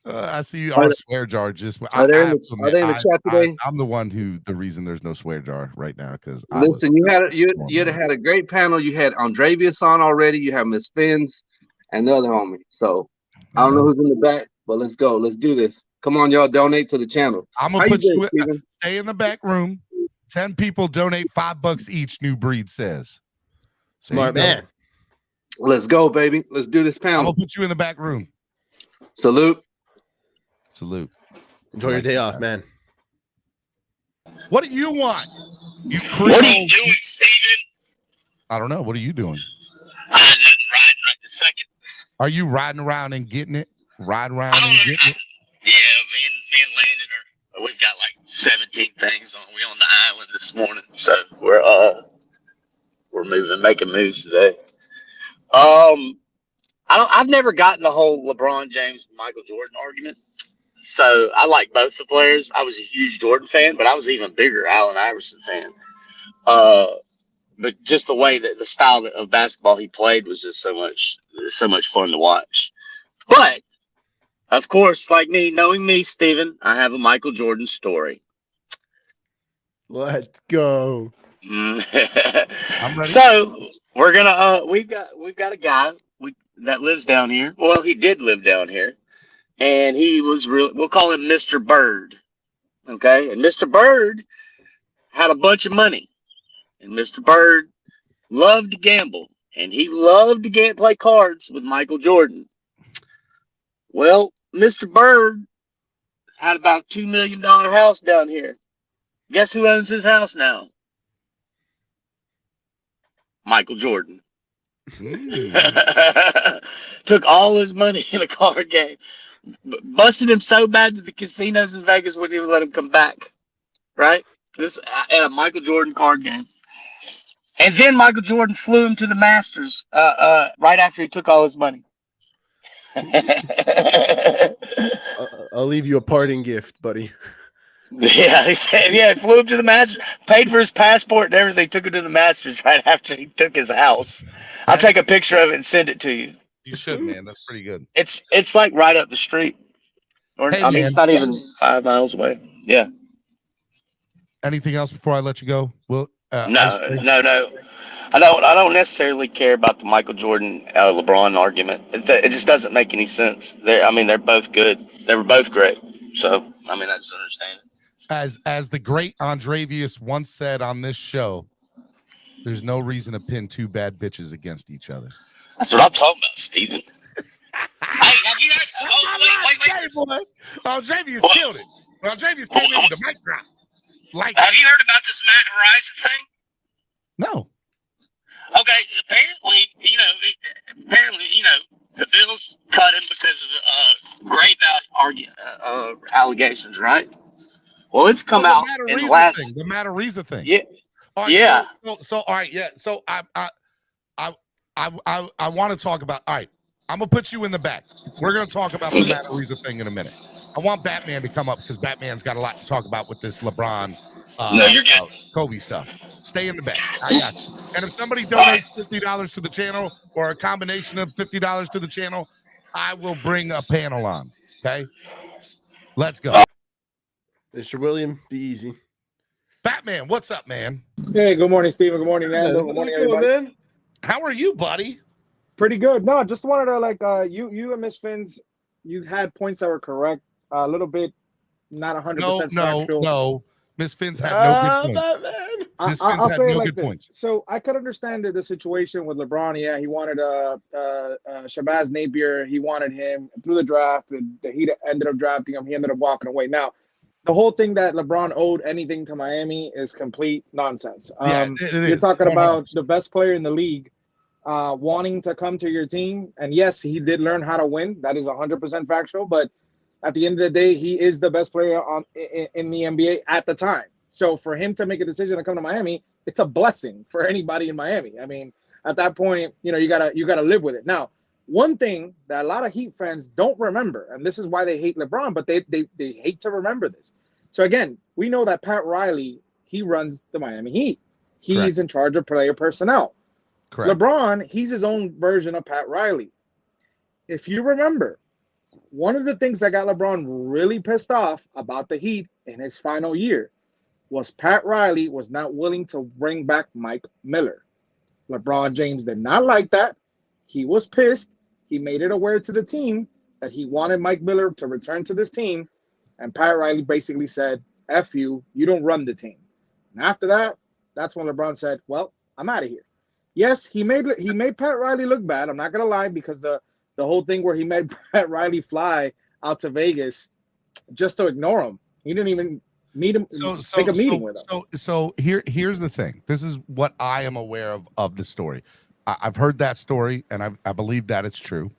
I see our swear jar just. Are they in the chat today? I'm the one the reason there's no swear jar right now because. Listen, you'd have had a great panel. You had Andrevius on already. You have Miss Phins and the other homie. So I don't know who's in the back, but let's go. Let's do this. Come on, y'all. Donate to the channel. I'm gonna put you. Stay in the back room. 10 people donate $5 each. New Breed says. Smart man. Let's go, baby. Let's do this panel. I'm gonna put you in the back room. Salute. Enjoy your day off, man. What do you want? What are you doing, Steven? I don't know. What are you doing? Nothing, riding right this second. Are you riding around and getting it? Riding around and getting it? Yeah, me and Landon we've got like 17 things on. We on the island this morning, so we're making moves today. I've never gotten the whole LeBron James Michael Jordan argument. So I like both the players. I was a huge Jordan fan, but I was even bigger Allen Iverson fan. But just the way that the style of basketball he played was just so much fun to watch. But of course, like me, knowing me, Steven, I have a Michael Jordan story. Let's go. I'm ready. So we're gonna we've got a guy that lives down here. Well, he did live down here, and he was we'll call him Mr. Bird. Okay, and Mr. Bird had a bunch of money, and Mr. Bird loved to gamble, and he loved to play cards with Michael Jordan. Well, Mr. Bird had about $2 million house down here. Guess who owns his house now? Michael Jordan. Took all his money in a card game. Busted him so bad that the casinos in Vegas wouldn't even let him come back. Right? This at a Michael Jordan card game. And then Michael Jordan flew him to the Masters right after he took all his money. I'll leave you a parting gift, buddy. Yeah, he said, yeah, flew him to the Masters, paid for his passport and everything, took him to the Masters right after he took his house. I'll take a picture of it and send it to you. You should, man. That's pretty good. It's like right up the street. Or Hey, I mean, man. it's not even 5 miles away. Yeah. Anything else before I let you go? Well, No. I don't necessarily care about the Michael Jordan LeBron argument. It just doesn't make any sense. They're both good. They were both great. So I just understand it. As the great Andrevius once said on this show, there's no reason to pin two bad bitches against each other. That's what I'm talking about, Steven. Hey, have you heard? Oh, wait. Andrevius killed it. Andrevius came in with the mic drop. Have you heard about this Matt Horizon thing? No. Okay, apparently, the Bills cut him because of grave allegations, right? Well, it's come out in the last the Matt Ariza thing. Yeah. All right, Yeah. So all right, yeah. So I want to talk about. All right, I'm gonna put you in the back. We're gonna talk about the Matt Ariza thing in a minute. I want Batman to come up because Batman's got a lot to talk about with this LeBron, No, you're good. Kobe stuff. Stay in the back. I got you. And if somebody donates $50 to the channel or a combination of $50 to the channel, I will bring a panel on. Okay, let's go. Mr. William, be easy. Batman, what's up, man? Hey, good morning, Steven. Good morning, Nando. Good morning, everybody. Man? How are you, buddy? Pretty good. No, just wanted to you and Miss Phins, you had points that were correct. A little bit, not 100% factual. No. Miss Phins had no good points. I'll say it like this. So I could understand the situation with LeBron. Yeah, he wanted Shabazz Napier. He wanted him through the draft. He ended up drafting him. He ended up walking away. Now, the whole thing that LeBron owed anything to Miami is complete nonsense. You're talking about the best player in the league wanting to come to your team. And yes, he did learn how to win. That is 100% factual. But at the end of the day, he is the best player in the NBA at the time. So for him to make a decision to come to Miami, it's a blessing for anybody in Miami. I mean, at that point, you gotta live with it. Now, one thing that a lot of Heat fans don't remember, and this is why they hate LeBron, but they hate to remember this. So again, we know that Pat Riley, he runs the Miami Heat. He's in charge of player personnel. Correct. LeBron, he's his own version of Pat Riley. If you remember, one of the things that got LeBron really pissed off about the Heat in his final year was Pat Riley was not willing to bring back Mike Miller. LeBron James did not like that. He was pissed. He made it aware to the team that he wanted Mike Miller to return to this team. And Pat Riley basically said, F you, you don't run the team. And after that, that's when LeBron said, well, I'm out of here. Yes, he made Pat Riley look bad. I'm not going to lie, because the whole thing where he made Pat Riley fly out to Vegas just to ignore him. He didn't even meet him, take a meeting with him. So here's the thing. This is what I am aware of the story. I've heard that story, and I believe that it's true.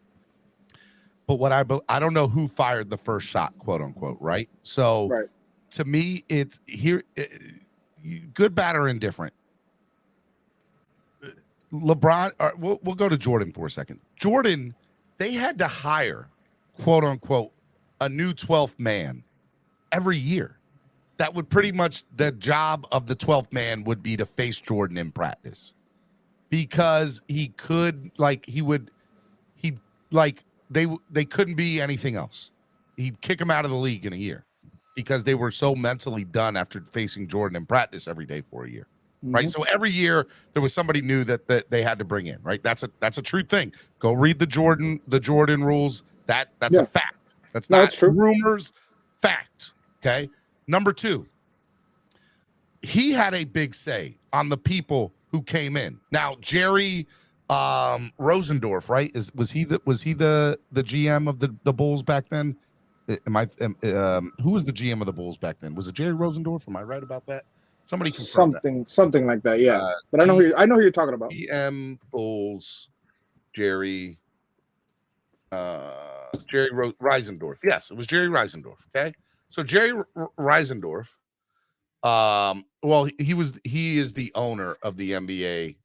But what I don't know who fired the first shot, quote unquote, right? So to me, it's here, good, bad, or indifferent. LeBron, we'll go to Jordan for a second. Jordan, they had to hire, quote unquote, a new 12th man every year. That would pretty much, the job of the 12th man would be to face Jordan in practice, because he could, like, they couldn't be anything else. He'd kick him out of the league in a year because they were so mentally done after facing Jordan in practice every day for a year. Right. So every year there was somebody new that they had to bring in. Right. That's a true thing. Go read the Jordan rules. That's a fact. That's not true. Rumors. Fact. Okay. Number 2, he had a big say on the people who came in. Now, Jerry Rosendorf, right? Was he the GM of the Bulls back then? Who was the GM of the Bulls back then? Was it Jerry Rosendorf? Am I right about that? Somebody confirm something like that. Yeah, but I know who you're talking about. GM Bulls, Jerry Reisendorf. Yes, it was Jerry Reisendorf. Okay, so Jerry Reisendorf. Well, he is the owner of the NBA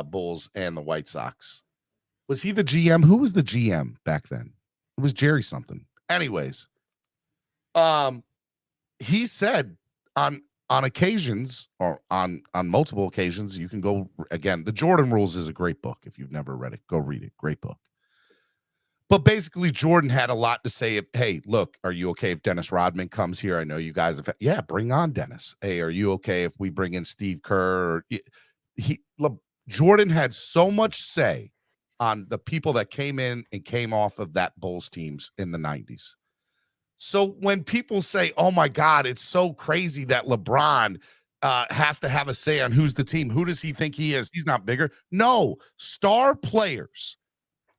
Bulls and the White Sox. Was he the GM? Who was the GM back then? It was Jerry something. Anyways, he said on occasions, or on multiple occasions, you can go again. The Jordan Rules is a great book. If you've never read it, go read it. Great book. But basically, Jordan had a lot to say. Hey, look, are you okay if Dennis Rodman comes here? I know you guys have. Yeah, bring on Dennis. Hey, are you okay if we bring in Steve Kerr? Jordan had so much say on the people that came in and came off of that Bulls teams in the 90s. So when people say, oh my God, it's so crazy that LeBron has to have a say on who's the team, who does he think he is? He's not bigger. No, star players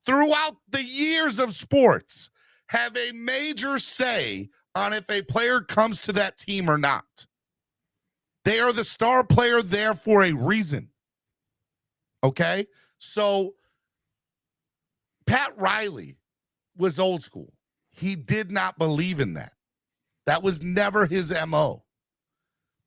throughout the years of sports have a major say on if a player comes to that team or not. They are the star player there for a reason. Okay? So Pat Riley was old school. He did not believe in that. That was never his MO.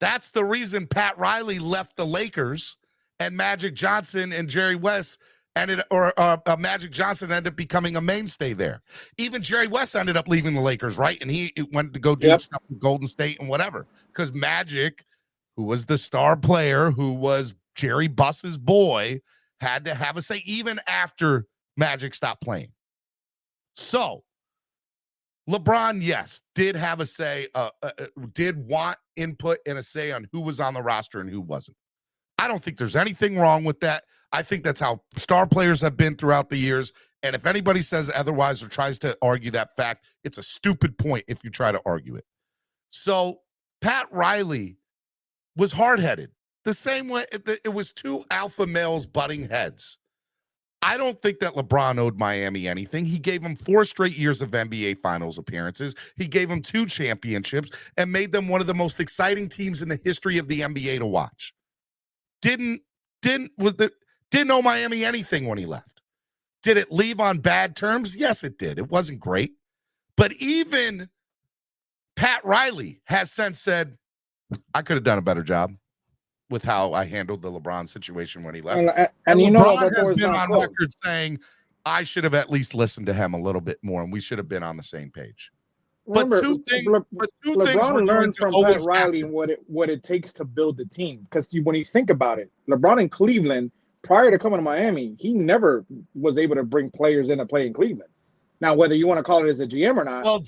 That's the reason Pat Riley left the Lakers and Magic Johnson and Jerry West Magic Johnson ended up becoming a mainstay there. Even Jerry West ended up leaving the Lakers, right? And he went to go do stuff with Golden State and whatever. Because Magic, who was the star player, who was Jerry Buss's boy, had to have a say even after Magic stopped playing. So LeBron, yes, did have a say, did want input and a say on who was on the roster and who wasn't. I don't think there's anything wrong with that. I think that's how star players have been throughout the years. And if anybody says otherwise or tries to argue that fact, it's a stupid point if you try to argue it. So Pat Riley was hard-headed. The same way it was two alpha males butting heads. I don't think that LeBron owed Miami anything. He gave them 4 straight years of NBA Finals appearances. He gave them 2 championships and made them one of the most exciting teams in the history of the NBA to watch. Didn't owe Miami anything when he left. Did it leave on bad terms? Yes, it did. It wasn't great. But even Pat Riley has since said, I could have done a better job with how I handled the LeBron situation when he left. And you LeBron know has been on record saying, I should have at least listened to him a little bit more, and we should have been on the same page. Remember, but two things LeBron learned from Pat Riley what it takes to build the team. Because when you think about it, LeBron in Cleveland, prior to coming to Miami, he never was able to bring players in to play in Cleveland. Now, whether you want to call it as a GM or not, well,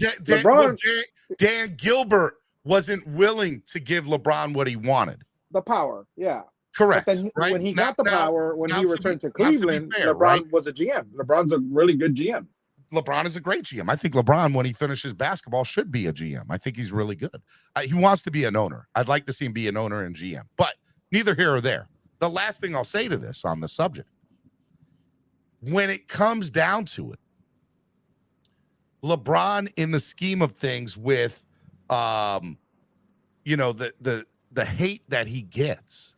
Dan Gilbert wasn't willing to give LeBron what he wanted. The power, yeah. Correct. But then right? when he got the power, when he returned to Cleveland, LeBron was a GM. LeBron's a really good GM. LeBron is a great GM. I think LeBron, when he finishes basketball, should be a GM. I think he's really good. He wants to be an owner. I'd like to see him be an owner and GM, but neither here or there. The last thing I'll say to this on the subject, when it comes down to it, LeBron, in the scheme of things, with the hate that he gets,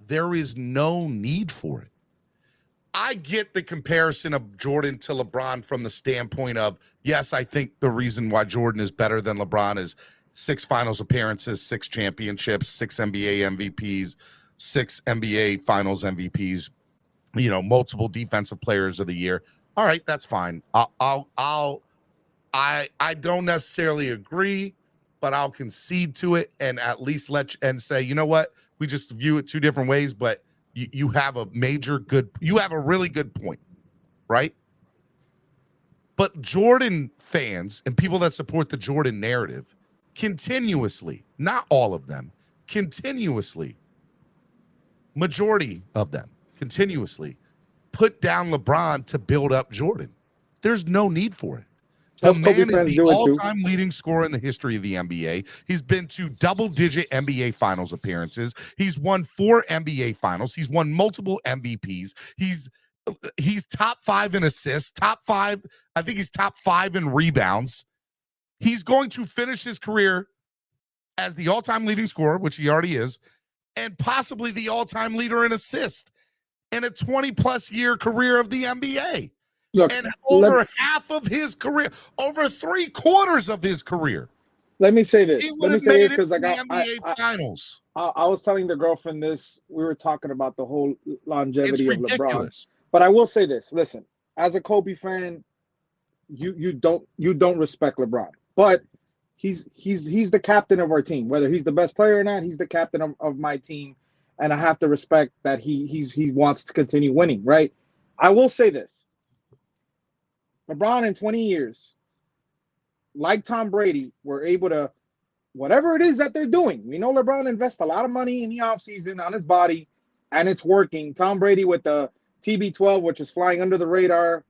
there is no need for it. I get the comparison of Jordan to LeBron from the standpoint of, yes, I think the reason why Jordan is better than LeBron is 6 finals appearances, 6 championships, 6 NBA MVPs, 6 NBA finals MVPs, multiple defensive players of the year. All right, that's fine. I don't necessarily agree, but I'll concede to it and at least say, you know what? We just view it two different ways, but you have a really good point, right? But Jordan fans and people that support the Jordan narrative continuously, not all of them, continuously, majority of them continuously put down LeBron to build up Jordan. There's no need for it. The man is the all-time leading scorer in the history of the NBA. He's been to double-digit NBA Finals appearances. He's won 4 NBA Finals. He's won multiple MVPs. He's top 5 in assists, top 5. I think he's top 5 in rebounds. He's going to finish his career as the all-time leading scorer, which he already is, and possibly the all-time leader in assist in a 20-plus year career of the NBA. Look, and over half of his career, over 3/4 of his career. Let me say this. Let me say this because like NBA Finals. I was telling the girlfriend this. We were talking about the whole longevity of ridiculous. LeBron. But I will say this. Listen, as a Kobe fan, you don't respect LeBron. But he's the captain of our team. Whether he's the best player or not, he's the captain of my team, and I have to respect that he wants to continue winning. Right. I will say this. LeBron in 20 years, like Tom Brady, were able to, whatever it is that they're doing. We know LeBron invests a lot of money in the offseason on his body, and it's working. Tom Brady with the TB12, which is flying under the radar,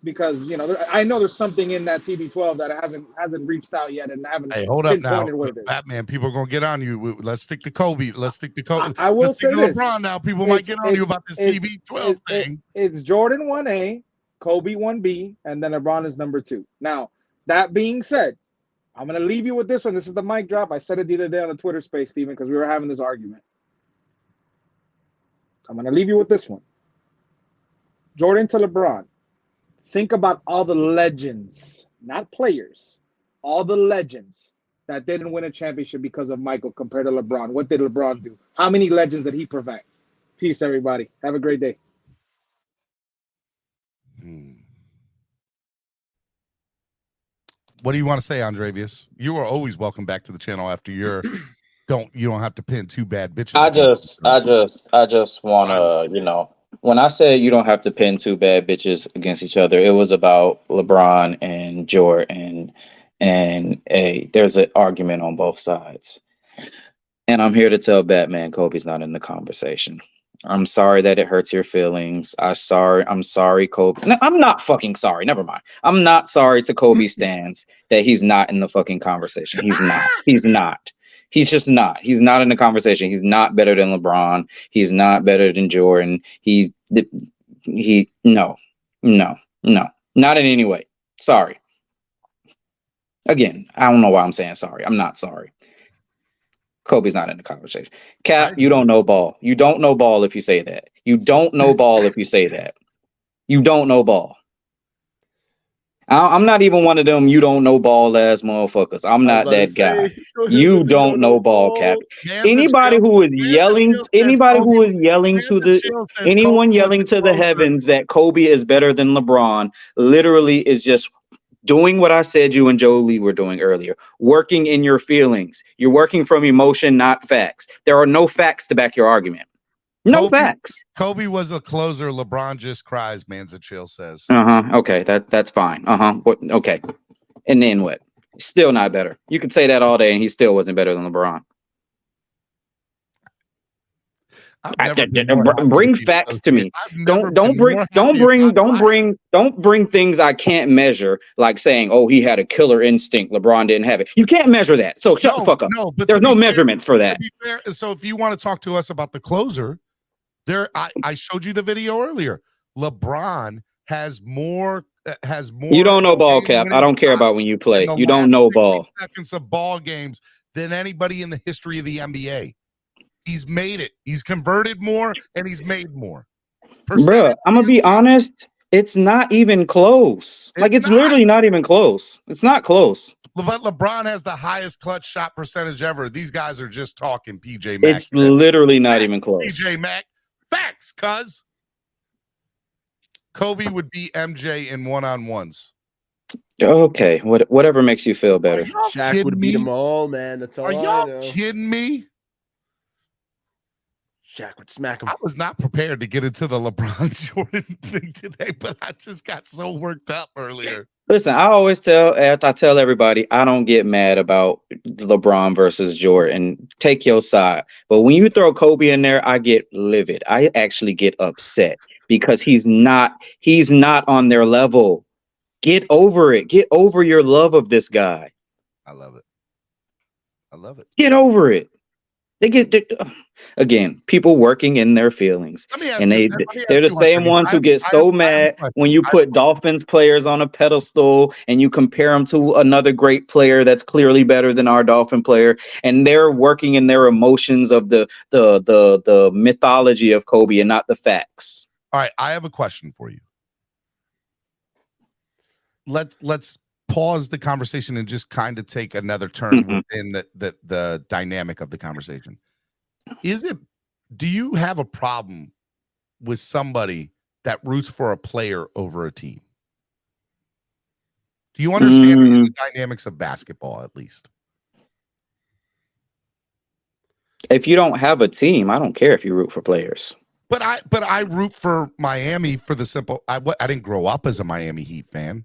because I know there's something in that TB12 that hasn't reached out yet, and haven't. Hey, hold up now, what it is. Batman. People are gonna get on you. Let's stick to Kobe. Let's stick to Kobe. I will say this. LeBron now. People might get on you about this TB12 thing. It's Jordan 1A. Kobe 1B, and then LeBron is number 2. Now, that being said, I'm going to leave you with this one. This is the mic drop. I said it the other day on the Twitter space, Steven, because we were having this argument. I'm going to leave you with this one. Jordan to LeBron. Think about all the legends, not players, all the legends that didn't win a championship because of Michael compared to LeBron. What did LeBron do? How many legends did he prevent? Peace, everybody. Have a great day. What do you want to say, Andrevius? You are always welcome back to the channel after you don't have to pin 2 bad bitches. I just want to, when I said you don't have to pin 2 bad bitches against each other, it was about LeBron and Jordan, and there's an argument on both sides. And I'm here to tell Batman Kobe's not in the conversation. I'm sorry that it hurts your feelings. I'm sorry, Kobe. No, I'm not fucking sorry. Never mind. I'm not sorry to Kobe stands that he's not in the fucking conversation. He's not. He's not. He's just not. He's not in the conversation. He's not better than LeBron. He's not better than Jordan. No, not in any way. Sorry. Again, I don't know why I'm saying sorry. I'm not sorry. Kobe's not in the conversation. Cap, you don't know ball. You don't know ball if you say that. You don't know ball if you say that. You don't know ball. I'm not even one of them you don't know ball ass motherfuckers. I'm not that guy. You don't know ball, Cap. Anyone who is yelling to the heavens that Kobe is better than LeBron literally is just doing what I said you and Jolie were doing earlier, working in your feelings. You're working from emotion, not facts. There are no facts to back your argument. No facts. Kobe was a closer. LeBron just cries, Manza Chill says. Okay, that's fine. Okay. And then what? Still not better. You could say that all day and he still wasn't better than LeBron. Bring facts to me. Don't bring things I can't measure, like saying, "Oh, he had a killer instinct. LeBron didn't have it." You can't measure that. So shut the fuck up. But there's no measurements for that. So if you want to talk to us about the closer, I showed you the video earlier. LeBron has more. You don't know ball, Cap. I don't care about when you play. You don't know ball. Seconds of ball games than anybody in the history of the NBA. He's made it. He's converted more and he's made more. Bruh, I'm gonna be honest. It's not even close. It's literally not even close. It's not close. But LeBron has the highest clutch shot percentage ever. These guys are just talking PJ Mack. It's literally not even close. PJ Mack. Facts, cuz. Kobe would beat MJ in one-on-ones. Okay, whatever makes you feel better. Shaq would beat them all, man. That's all Are I y'all know. kidding me? Shaq would smack him. I was not prepared to get into the LeBron Jordan thing today, but I just got so worked up earlier. Listen, I tell everybody, I don't get mad about LeBron versus Jordan. Take your side. But when you throw Kobe in there, I get livid. I actually get upset because he's not on their level. Get over it. Get over your love of this guy. I love it. I love it. Get over it. Again, people working in their feelings, and they're the same ones who get so mad when you put Dolphins players on a pedestal and you compare them to another great player that's clearly better than our Dolphin player, and they're working in their emotions of the mythology of Kobe and not the facts. All right, I have a question for you. Let's pause the conversation and just kind of take another turn within the dynamic of the conversation. Do you have a problem with somebody that roots for a player over a team? Do you understand the dynamics of basketball, at least? If you don't have a team, I don't care if you root for players. But I root for Miami for the simple. I didn't grow up as a Miami Heat fan.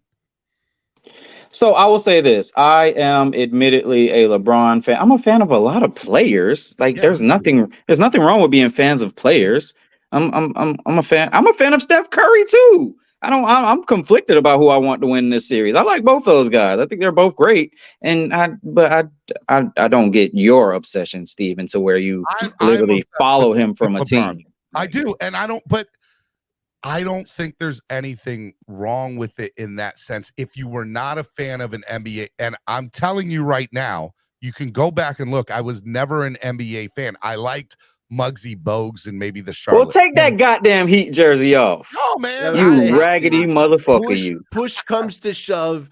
So I will say this: I am admittedly a LeBron fan. I'm a fan of a lot of players. There's nothing wrong with being fans of players. I'm a fan. I'm a fan of Steph Curry too. I'm conflicted about who I want to win this series. I like both those guys. I think they're both great. And I don't get your obsession, Steven, to where you literally follow him from a team. I do, and I don't think there's anything wrong with it in that sense. If you were not a fan of an NBA, and I'm telling you right now, you can go back and look. I was never an NBA fan. I liked Muggsy Bogues and maybe the Charlotte. Well, take that goddamn Heat jersey off. No, man. You raggedy motherfucker, Push comes to shove.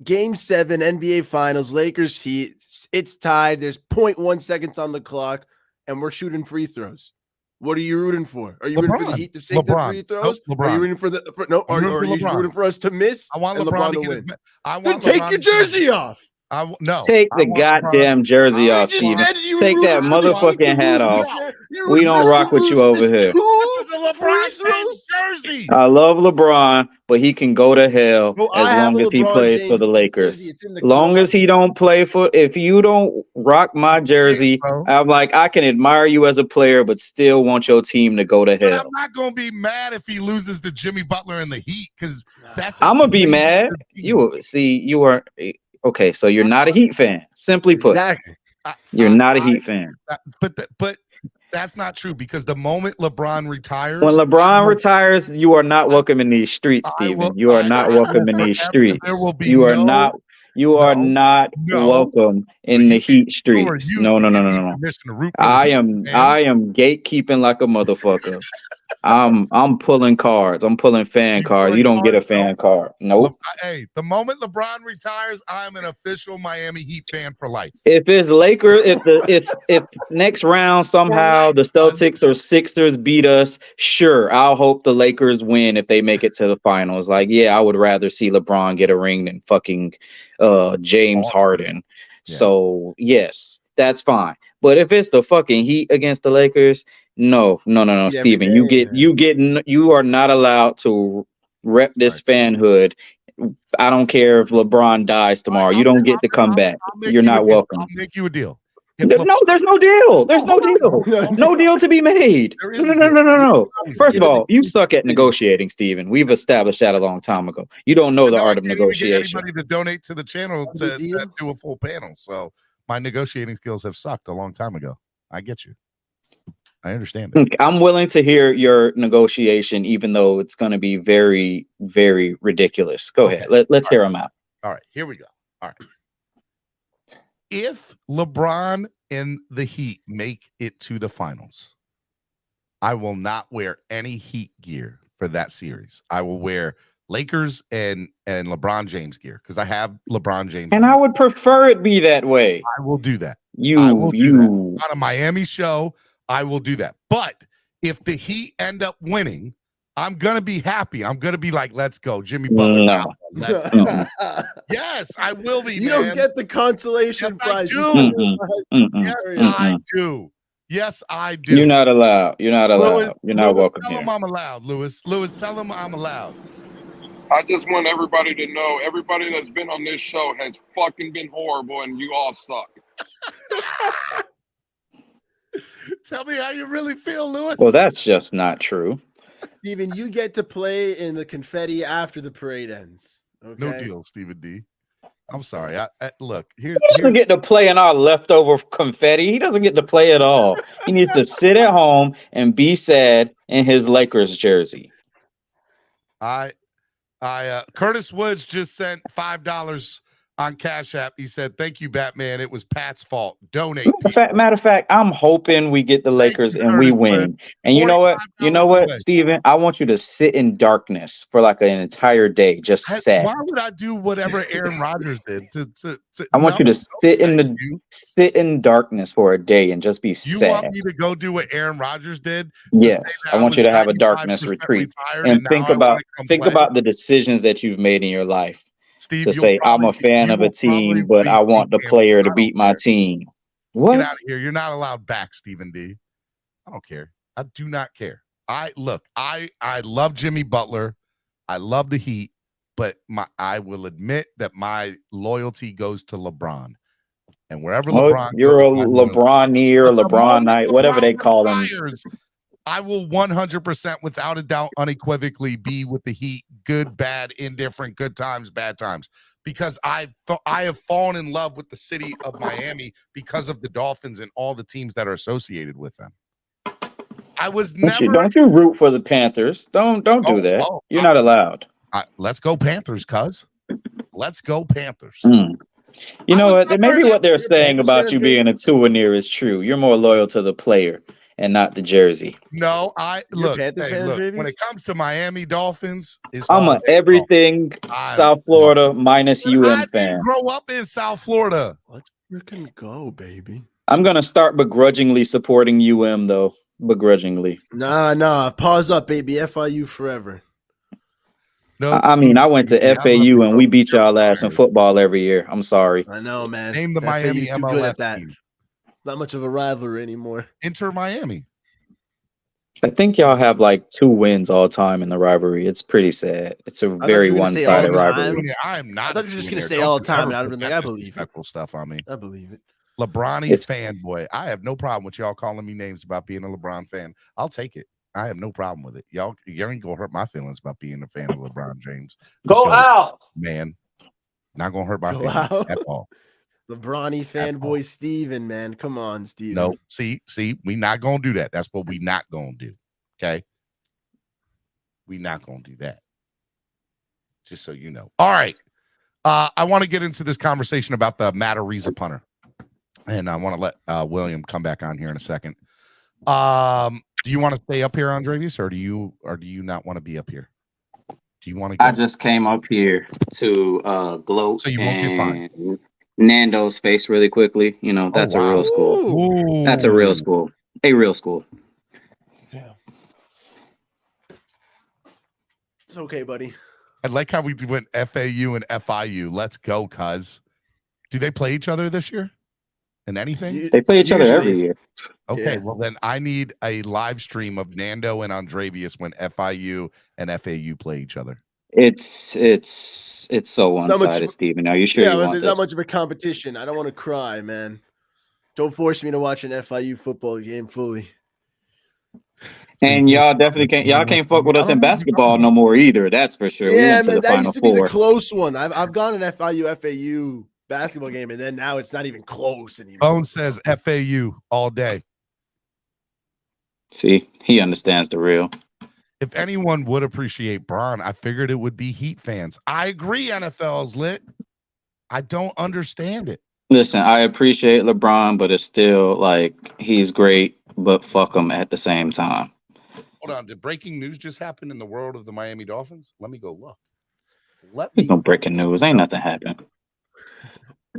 Game 7, NBA Finals, Lakers Heat. It's tied. There's 0.1 seconds on the clock, and we're shooting free throws. What are you rooting for? Are you rooting for the Heat to sink their free throws? Are you rooting for are you rooting for us to miss? I want LeBron to win. Then take your jersey off. Take the goddamn jersey off, Steven. Take that motherfucking hat off. We don't rock with you over here. This is a LeBron James jersey. I love LeBron, but he can go to hell as long as he plays for the Lakers. Long as he don't play for, if you don't rock my jersey, I'm like, I can admire you as a player, but still want your team to go to hell. I'm not gonna be mad if he loses to Jimmy Butler in the Heat, because that's. I'm gonna be mad. You are. Okay, so you're not a Heat fan. Simply put, exactly. You're not a Heat fan. But that's not true, because the moment LeBron retires, when LeBron retires, you are not welcome in these streets, Steven. You are not welcome in these streets. You are not welcome in the Heat streets. No. I am gatekeeping like a motherfucker. I'm pulling cards. I'm pulling fan cards. You don't get a fan card. Nope. Hey, the moment LeBron retires, I'm an official Miami Heat fan for life. If it's Lakers, if next round somehow the Celtics or Sixers beat us, sure, I'll hope the Lakers win if they make it to the finals. Like, yeah, I would rather see LeBron get a ring than fucking James Harden. Yeah. So yes, that's fine. But if it's the fucking Heat against the Lakers, no, Steven, you are not allowed to rep this fanhood. I don't care if LeBron dies tomorrow. You don't get to come back. You're not welcome. I'll make you a deal. There's no deal. There's no deal. No deal to be made. No. First of all, you suck at negotiating, Steven. We've established that a long time ago. You don't know the art of negotiation. Anybody to donate to the channel to do a full panel. So my negotiating skills have sucked a long time ago. I get you. I understand it. I'm willing to hear your negotiation, even though it's going to be very, very ridiculous. Go ahead. Let's hear them out. All right, here we go. All right. If LeBron and the Heat make it to the finals, I will not wear any Heat gear for that series. I will wear Lakers and LeBron James gear, because I have LeBron James. And gear. I would prefer it be that way. I will do that. On a Miami show, I will do that. But if the Heat end up winning, I'm gonna be happy. I'm gonna be like, let's go, Jimmy Butler. No. Let's go. Yes, I will be. You man. don't get the consolation prize. Yes, I do. Yes, I do. You're not allowed. You're not allowed. Lewis, You're not welcome tell here. him I'm allowed, Lewis. Lewis, tell him I'm allowed. I just want everybody to know, everybody that's been on this show has fucking been horrible, and you all suck. Tell me how you really feel, Lewis. Well, that's just not true. Steven, you get to play in the confetti after the parade ends. Okay? No deal, Stephen D. I'm sorry. I look here. He doesn't get to play in our leftover confetti. He doesn't get to play at all. He needs to sit at home and be sad in his Lakers jersey. Curtis Woods just sent $5 on Cash App. He said, "Thank you, Batman. It was Pat's fault. Donate." Matter of fact, I'm hoping we get the Lakers and we win. And you know what? You know what, Steven? I want you to sit in darkness for like an entire day, just sad. Why would I do whatever Aaron Rodgers did? I want you to sit in darkness for a day and just be You sad. want me to go do what Aaron Rodgers did? Yes, I want you to have a darkness retreat and think about the decisions that you've made in your life. Steve, to say I'm a fan of a team, but I want the player to beat my team. What? Get out of here! You're not allowed back, Stephen D. I don't care. I do not care. I love Jimmy Butler. I love the Heat, but I will admit that my loyalty goes to LeBron. And wherever LeBron, you're a LeBron-eer, LeBron-nite, whatever they call him. I will 100% without a doubt unequivocally be with the Heat, good, bad, indifferent, good times, bad times, because I have fallen in love with the city of Miami because of the Dolphins and all the teams that are associated with them. I was never. Don't you root for the Panthers? Don't do that. You're not allowed. Let's go Panthers, cuz. Let's go Panthers. You know what? Maybe what they're saying about you being a souvenir is true. You're more loyal to the player and not the jersey. No, look, when it comes to Miami Dolphins, I'm a everything South Florida minus UM I fan. didn't grow up in South Florida. Let's freaking go, baby. I'm gonna start begrudgingly supporting UM though. Begrudgingly. Nah. Pause up, baby. FIU forever. No, I mean, I went to FAU and we beat y'all ass in football every year. I'm sorry. I know, man. Name the Miami too MLS good at that. team. Not much of a rivalry anymore. Inter Miami. I think y'all have like 2 wins all time in the rivalry. It's pretty sad. It's a very one-sided rivalry. I am not. I thought you were just gonna say all the time, and I'd have been like, I believe it. Stuff on me. I believe it. LeBron fanboy. I have no problem with y'all calling me names about being a LeBron fan. I'll take it. I have no problem with it. Y'all ain't gonna hurt my feelings about being a fan of LeBron James. Go out, man. Not gonna hurt my feelings at all. LeBron fanboy Steven, man. Come on, Steven. No, see, we not gonna do that. That's what we not gonna do. Okay. We not gonna do that. Just so you know. All right. I want to get into this conversation about the Matt Ariza punter. And I want to let William come back on here in a second. Do you want to stay up here, Andrevius, or do you not want to be up here? Do you want to? I just came up here to gloat. So you won't get fined. Nando's face really quickly. You know, that's a real school. Ooh. That's a real school. A real school. Yeah. It's okay, buddy. I like how we went FAU and FIU. Let's go, cuz. Do they play each other this year? In anything? They play each other every year. Okay, well then I need a live stream of Nando and Andrevius when FIU and FAU play each other. It's so one-sided, Steven. Are you sure you want there's this? not much of a competition. I don't want to cry, man. Don't force me to watch an FIU football game fully. And y'all definitely can't fuck with us in basketball no more either. That's for sure. Yeah, man, that used to be the close one. I've gone an FIU FAU basketball game, and then now it's not even close anymore. Bone says FAU all day. See, he understands the real. If anyone would appreciate Bron, I figured it would be Heat fans. I agree, NFL's lit. I don't understand it. Listen, I appreciate LeBron, but it's still like he's great, but fuck him at the same time. Hold on, did breaking news just happen in the world of the Miami Dolphins? Let me go look. There's no breaking news. Ain't nothing happening.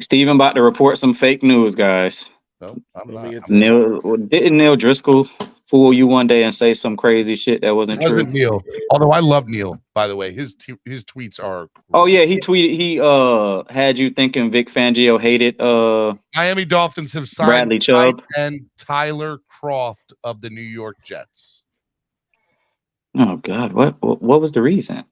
Steven about to report some fake news, guys. No, I'm not. Neil Driscoll fool you one day and say some crazy shit that wasn't It true? wasn't Neil. Although I love Neil, by the way. His tweets are. Oh yeah, he tweeted. He had you thinking Vic Fangio hated Miami Dolphins have signed Bradley Chubb. and Tyler Croft of the New York Jets. Oh God, what was the reason?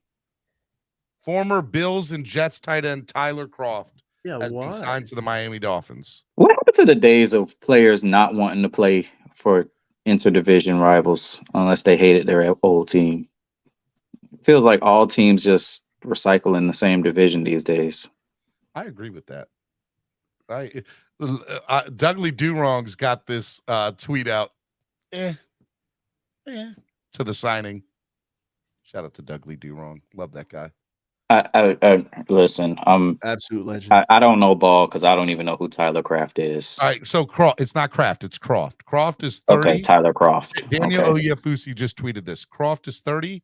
Former Bills and Jets tight end Tyler Croft has why? been signed to the Miami Dolphins. What happened to the days of players not wanting to play for interdivision rivals unless they hated their old team? Feels like all teams just recycle in the same division these days. I agree with that. Dudley Durong's got this tweet out. To the signing. Shout out to Dudley Durong. Love that guy. I listen. I'm absolute legend. I don't know ball because I don't even know who Tyler Kraft is. All right, so Croft. It's not Kraft. It's Croft. Croft is 30. Okay, Tyler Croft. Daniel Okay. Oyefusi just tweeted this. Croft is 30.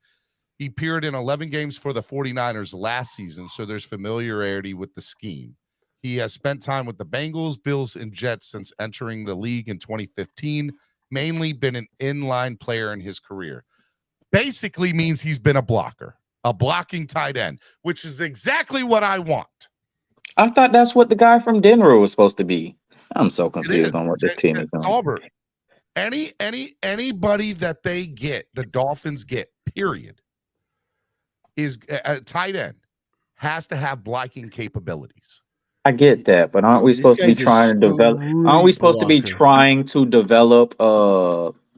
He appeared in 11 games for the 49ers last season, so there's familiarity with the scheme. He has spent time with the Bengals, Bills, and Jets since entering the league in 2015, mainly been an inline player in his career. Basically means he's been a blocker, a blocking tight end, which is exactly what I want. I thought that's what the guy from Denver was supposed to be. I'm so confused on what this team is doing. Auburn. Anybody that they get, the Dolphins get, period, is a tight end has to have blocking capabilities. I get that, but aren't we supposed to be trying to develop? Aren't we supposed to be trying to develop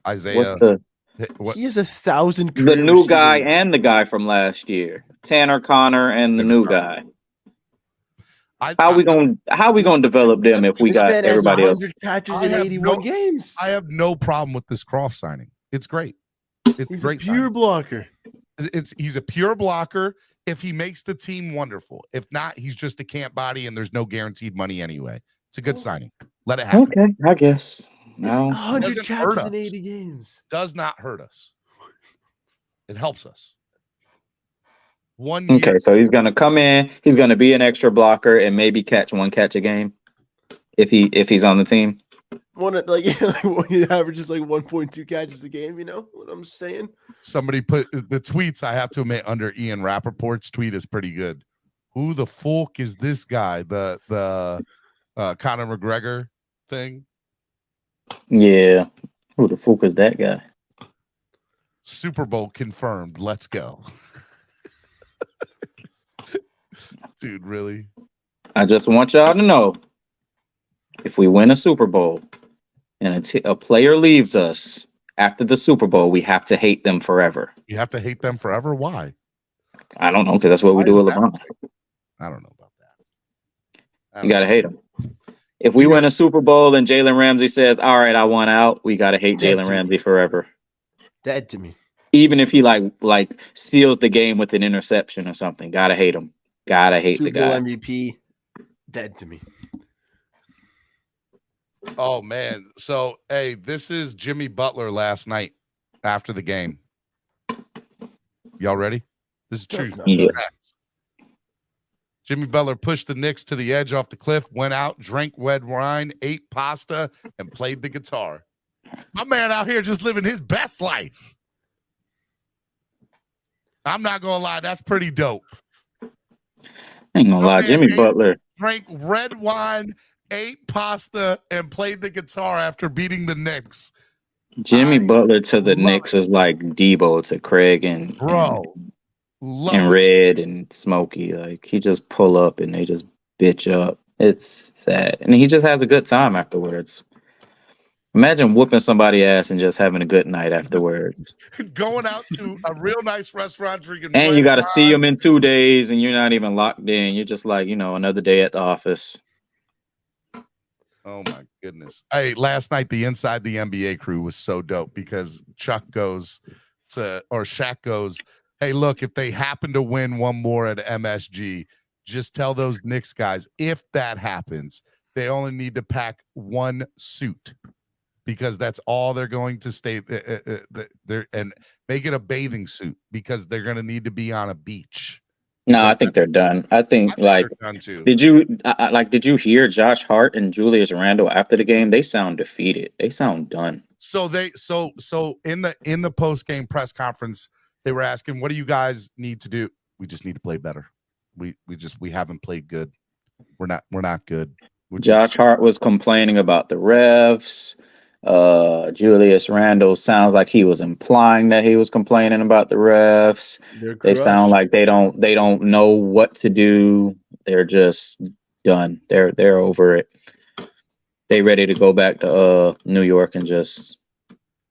Isaiah? What's the He has 1,000. the new guy and the guy from last year, Tanner Connor and the new guy? How we gonna develop them if we This got man has everybody else? 100 catches in 81 games. I have no problem with this Croft signing. It's great. It's He's great. a pure blocker. He's a pure blocker. If he makes the team, wonderful. If not, he's just a camp body, and there's no guaranteed money anyway. It's a good signing. Let it happen. Okay, I guess. No. 100 Doesn't catches hurt in us. 80 games. Does not hurt us. It helps us. 1 year. Okay, so he's gonna come in. He's gonna be an extra blocker and maybe catch one catch a game if he's on the team. He averages like 1.2 catches a game. You know what I'm saying? Somebody put the tweets, I have to admit, under Ian Rappaport's tweet is pretty good. Who the fuck is this guy? The Conor McGregor thing? Yeah. Who the fuck is that guy? Super Bowl confirmed. Let's go. Dude, really? I just want y'all to know, if we win a Super Bowl and a player leaves us after the Super Bowl, we have to hate them forever. You have to hate them forever? Why? I don't know, because that's what we do with LeBron. I don't know about that. You got to hate them. If we win a Super Bowl and Jalen Ramsey says, all right, I want out, we got to hate Jalen Ramsey forever. Dead to me. Even if he like seals the game with an interception or something, got to hate him. Got to hate Super the Bowl guy. MVP. Dead to me. Oh, man. So, hey, this is Jimmy Butler last night after the game. Y'all ready? This is true. Yeah. Jimmy Butler pushed the Knicks to the edge off the cliff, went out, drank red wine, ate pasta, and played the guitar. My man out here just living his best life. I'm not going to lie. That's pretty dope. Ain't gonna lie, Jimmy Butler. Drank red wine, ate pasta, and played the guitar after beating the Knicks. Jimmy Butler to the Knicks is like Debo to Craig and Red and Smokey. Like, he just pull up and they just bitch up. It's sad. And he just has a good time afterwards. Imagine whooping somebody's ass and just having a good night afterwards. Going out to a real nice restaurant, drinking And you red got to wine. see him in 2 days and you're not even locked in. You're just like, another day at the office. Oh my goodness. Hey, last night the Inside the NBA crew was so dope because Shaq goes, hey, look, if they happen to win one more at MSG, just tell those Knicks guys, if that happens, they only need to pack one suit because that's all they're going to stay there, and make it a bathing suit because they're going to need to be on a beach. No, I think they're done. I think they're done too. did you hear Josh Hart and Julius Randle after the game? They sound defeated. They sound done. So in the post game press conference, they were asking, "What do you guys need to do?" We just need to play better. We haven't played good. We're not good. Josh Hart was complaining about the refs. Julius Randle sounds like he was implying that he was complaining about the refs. They sound like they don't know what to do. They're just done. They're over it. They ready to go back to New York and just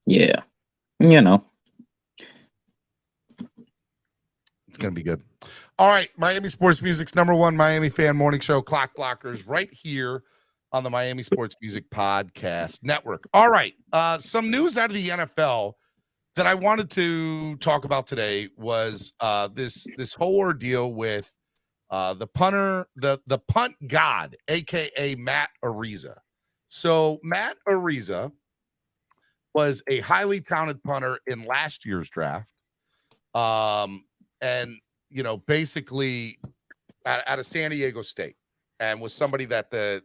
It's gonna be good. All right, Miami Sports Music's #1 Miami fan morning show, Clock Blockers, right here on the Miami Sports Music Podcast Network. All right, some news out of the NFL that I wanted to talk about today was this whole ordeal with the punter, the punt god, aka Matt Ariza. So Matt Ariza was a highly talented punter in last year's draft, and basically out of San Diego State, and was somebody that the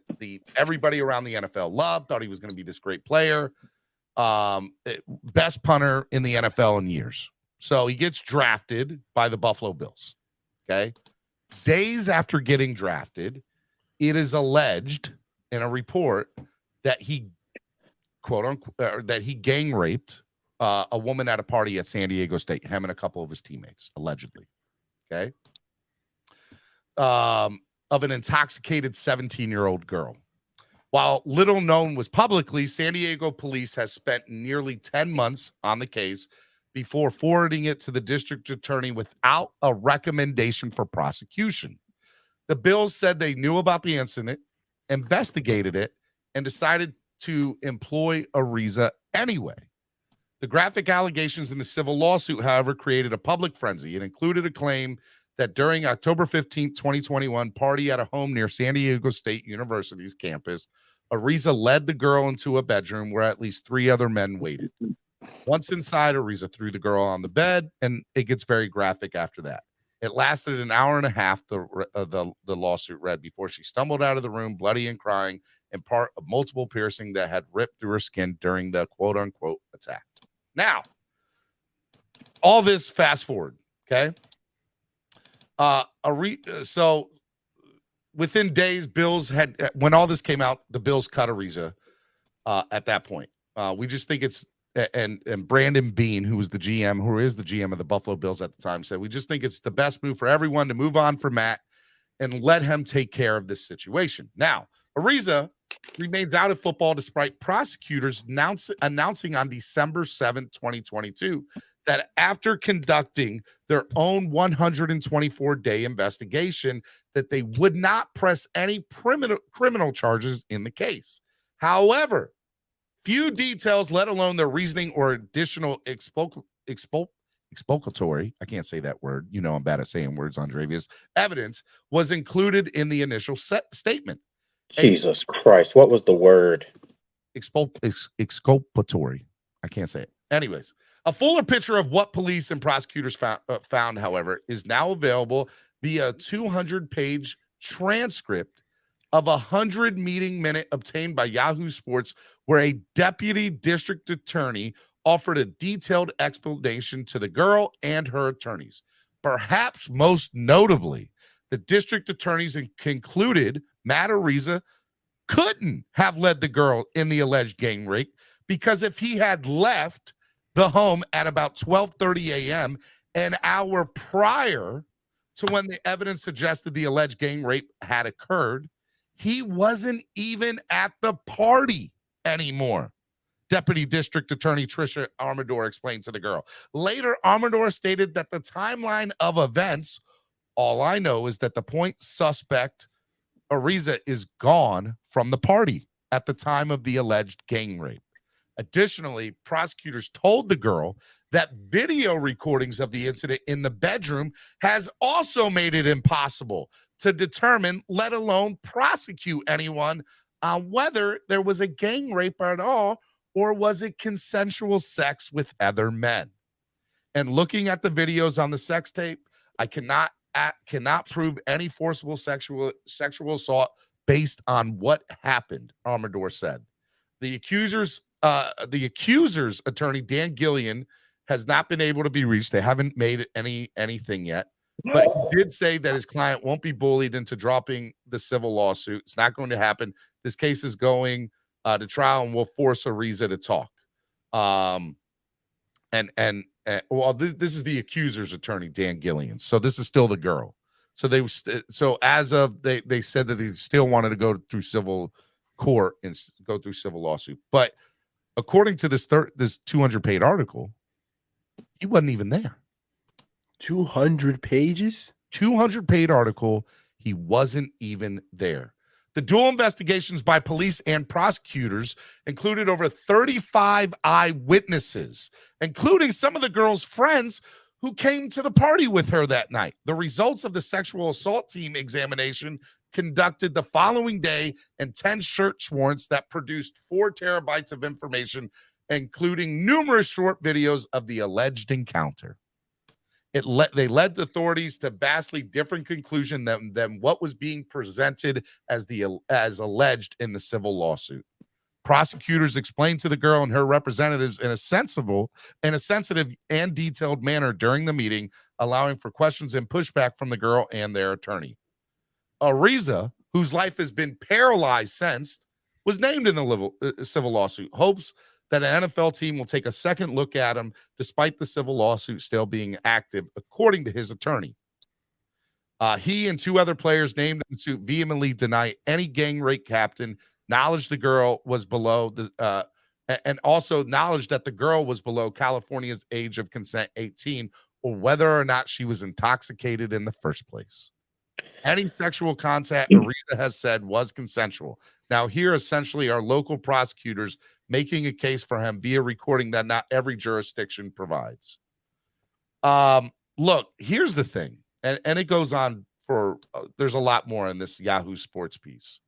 everybody around the NFL loved, thought he was going to be this great player, best punter in the NFL in years. So he gets drafted by the Buffalo Bills. Okay, days after getting drafted, it is alleged in a report that he quote unquote that he gang raped a woman at a party at San Diego State, him and a couple of his teammates, allegedly. Okay. Of an intoxicated 17-year-old girl. While little known was publicly, San Diego police has spent nearly 10 months on the case before forwarding it to the district attorney without a recommendation for prosecution. The Bills said they knew about the incident, investigated it, and decided to employ Ariza anyway. The graphic allegations in the civil lawsuit, however, created a public frenzy. It included a claim that during October 15, 2021, party at a home near San Diego State University's campus, Ariza led the girl into a bedroom where at least 3 other men waited. Once inside, Ariza threw the girl on the bed, and it gets very graphic after that. It lasted an hour and a half, the lawsuit read, before she stumbled out of the room, bloody and crying, and part of multiple piercing that had ripped through her skin during the quote-unquote attack. Now, all this fast forward, okay? So within days, Bills had, when all this came out, the Bills cut Ariza at that point. We just think it's, and Brandon Beane, who is the GM of the Buffalo Bills at the time, said, we just think it's the best move for everyone to move on from Matt and let him take care of this situation. Now, Ariza remains out of football despite prosecutors announcing on December 7th, 2022, that after conducting their own 124-day investigation, that they would not press any criminal charges in the case. However, few details, let alone their reasoning or additional expulcatory, I can't say that word, I'm bad at saying words, Andrevius, evidence was included in the initial statement. Jesus Christ, what was the word? Exculpatory. I can't say it. Anyways, a fuller picture of what police and prosecutors found, however, is now available via a 200-page transcript of a 100-meeting minute obtained by Yahoo Sports, where a deputy district attorney offered a detailed explanation to the girl and her attorneys. Perhaps most notably, the district attorneys concluded Matt Ariza couldn't have led the girl in the alleged gang rape, because if he had left the home at about 12:30 a.m., an hour prior to when the evidence suggested the alleged gang rape had occurred, he wasn't even at the party anymore. Deputy District Attorney Trisha Amador explained to the girl. Later, Amador stated that the timeline of events, all I know is that the point suspect, Ariza, is gone from the party at the time of the alleged gang rape. Additionally, prosecutors told the girl that video recordings of the incident in the bedroom has also made it impossible to determine, let alone prosecute anyone on whether there was a gang rape at all, or was it consensual sex with other men. And looking at the videos on the sex tape, I cannot prove any forcible sexual assault based on what happened, Amador said. The accusers the accuser's attorney, Dan Gillian, has not been able to be reached. They haven't made anything yet. But he did say that his client won't be bullied into dropping the civil lawsuit. It's not going to happen. This case is going to trial and will force Ariza to talk. This is the accuser's attorney, Dan Gillian. So this is still the girl. So they said that they still wanted to go through civil court and go through civil lawsuit. But according to this 200-page article, he wasn't even there. 200 pages? 200-page article. He wasn't even there. The dual investigations by police and prosecutors included over 35 eyewitnesses, including some of the girl's friends who came to the party with her that night. The results of the sexual assault team examination conducted the following day and 10 search warrants that produced 4 terabytes of information, including numerous short videos of the alleged encounter. They led the authorities to vastly different conclusion than what was being presented as alleged in the civil lawsuit. Prosecutors explained to the girl and her representatives in a sensitive and detailed manner during the meeting, allowing for questions and pushback from the girl and their attorney. Ariza, whose life has been paralyzed since, was named in the civil lawsuit. Hopes that an NFL team will take a second look at him, despite the civil lawsuit still being active, according to his attorney. He and 2 other players named in the suit vehemently deny any gang rape captain, acknowledged the girl was below and also acknowledged that the girl was below California's age of consent, 18, or whether or not she was intoxicated in the first place. Any sexual contact, Ariza has said, was consensual. Now, here essentially are local prosecutors making a case for him via recording that not every jurisdiction provides. Look, here's the thing, and it goes on for there's a lot more in this Yahoo Sports piece.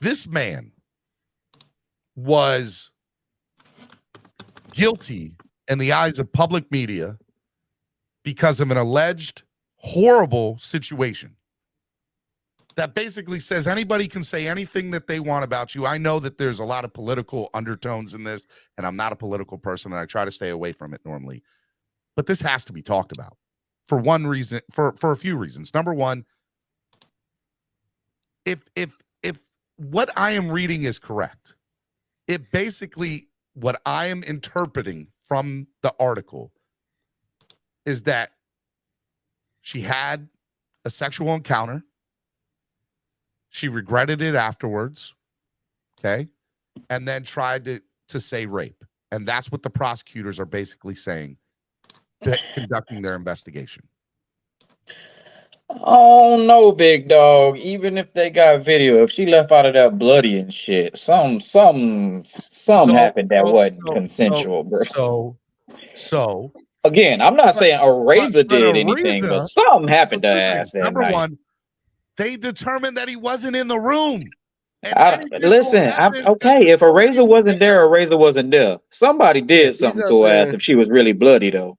This man was guilty in the eyes of public media because of an alleged horrible situation that basically says anybody can say anything that they want about you. I know that there's a lot of political undertones in this, and I'm not a political person, and I try to stay away from it normally. But this has to be talked about for one reason, for a few reasons. Number one, if what I am reading is correct, it basically, what I am interpreting from the article is that she had a sexual encounter. She regretted it afterwards, okay? And then tried to say rape. And that's what the prosecutors are basically saying, conducting their investigation. Oh no, big dog. Even if they got video, if she left out of that bloody and shit, some happened that wasn't consensual, bro. So again, I'm not saying Ariza did anything, but something happened to her ass that number night. One, they determined that he wasn't in the room. Listen, okay. If Ariza wasn't there, Ariza wasn't there. Somebody did something to her ass if she was really bloody, though.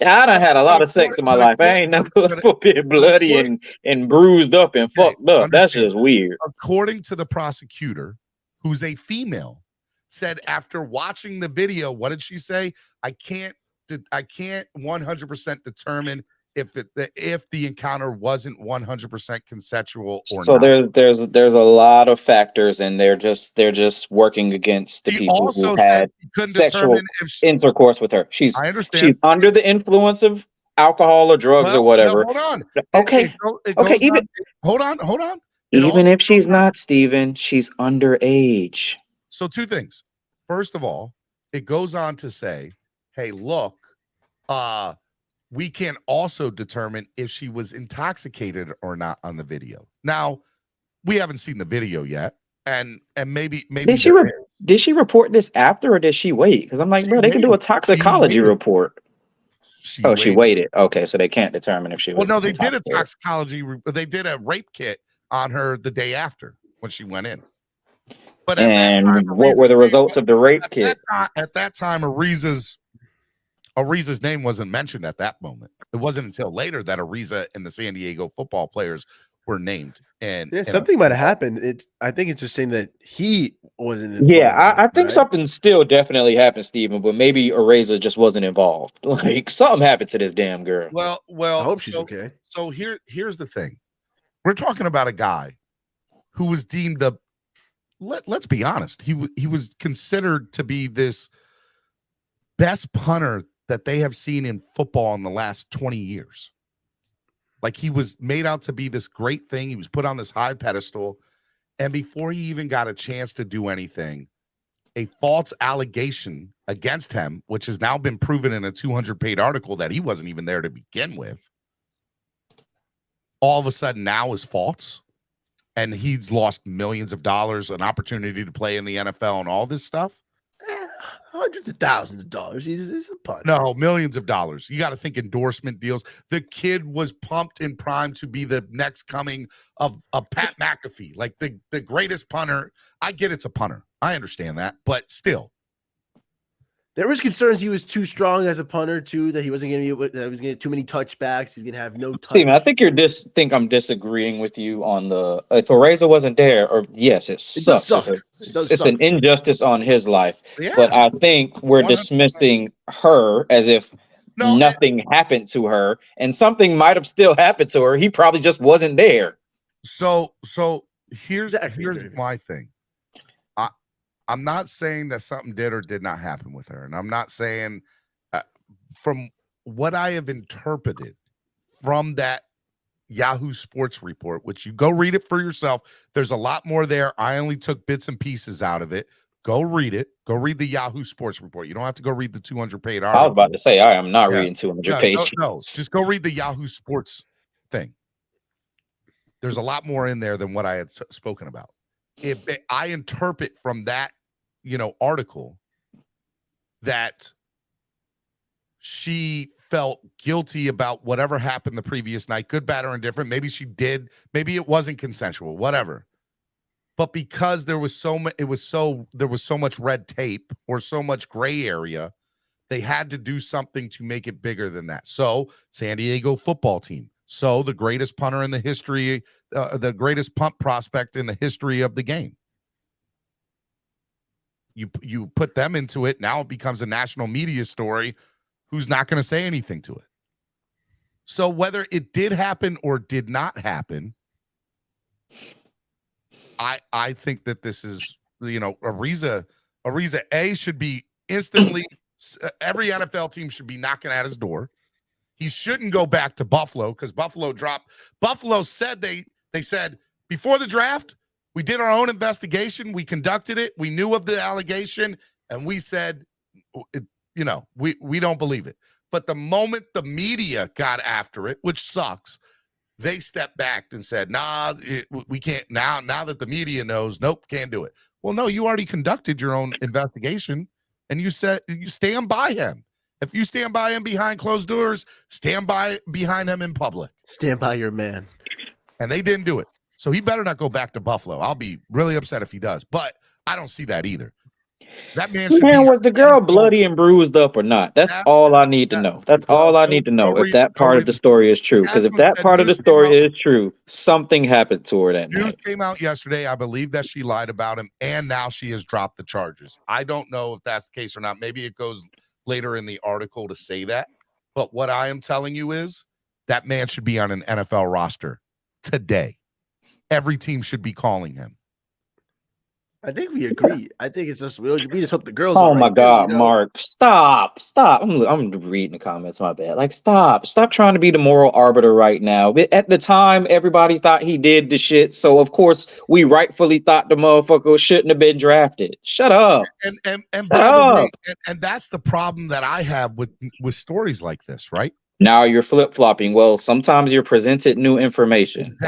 I done had a lot of sex in my life. I ain't never been bloody and bruised up and fucked up. That's just weird. According to the prosecutor, who's a female, said after watching the video, what did she say? I can't 100% determine if the encounter wasn't 100% consensual or so not. there's a lot of factors, and they're just working against the people who had sexual intercourse with her. I understand. She's under the influence of alcohol or drugs or whatever. No, hold on. Okay. Hold on. Even if she's not, Steven, she's underage. So 2 things. First of all, it goes on to say, hey, look, we can also determine if she was intoxicated or not on the video. Now, we haven't seen the video yet, and maybe did she report this after, or did she wait? Because I'm like, bro, they can do a toxicology report. She waited. Okay, so they can't determine if she was. Well, no, they did a toxicology. They did a rape kit on her the day after when she went in. But what were the results of the rape kit? At that time, Ariza's name wasn't mentioned at that moment. It wasn't until later that Ariza and the San Diego football players were named. And Yeah, something might have happened. I think it's just saying that he wasn't involved. Yeah, I think right? something still definitely happened, Steven, but maybe Eraser just wasn't involved. Like something happened to this damn girl. Well, I hope she's okay. So here's the thing. We're talking about a guy who was deemed let's be honest. He was considered to be this best punter that they have seen in football in the last 20 years. Like he was made out to be this great thing. He was put on this high pedestal. And before he even got a chance to do anything, a false allegation against him, which has now been proven in a 200-page article that he wasn't even there to begin with, all of a sudden now is false. And he's lost millions of dollars, an opportunity to play in the NFL and all this stuff. Hundreds of thousands of dollars. He's a punter. No, millions of dollars. You got to think endorsement deals. The kid was pumped in prime to be the next coming of Pat McAfee, like the greatest punter. I get it's a punter. I understand that, but still. There was concerns he was too strong as a punter too, that he wasn't going to be that he was going to get too many touchbacks. He's going to have no touch. Steven, I think I'm disagreeing with you on the if Eraser wasn't there, or yes, it sucks. It's an injustice on his life. Yeah. But I think we're dismissing her as if nothing happened to her, and something might have still happened to her. He probably just wasn't there. So here's my thing. I'm not saying that something did or did not happen with her. And I'm not saying from what I have interpreted from that Yahoo Sports report, which you go read it for yourself. There's a lot more there. I only took bits and pieces out of it. Go read it. Go read the Yahoo Sports report. You don't have to go read the 200-page article. I was about to say, I am not reading 200 pages. No, just go read the Yahoo Sports thing. There's a lot more in there than what I had spoken about. I interpret from that article that she felt guilty about whatever happened the previous night, good, bad, or indifferent. Maybe she did. Maybe it wasn't consensual, whatever. But because there was so much red tape or so much gray area, they had to do something to make it bigger than that. So San Diego football team. So the greatest punter in the history, the greatest punt prospect in the history of the game. You put them into it, now it becomes a national media story. Who's not going to say anything to it? So whether it did happen or did not happen, I think that this is, Ariza A should be instantly, every NFL team should be knocking at his door. He shouldn't go back to Buffalo because Buffalo said they said before the draft, we did our own investigation. We conducted it. We knew of the allegation, and we said, we don't believe it. But the moment the media got after it, which sucks, they stepped back and said, nah, we can't. Now that the media knows, nope, can't do it. Well, no, you already conducted your own investigation, and you said you stand by him. If you stand by him behind closed doors, stand behind him in public. Stand by your man. And they didn't do it. So he better not go back to Buffalo. I'll be really upset if he does, but I don't see that either. That man was the girl bloody and bruised up or not? That's all I need to know. That's all I need to know if that part of the story is true. Because if that part of the story is true, something happened to her that night. News came out yesterday. I believe that she lied about him, and now she has dropped the charges. I don't know if that's the case or not. Maybe it goes later in the article to say that. But what I am telling you is that man should be on an NFL roster today. Every team should be calling him. I think we agree. I think it's just we just hope the girls. Oh my God, Mark! Stop! I'm reading the comments. My bad. Like, stop trying to be the moral arbiter right now. At the time, everybody thought he did the shit, so of course we rightfully thought the motherfucker shouldn't have been drafted. Shut up. And by the way, and that's the problem that I have with stories like this, right? Now you're flip-flopping. Well, sometimes you're presented new information. Exactly.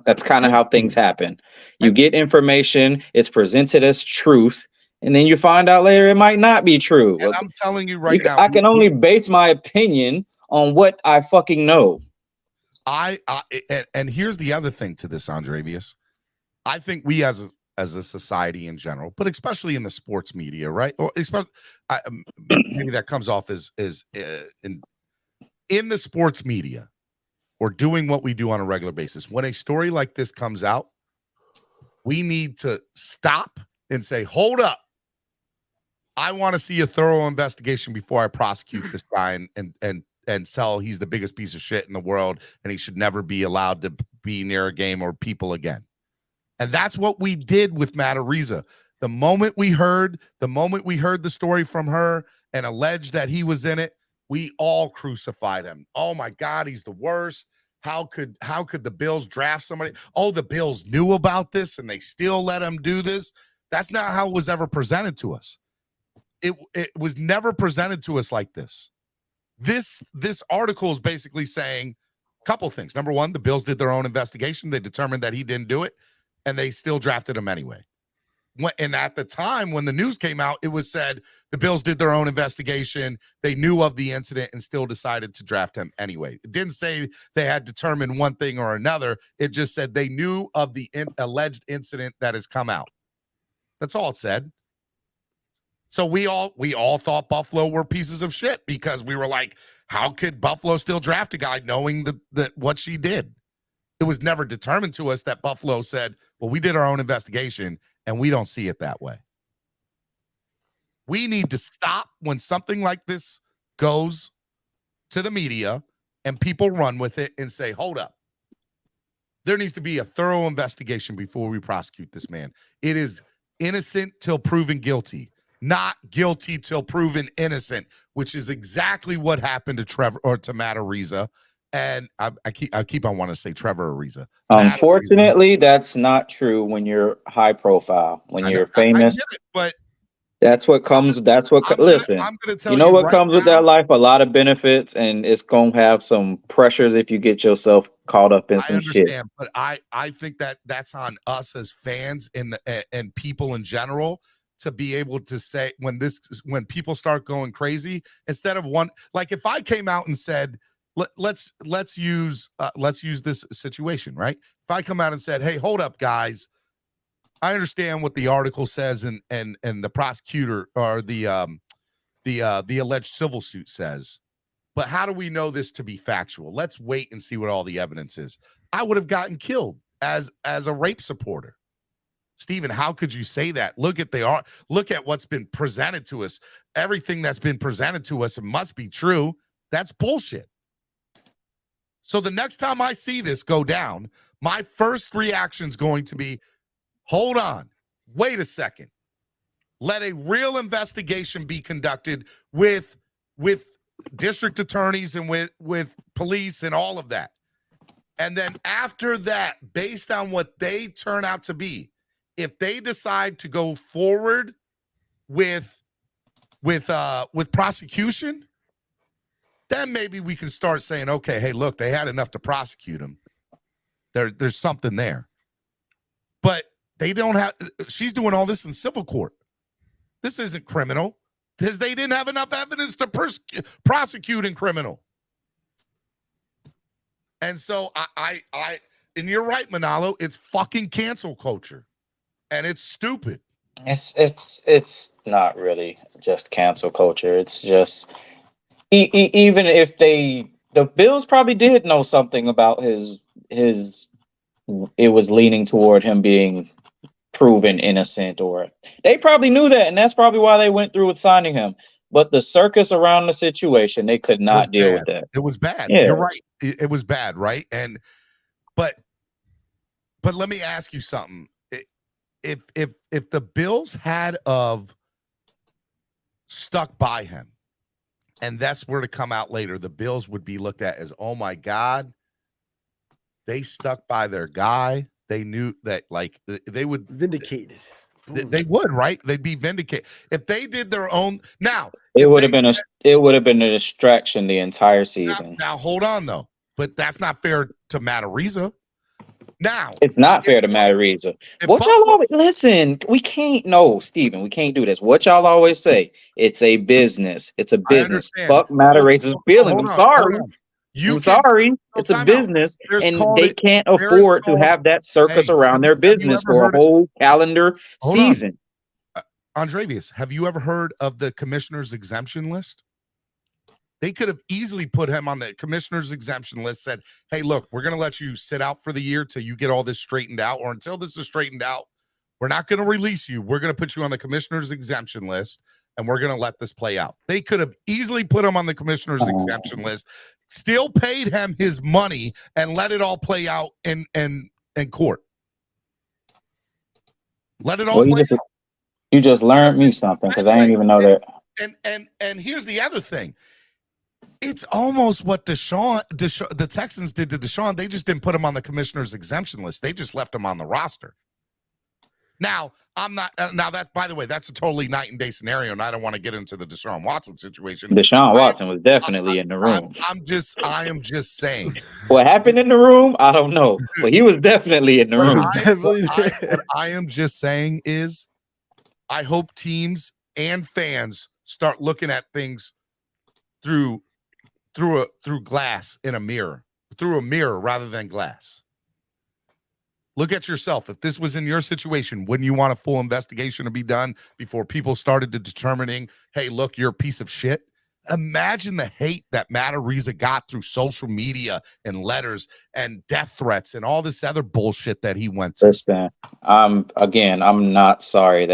That's kind of how things happen. You get information, it's presented as truth, and then you find out later it might not be true. And I'm telling you right now, I can only base my opinion on what I fucking know. And here's the other thing to this, Andrevius. I think we as a society in general, but especially in the sports media, right? Or especially maybe that comes off as in the sports media, or doing what we do on a regular basis, when a story like this comes out, we need to stop and say, hold up. I want to see a thorough investigation before I prosecute this guy and tell he's the biggest piece of shit in the world and he should never be allowed to be near a game or people again. And that's what we did with Matt Ariza. The moment we heard the story from her and alleged that he was in it, we all crucified him. Oh my God, he's the worst. How could the Bills draft somebody? Oh, the Bills knew about this and they still let him do this. That's not how it was ever presented to us. It was never presented to us like this. This article is basically saying a couple things. Number one, the Bills did their own investigation. They determined that he didn't do it, and they still drafted him anyway. And at the time when the news came out, it was said the Bills did their own investigation. They knew of the incident and still decided to draft him anyway. It didn't say they had determined one thing or another. It just said they knew of the alleged incident that has come out. That's all it said. So we all thought Buffalo were pieces of shit because we were like, how could Buffalo still draft a guy knowing that what she did? It was never determined to us that Buffalo said, well, we did our own investigation and we don't see it that way. We need to stop when something like this goes to the media and people run with it and say, hold up. There needs to be a thorough investigation before we prosecute this man. It is innocent till proven guilty. Not guilty till proven innocent, which is exactly what happened to Trevor or to Matt Ariza. And I keep on wanting to say Trevor Ariza. Unfortunately, that's not true when you're high profile, when you're famous. But that's what comes. Listen, I'm gonna tell you know what right comes with that life? A lot of benefits, and it's gonna have some pressures if you get yourself caught up in some shit. But I think that's on us as fans and people in general to be able to say when people start going crazy, instead of one, like if I came out and said, let's use this situation, right? If I come out and said, hey, hold up, guys, I understand what the article says and the prosecutor or the alleged civil suit says, but how do we know this to be factual? Let's wait and see what all the evidence is. I would have gotten killed as a rape supporter. Steven, how could you say that? Look at what's been presented to us. Everything that's been presented to us must be true. That's bullshit. So the next time I see this go down, my first reaction is going to be, hold on, wait a second. Let a real investigation be conducted with district attorneys and with police and all of that. And then after that, based on what they turn out to be, if they decide to go forward with prosecution, then maybe we can start saying, okay, hey, look, they had enough to prosecute him. There's something there. But they don't have, she's doing all this in civil court. This isn't criminal because they didn't have enough evidence to prosecute in criminal. And so and you're right, Manalo, it's fucking cancel culture. And it's stupid. It's not really just cancel culture. It's just even if the Bills probably did know something about his it was leaning toward him being proven innocent, or they probably knew that, and that's probably why they went through with signing him. But the circus around the situation, they could not deal with that. It was bad. Yeah. You're right. It was bad, right? And but let me ask you something. If the Bills had stuck by him, and that's were to come out later, the Bills would be looked at as, oh my God, they stuck by their guy. They knew that, like, they would vindicated. They would, right? They'd be vindicated if they did their own. Now it would have been a distraction the entire season. Now hold on though, but that's not fair to Matt Ariza. Now it's not fair to Matt Ariza. What y'all always listen? We can't Steven. We can't do this. What y'all always say? It's a business. It's a business. Fuck Matt Ariza's feelings. I'm sorry. Sorry. It's a business, and they can't afford to have that circus around their business for a whole calendar season. Andrevius, have you ever heard of the commissioner's exemption list? They could have easily put him on the commissioner's exemption list, said, hey, look, we're going to let you sit out for the year till you get all this straightened out, or until this is straightened out, we're not going to release you. We're going to put you on the commissioner's exemption list, and we're going to let this play out. They could have easily put him on the commissioner's exemption list, still paid him his money, and let it all play out in court. Let it all play out. You just learned me something, because I didn't even know that. And here's the other thing. It's almost what the Texans did to Deshaun. They just didn't put him on the commissioner's exemption list. They just left him on the roster. Now, I'm not. Now that, by the way, that's a totally night and day scenario, and I don't want to get into the Deshaun Watson situation. Deshaun Watson was definitely in the room. I am just saying. What happened in the room, I don't know, but he was definitely in the room. What I am just saying is, I hope teams and fans start looking at things through glass in a mirror, through a mirror rather than glass. Look at yourself. If this was in your situation, wouldn't you want a full investigation to be done before people started to determining, hey, look, you're a piece of shit? Imagine the hate that Matt Ariza got through social media and letters and death threats and all this other bullshit that he went to. Listen, I'm not sorry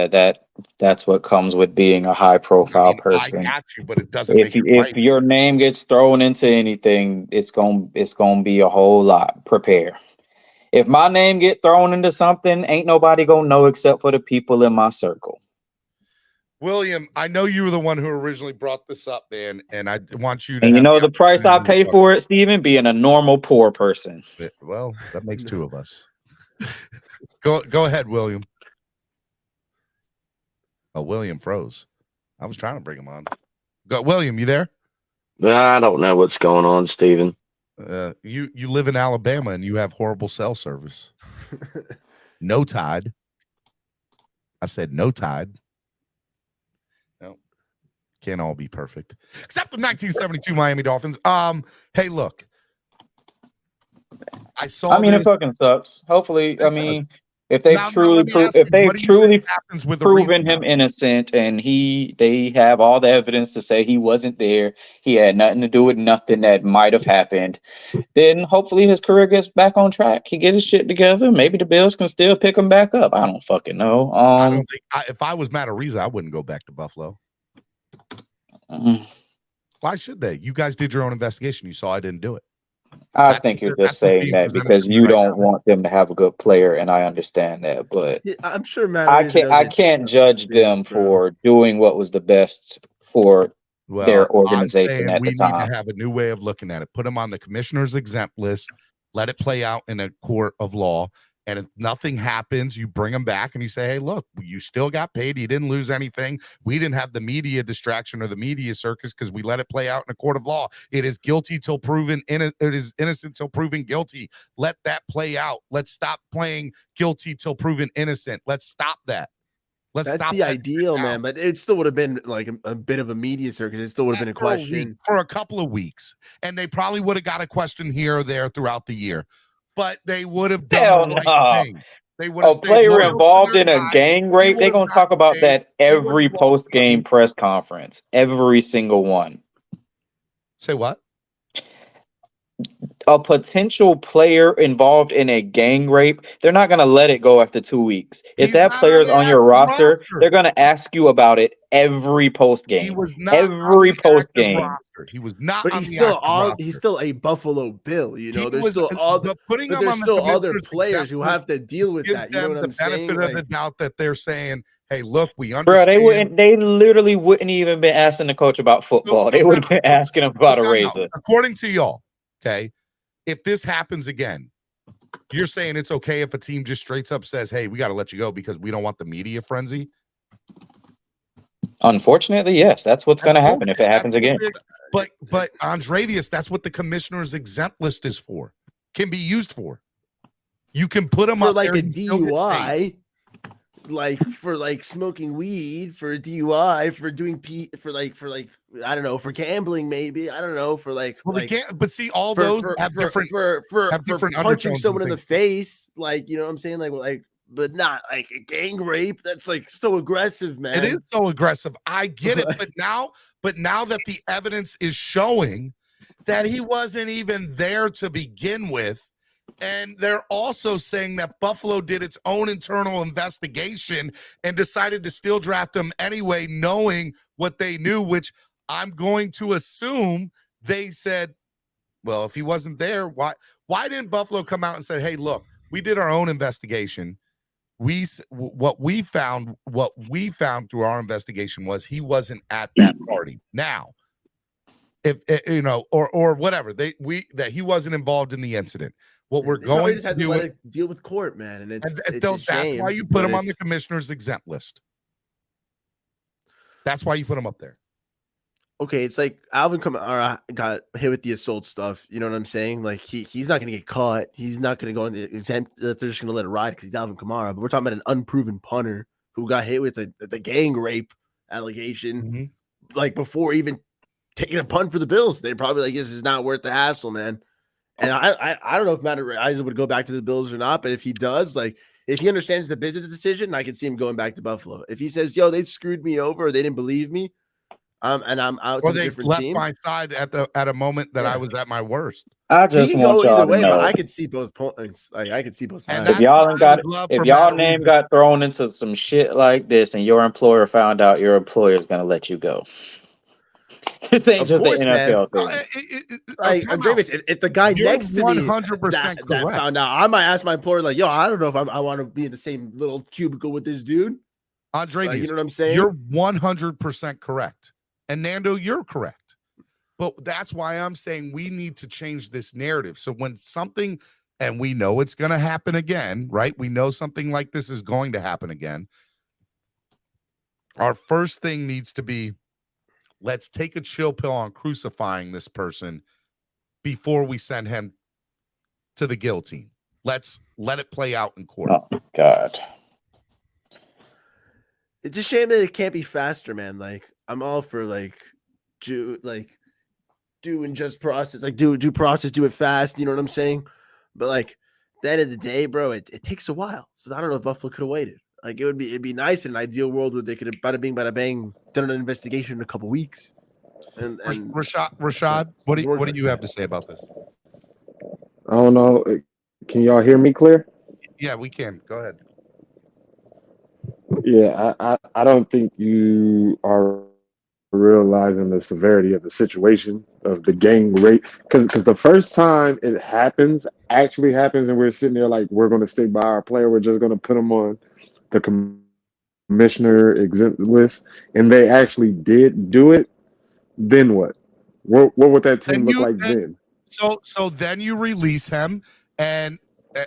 that's what comes with being a high profile person. I got you, but it doesn't If your name gets thrown into anything, it's gonna be a whole lot. Prepare. If my name get thrown into something, ain't nobody gonna know except for the people in my circle. William, I know you were the one who originally brought this up, man, and I want you to. And you know the price I pay for it, Steven, being a normal poor person. Well, that makes two of us. Go ahead, William. Oh, William froze. I was trying to bring him on. William, you there? I don't know what's going on, Steven. You live in Alabama and you have horrible cell service. No tide. I said no tide. No, can't all be perfect. Except the 1972 Miami Dolphins. Hey, look. I mean, it fucking sucks. Hopefully, I mean, if they've truly proven him innocent and they have all the evidence to say he wasn't there, he had nothing to do with nothing that might have happened, then hopefully his career gets back on track. He get his shit together. Maybe the Bills can still pick him back up. I don't fucking know. I don't think if I was Matt Ariza, I wouldn't go back to Buffalo. Why should they? You guys did your own investigation. You saw I didn't do it. I think you're just saying that because you don't want them to have a good player, and I understand that. But I'm sure Matt I can't judge them for doing what was the best for their organization at the time. We need to have a new way of looking at it. Put them on the commissioner's exempt list. Let it play out in a court of law. And if nothing happens, you bring them back and you say, hey, look, you still got paid. You didn't lose anything. We didn't have the media distraction or the media circus because we let it play out in a court of law. It is guilty till proven it is innocent till proven guilty. Let that play out. Let's stop playing guilty till proven innocent. Let's stop that. That's the ideal, man. But it still would have been like a bit of a media circus. It still would have been a question for a couple of weeks. And they probably would have got a question here or there throughout the year. But they would have done the right thing. They would have a player involved in a gang rape. They're going to talk about that every post-game press conference. Every single one. Say what? A potential player involved in a gang rape, they're not going to let it go after 2 weeks. If that player is on your roster, they're going to ask you about it every post game. Every post game. He was not. But he's still a Buffalo Bill. You know, there's still other players who have to deal with that. You know what I'm saying? The benefit of the doubt that they're saying, "Hey, look, we understand." Bro, they literally wouldn't even been asking the coach about football. They would have been asking him about a razor. According to y'all. Okay, if this happens again, you're saying it's okay if a team just straight up says, hey, we got to let you go because we don't want the media frenzy? Unfortunately, yes. That's what's going to happen if it happens again. But Andrevius, that's what the commissioner's exempt list is for. Can be used for. You can put them for up like there a DUI. Like for like smoking weed, for a DUI, for doing for I don't know, for gambling maybe, I don't know, for like, but see, all those have different for punching someone in the face, like, you know what I'm saying, like but not like a gang rape. That's like so aggressive, man. It is so aggressive. I get it, but now that the evidence is showing that he wasn't even there to begin with, and they're also saying that Buffalo did its own internal investigation and decided to still draft him anyway, knowing what they knew, which I'm going to assume they said, well, if he wasn't there, why didn't Buffalo come out and say, hey, look, we did our own investigation. What we found through our investigation was he wasn't at that party. Now, if you know, or whatever, that he wasn't involved in the incident. What we're going just had to do, let it deal with court, man, and it's a that's shame, why you put but him on the it's- commissioner's exempt list. That's why you put him up there. Okay, it's like Alvin Kamara got hit with the assault stuff. You know what I'm saying? Like he's not gonna get caught. He's not gonna go in the exempt. They're just gonna let it ride because he's Alvin Kamara. But we're talking about an unproven punter who got hit with the gang rape allegation, like before even taking a punt for the Bills. They're probably like, this is not worth the hassle, man. And I don't know if Matt Eisen would go back to the Bills or not, but if he does, like if he understands the business decision, I can see him going back to Buffalo. If he says, yo, they screwed me over or they didn't believe me, and I'm out Or to a they different left team. my side at a moment that I was at my worst. I He just can want go y'all either to way, but know. I could see both points. Like I could see both sides. If y'all name got thrown into some shit like this, and your employer found out, your employer is gonna let you go. This ain't Of just course, an man. NFL thing. Like Davis, if the guy You're next to me 100% that correct. found out, I might ask my employer, like, yo, I don't know if I want to be in the same little cubicle with this dude. Andre, You know what I'm saying? You're 100% correct. And Nando, you're correct. But that's why I'm saying we need to change this narrative. So when something, and we know it's going to happen again, right? We know something like this is going to happen again. Our first thing needs to be, let's take a chill pill on crucifying this person before we send him to the guillotine. Let's let it play out in court. Oh, God. It's a shame that it can't be faster, man. Like I'm all for doing just process, like do process, do it fast. You know what I'm saying? But like at the end of the day, bro, it takes a while. So I don't know if Buffalo could have waited. Like it'd be nice in an ideal world where they could have bada bing, bada bang, done an investigation in a couple weeks. And Rashad, what do you have to say about this? I don't know. Can y'all hear me clear? Yeah, we can. Go ahead. Yeah, I don't think you are realizing the severity of the situation of the gang rape, because the first time it actually happens, and we're sitting there like we're going to stick by our player, we're just going to put him on the commissioner exempt list, and they actually did do it. Then what? What would that team look like then? So then you release him, and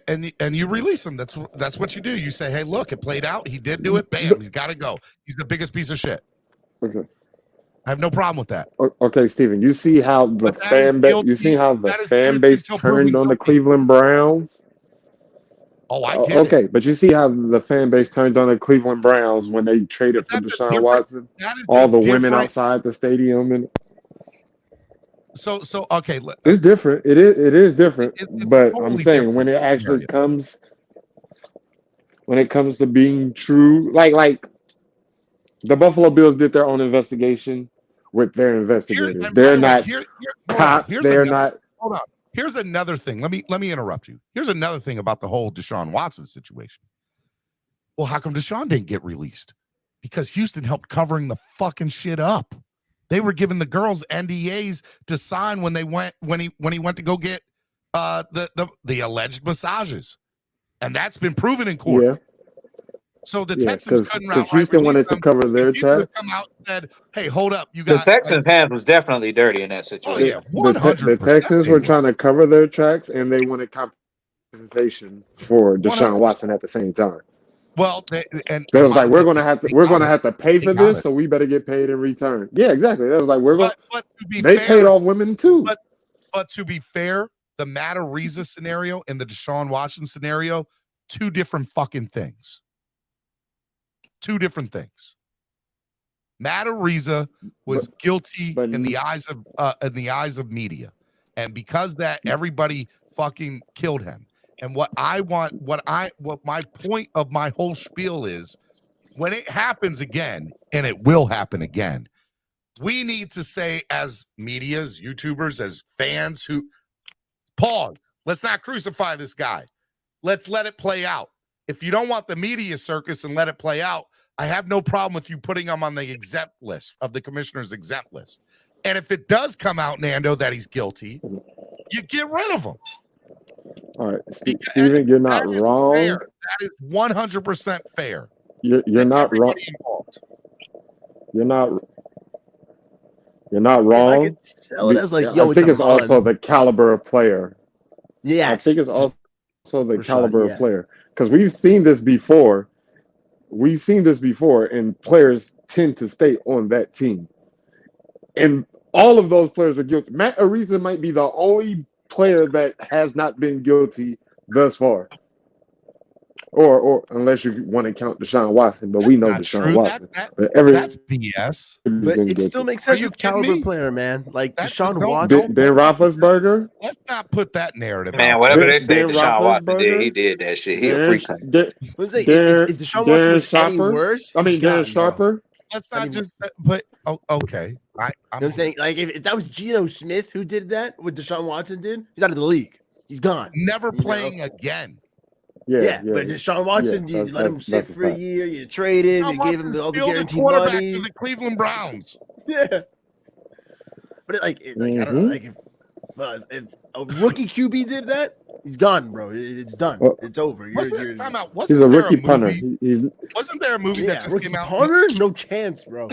you release him. That's what you do. You say, hey, look, it played out. He did do it. Bam, he's got to go. He's the biggest piece of shit. Okay. I have no problem with that. Okay, Steven, you see how the fan base turned on the Cleveland Browns? Oh, I get it. Okay, but you see how the fan base turned on the Cleveland Browns when they traded for Deshaun Watson? All the women outside the stadium and so okay. It's different. It is different. But I'm totally saying different when it actually comes to being true, like the Buffalo Bills did their own investigation with their investigators. They're not cops. They're not. Hold on. Here's another thing. Let me interrupt you. Here's another thing about the whole Deshaun Watson situation. Well, how come Deshaun didn't get released? Because Houston helped covering the fucking shit up. They were giving the girls NDAs to sign when he went to go get the alleged massages, and that's been proven in court. Yeah. So the Texans couldn't because Houston wanted to cover their track. track. Come out and said, "Hey, hold up, you The got Texans' hands was definitely dirty in that situation. Oh yeah, 100%. The Texans were trying to cover their tracks, and they wanted compensation for Deshaun 100%. Watson at the same time. They was like, we're gonna have to pay for this, so we better get paid in return. Yeah, exactly. That was like But to be they fair, paid off women too. But to be fair, the Matt Ariza scenario and the Deshaun Watson scenario, two different fucking things. Two different things. Matt Ariza was guilty in the eyes of media, and because that everybody fucking killed him. And what my point of my whole spiel is, when it happens again, and it will happen again, we need to say, as medias, YouTubers, as fans, who pause. Let's not crucify this guy. Let's let it play out. If you don't want the media circus and let it play out, I have no problem with you putting him on the exempt list of the commissioner's exempt list. And if it does come out, Nando, that he's guilty, you get rid of him. All right, Steven, you're not wrong. Fair. That is 100% fair. You're not wrong. You're not wrong. I think it's also the caliber of player. Yeah, I think it's also the caliber of player, because we've seen this before. And players tend to stay on that team. And all of those players are guilty. Matt Ariza might be the only player that has not been guilty thus far. Or unless you want to count Deshaun Watson, but we know Deshaun Watson. That's BS. But it still makes sense with caliber player, man. Like Deshaun Watson. Ben Roethlisberger. Let's not put that narrative. Man, out whatever there. they say Deshaun Watson did, he did that shit. He a freak. If Deshaun Watson was any worse, Darren Sharper. Let's not just put. Oh, okay. You know what I'm saying? Like if that was Geno Smith who did that, what Deshaun Watson did, he's out of the league. He's gone. Never playing again. Yeah, but Deshaun Watson, you let him sit for a year, you trade him, you gave him all the guaranteed money. To the Cleveland Browns. Yeah. But I don't know, like if a rookie QB did that, he's gone, bro. It's done. It's over. He's a rookie punter. Wasn't there a movie that just came out? Punter? No chance, bro.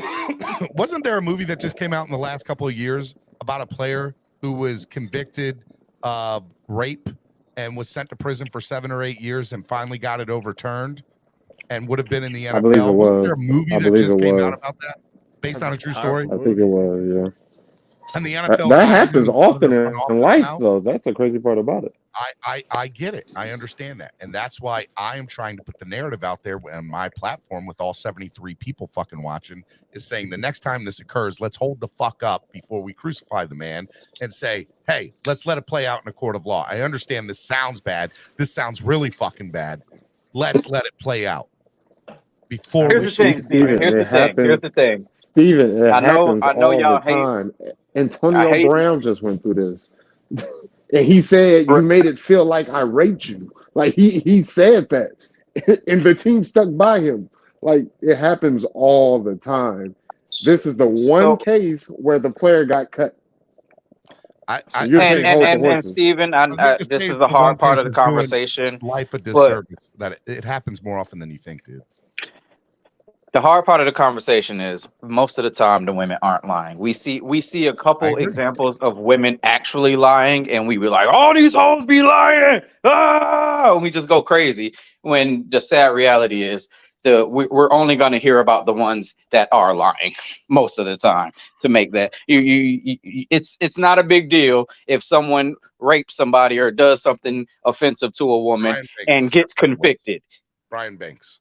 Wasn't there a movie that just came out in the last couple of years about a player who was convicted of rape and was sent to prison for 7 or 8 years and finally got it overturned and would have been in the NFL? I believe it was. Wasn't there a movie that just came out about that based on a true story? I think it was, yeah. And the NFL that happens often in life, though. That's the crazy part about it. I get it. I understand that. And that's why I am trying to put the narrative out there on my platform with all 73 people fucking watching, is saying the next time this occurs, let's hold the fuck up before we crucify the man and say, hey, let's let it play out in a court of law. I understand this sounds bad. This sounds really fucking bad. Let's let it play out. Here's the thing, Steven. Here's the thing. Steven, it happens I know all y'all the time. Antonio Brown just went through this. And he said, you made it feel like I raped you. Like he said that. And the team stuck by him. Like it happens all the time. This is the one case where the player got cut. And Steven, this is the hard part of the conversation. Life a disservice that it happens more often than you think, dude. The hard part of the conversation is most of the time the women aren't lying. We see a couple examples of women actually lying, and we be like, "Oh, these hoes be lying!" And we just go crazy. When the sad reality is we're only going to hear about the ones that are lying most of the time. To make that it's not a big deal if someone rapes somebody or does something offensive to a woman and gets convicted. Brian Banks.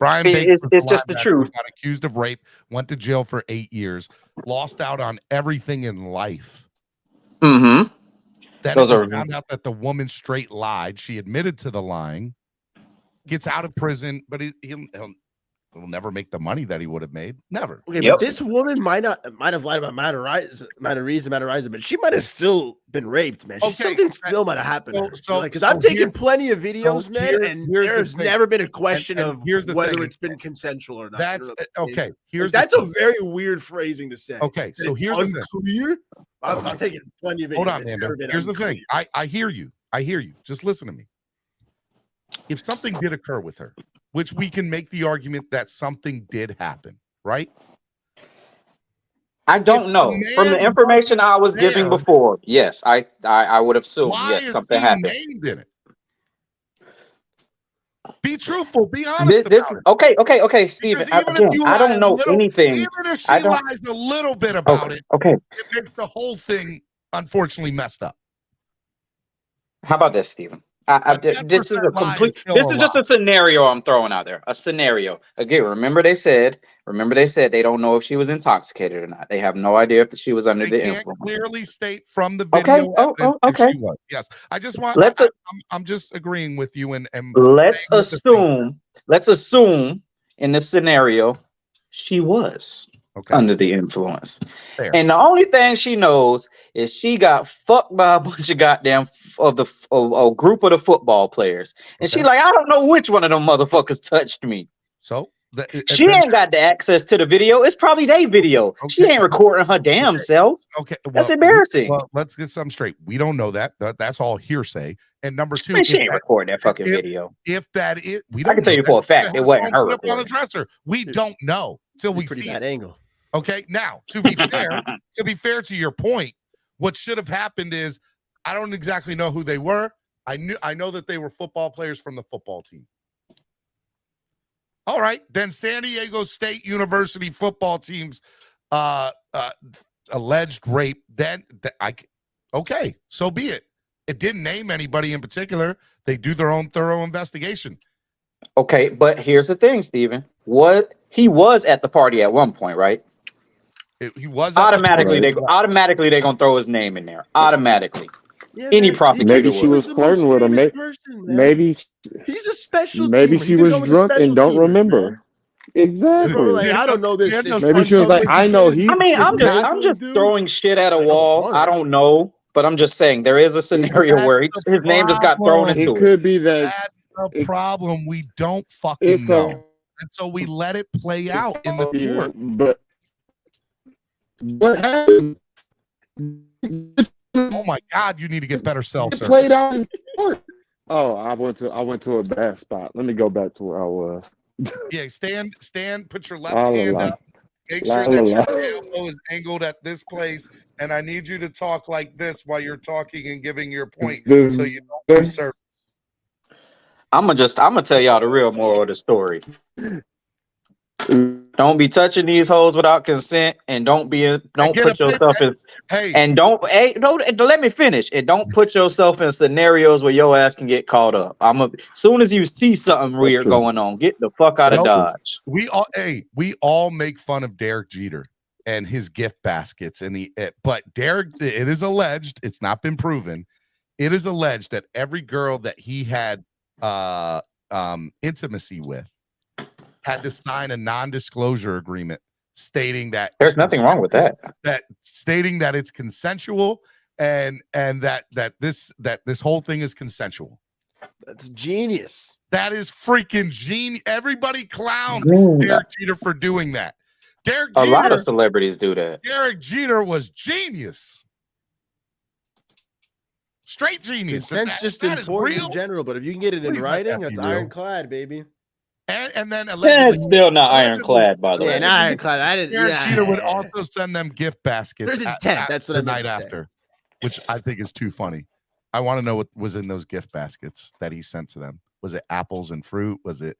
It's just the truth. Got accused of rape, went to jail for 8 years, lost out on everything in life. Mm-hmm. Then found out that the woman straight lied. She admitted to the lying. Gets out of prison, but he'll never make the money that he would have made. Never. Okay, but this woman might have lied about Matt Ariza, but she might have still been raped, man. Something still might have happened. Because I've taken plenty of videos, man, and there's never been a question of whether it's been consensual or not. That's okay. That's a very weird phrasing to say. Okay, so here's the thing. I've taken plenty of videos. Hold on, Nando. Here's the thing. I hear you. Just listen to me. If something did occur with her, which we can make the argument that something did happen, right? I don't know. From the information I was giving before, yes, I would assume yes, something happened. Named in it? Be truthful. Be honest. Okay, Steven. Again, I don't know anything. Even if she lies a little bit about it, it makes the whole thing unfortunately messed up. How about this, Steven? This is a complete. This is just a scenario I'm throwing out there. A scenario. Again, remember they said they don't know if she was intoxicated or not. They have no idea if she was under the influence. Clearly state from the video evidence if she was. Yes, I just want. I'm just agreeing with you and let's assume in this scenario she was under the influence. Fair. And the only thing she knows is she got fucked by a bunch of goddamn a group of the football players. And she like, I don't know which one of them motherfuckers touched me. So she ain't got the access to the video. It's probably their video. She ain't recording her damn self. Okay. That's embarrassing. Well, let's get something straight. We don't know that. That's all hearsay. And number two, she ain't recording that fucking video. If that is, we don't. I can tell you for a fact it wasn't her on a dresser. We don't know till we see that angle. Okay. Now, to be fair to your point, what should have happened is I don't exactly know who they were. I know that they were football players from the football team. All right, then San Diego State University football team's alleged rape. Okay, so be it. It didn't name anybody in particular. They do their own thorough investigation. Okay, but here's the thing, Steven. He was at the party at one point, right? He was automatically. They're gonna throw his name in there automatically. Yeah, any prosecutor. Maybe she was flirting with him. Maybe he's a special. Maybe she was drunk and don't remember. Exactly. Bro, like, I don't know this. Maybe she was like, I know he. I mean, I'm just throwing shit at a wall. I don't know, but I'm just saying there is a scenario where his name just got thrown into it. It could be that. That's the problem. We don't fucking know, and so we let it play out in the court. But what happened? Oh my God! You need to get better cell service. Played out in court. Oh, I went to a bad spot. Let me go back to where I was. Yeah, stand. Put your left hand up. Make sure that your elbow is angled at this place, and I need you to talk like this while you're talking and giving your point, so you don't lose service. I'm gonna tell y'all the real moral of the story. Don't be touching these hoes without consent, and don't put yourself in. And don't let me finish. And don't put yourself in scenarios where your ass can get caught up. As soon as you see something weird going on, get the fuck out of Dodge. We all make fun of Derek Jeter and his gift baskets but Derek, it is alleged, it's not been proven. It is alleged that every girl that he had intimacy with had to sign a non-disclosure agreement stating that there's nothing wrong with that. Stating that it's consensual and that this whole thing is consensual. That's genius. That is freaking genius. Everybody clowned Derek Jeter for doing that. A lot of celebrities do that. Derek Jeter was genius. Straight genius. Consent's just important in general, but if you can get it in writing, that's ironclad, baby. And then that's still not ironclad, by the way. Yeah, ironclad. I didn't. Derek Jeter would also send them gift baskets. There's intent. That's what I night after, which I think is too funny. I want to know what was in those gift baskets that he sent to them. Was it apples and fruit? Was it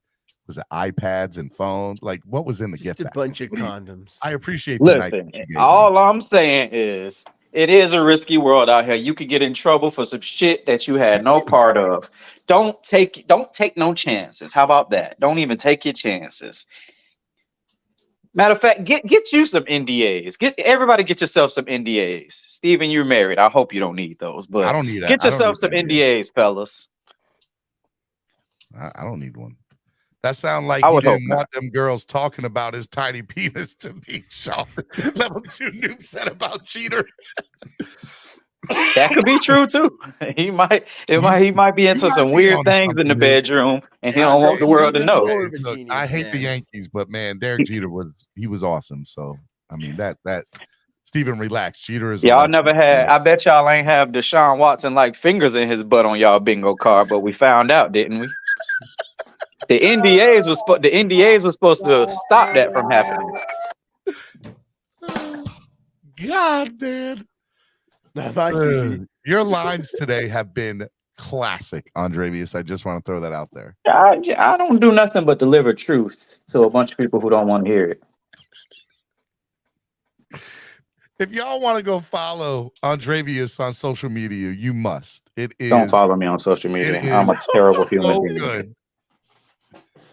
iPads and phones? Like, what was in the gift basket? A bunch of condoms. I appreciate. Listen, all I'm saying is, it is a risky world out here. You could get in trouble for some shit that you had no part of. Don't take no chances. How about that? Don't even take your chances. Matter of fact, get you some NDAs. Everybody get yourself some NDAs. Steven, you're married. I hope you don't need those, but I don't need that. Get yourself some NDAs, fellas. I don't need one. That sounds like he didn't want them girls talking about his tiny penis to be shot. Level 2 noob said about Jeter. That could be true too. He might be into some weird things in the bedroom, and he don't want the world to know. Look, I hate the Yankees, but man, Derek Jeter was awesome. So I mean that Steven, relax. Jeter is. Y'all never had. I bet y'all ain't have Deshaun Watson like fingers in his butt on y'all bingo card, but we found out, didn't we? The NDAs was supposed to stop that from happening. God, man. Your lines today have been classic, Andrevius. I just want to throw that out there. I don't do nothing but deliver truth to a bunch of people who don't want to hear it. If y'all want to go follow Andrevius on social media, you must. It is. Don't follow me on social media. I'm a terrible human being. Good.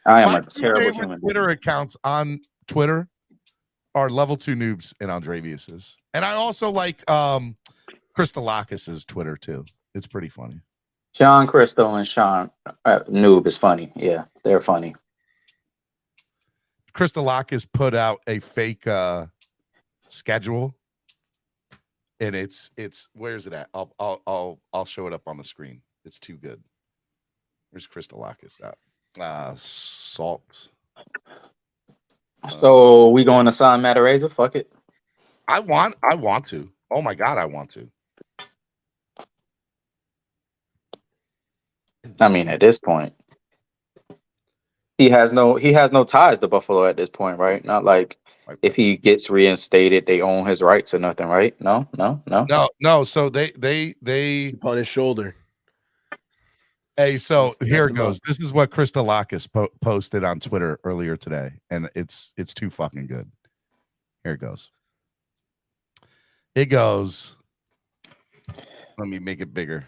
I am My a terrible favorite human Twitter being. accounts on Twitter are Level 2 Noobs and Andrevius's. And I also like Crystallakis's Twitter too. It's pretty funny. Sean Crystal and Sean Noob is funny. Yeah, they're funny. Crystallakis put out a fake schedule, and it's where's it at? I'll show it up on the screen. It's too good. Where's Crystallakis at? Salt. So we going to sign Matareza? Fuck it. I want to. Oh my god, I want to. I mean, at this point, he has no ties to Buffalo at this point, right? Not like if he gets reinstated, they own his rights or nothing, right? No. No. So they on his shoulder. Hey, so Mess here it him goes. up. This is what Crystallakis posted on Twitter earlier today, and it's too fucking good. Here it goes. It goes. Let me make it bigger.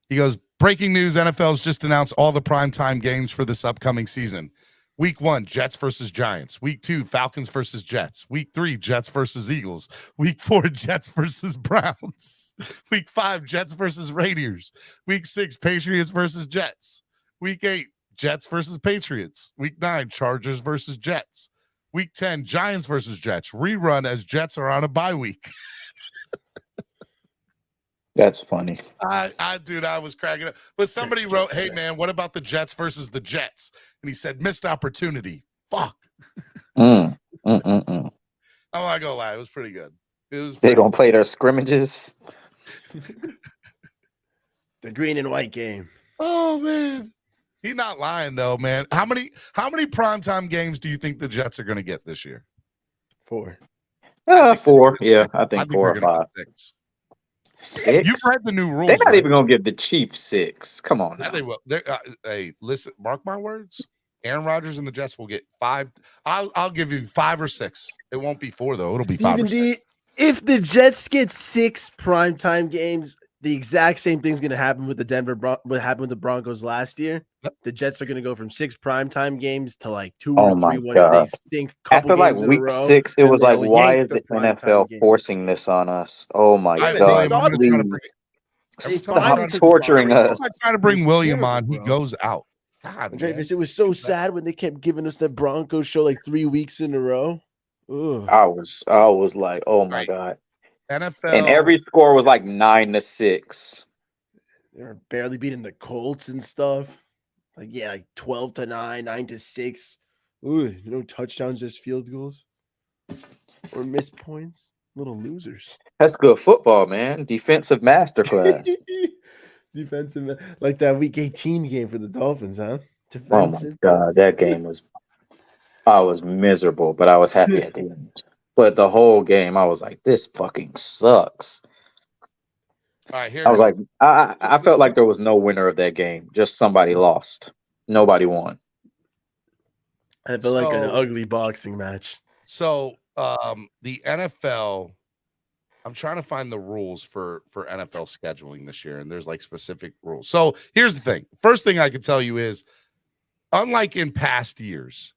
He goes, breaking news, NFL's just announced all the primetime games for this upcoming season. Week 1, Jets versus Giants. Week 2, Falcons versus Jets. Week 3, Jets versus Eagles. Week 4, Jets versus Browns. Week 5, Jets versus Raiders. Week 6, Patriots versus Jets. Week 8, Jets versus Patriots. Week 9, Chargers versus Jets. Week 10, Giants versus Jets. Rerun as Jets are on a bye week. That's funny. Dude, I was cracking up. But somebody wrote, hey, man, what about the Jets versus the Jets? And he said, missed opportunity. Fuck. I'm not going to lie. It was pretty good. They don't play their scrimmages. The green and white game. Oh, man. He's not lying, though, man. How many primetime games do you think the Jets are going to get this year? 4. 4. Yeah, I think 4 or 5. 6. 6? You've read the new rules. They're not right? even going to give the Chiefs 6. Come on. Yeah, they will. Hey, listen, mark my words. Aaron Rodgers and the Jets will get 5. I'll give you 5 or 6. It won't be 4, though. It'll be 5 or 6. If the Jets get 6 primetime games, the exact same thing's going to happen with what happened with the Broncos last year. The Jets are going to go from 6 primetime games to like 2 or 3 once they stink. After like week 6, it was like, why is the NFL forcing this on us? Oh my God. Please. Stop torturing us. I'm trying to bring William on. He goes out. God, Travis, it was so sad when they kept giving us that Broncos show like 3 weeks in a row. Ugh. I was like, oh my God. NFL, and every score was like 9-6. They were barely beating the Colts and stuff. Like 12-9, 9-6. Ooh, no touchdowns, just field goals or missed points. Little losers. That's good football, man. Defensive masterclass. Defensive, like that Week 18 game for the Dolphins, huh? Defensive. Oh my God, that game was. I was miserable, but I was happy at the end. But the whole game, I was like, "This fucking sucks." All right, here I was like, I felt like there was no winner of that game. Just somebody lost. Nobody won. I felt like an ugly boxing match. So, the NFL. I'm trying to find the rules for NFL scheduling this year, and there's like specific rules. So here's the thing. First thing I can tell you is, unlike in past years,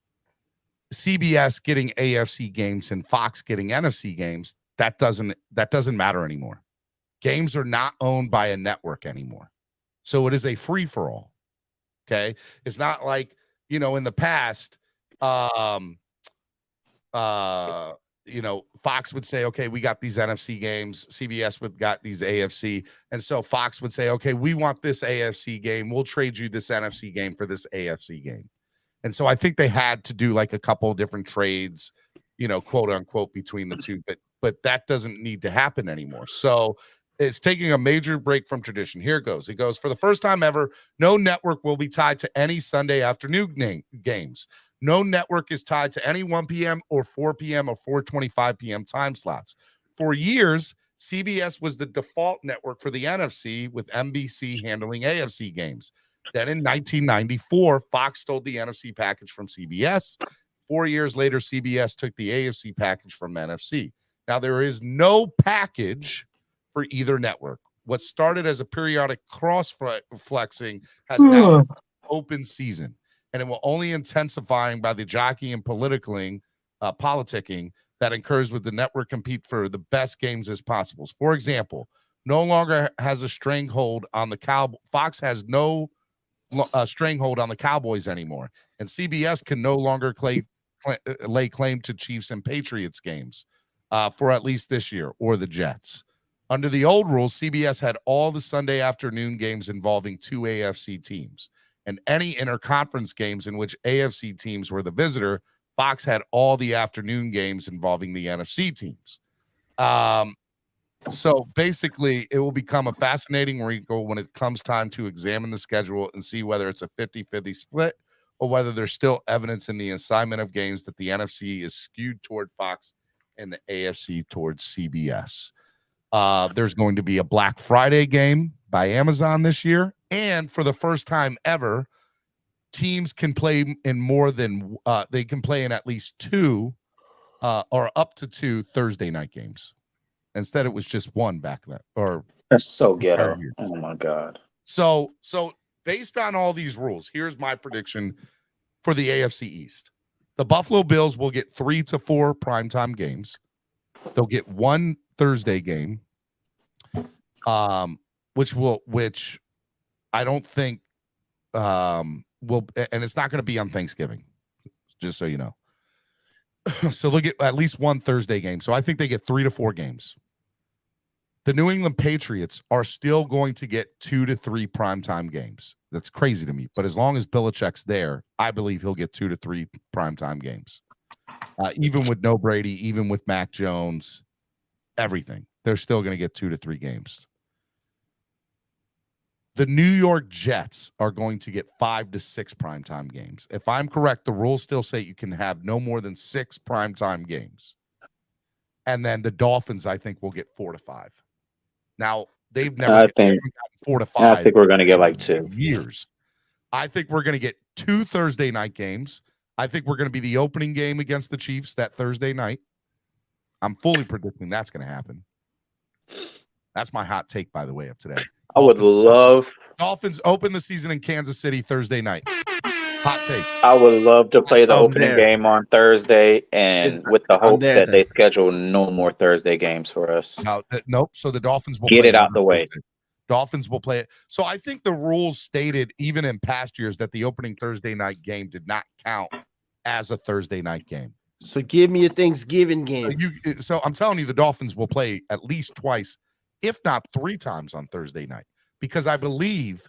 CBS getting AFC games and Fox getting NFC games, that doesn't matter anymore. Games are not owned by a network anymore. So it is a free-for-all. Okay. It's not like, in the past, Fox would say, okay, we got these NFC games. CBS would got these AFC. And so Fox would say, okay, we want this AFC game. We'll trade you this NFC game for this AFC game. And so I think they had to do like a couple of different trades, quote unquote, between the two, but that doesn't need to happen anymore. So it's taking a major break from tradition. Here it goes. It goes, for the first time ever, no network will be tied to any Sunday afternoon games. No network is tied to any 1 p.m. or 4 p.m. or 4:25 p.m. time slots. For years, CBS was the default network for the NFC, with NBC handling AFC games. Then in 1994, Fox stole the NFC package from CBS. 4 years later, CBS took the AFC package from NFC. Now, there is no package for either network. what started as a periodic cross flexing has now open season, and it will only intensifying by the jockey and politicking that occurs with the network compete for the best games as possible. For example, no longer has a stranglehold on the Fox has no stranglehold on the Cowboys anymore, and CBS can no longer lay claim to Chiefs and Patriots games for at least this year, or the Jets. Under the old rules, CBS had all the Sunday afternoon games involving two AFC teams, and any interconference games in which AFC teams were the visitor. Fox had all the afternoon games involving the NFC teams. So basically, it will become a fascinating wrinkle when it comes time to examine the schedule and see whether it's a 50-50 split or whether there's still evidence in the assignment of games that the NFC is skewed toward Fox and the AFC towards CBS. There's going to be a Black Friday game by Amazon this year, and for the first time ever, teams can play in more than they can play in at least two or up to two Thursday night games. Instead, it was just one back then. Or that's so ghetto. Oh my God. So based on all these rules, here's my prediction for the AFC East. The Buffalo Bills will get 3 to 4 primetime games. They'll get one Thursday game, which I don't think will, and it's not going to be on Thanksgiving, just so you know. So they'll get at least one Thursday game. So I think they get 3 to 4 games. The New England Patriots are still going to get 2 to 3 primetime games. That's crazy to me. But as long as Belichick's there, I believe he'll get 2 to 3 primetime games. Even with no Brady, even with Mac Jones, everything. They're still going to get 2 to 3 games. The New York Jets are going to get 5 to 6 primetime games. If I'm correct, the rules still say you can have no more than 6 primetime games. And then the Dolphins, I think, will get 4 to 5. Now, they've never gotten 4 to 5. I think we're going to get like 2 years. I think we're going to get 2 Thursday night games. I think we're going to be the opening game against the Chiefs that Thursday night. I'm fully predicting that's going to happen. That's my hot take, by the way, of today. I would love Dolphins open the season in Kansas City Thursday night. Hot take. I would love to play the opening game on Thursday, and with the hopes that they schedule no more Thursday games for us. Nope. So the Dolphins will get play it out the way. Thursday. Dolphins will play it. So I think the rules stated, even in past years, that the opening Thursday night game did not count as a Thursday night game. So give me a Thanksgiving game. So I'm telling you, the Dolphins will play at least twice, if not 3 times on Thursday night, because I believe,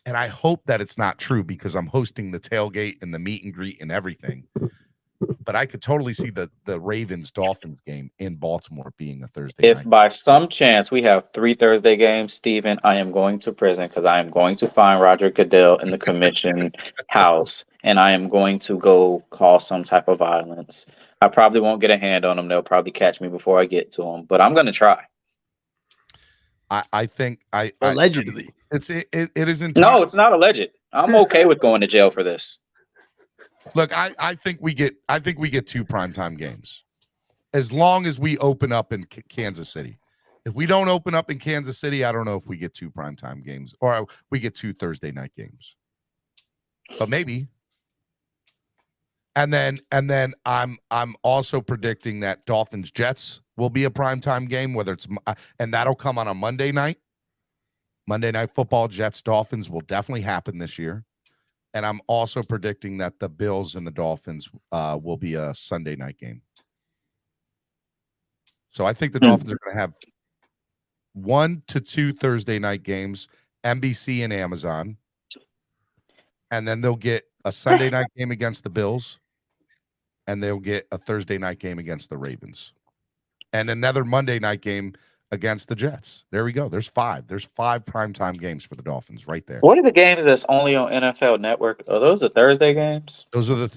and I hope that it's not true because I'm hosting the tailgate and the meet and greet and everything, but I could totally see the Ravens-Dolphins game in Baltimore being a Thursday night. If by some chance we have 3 Thursday games, Steven, I am going to prison because I am going to find Roger Goodell in the commission house, and I am going to go cause some type of violence. I probably won't get a hand on them. They'll probably catch me before I get to them, but I'm going to try. I think allegedly it is no, it's not alleged. I'm okay with going to jail for this. Look, I think we get 2 primetime games, as long as we open up in Kansas City. If we don't open up in Kansas City, I don't know if we get 2 primetime games or we get 2 Thursday night games. But maybe. And then I'm also predicting that Dolphins Jets will be a primetime game, whether it's and that'll come on a Monday night. Monday Night Football, Jets Dolphins will definitely happen this year. And I'm also predicting that the Bills and the Dolphins will be a Sunday night game. So I think the Dolphins are going to have 1 to 2 Thursday night games, NBC and Amazon. And then they'll get a Sunday night game against the Bills. And they'll get a Thursday night game against the Ravens. And another Monday night game against the Jets. There we go. There's 5. There's 5 primetime games for the Dolphins right there. What are the games that's only on NFL Network? Are those the Thursday games? Those are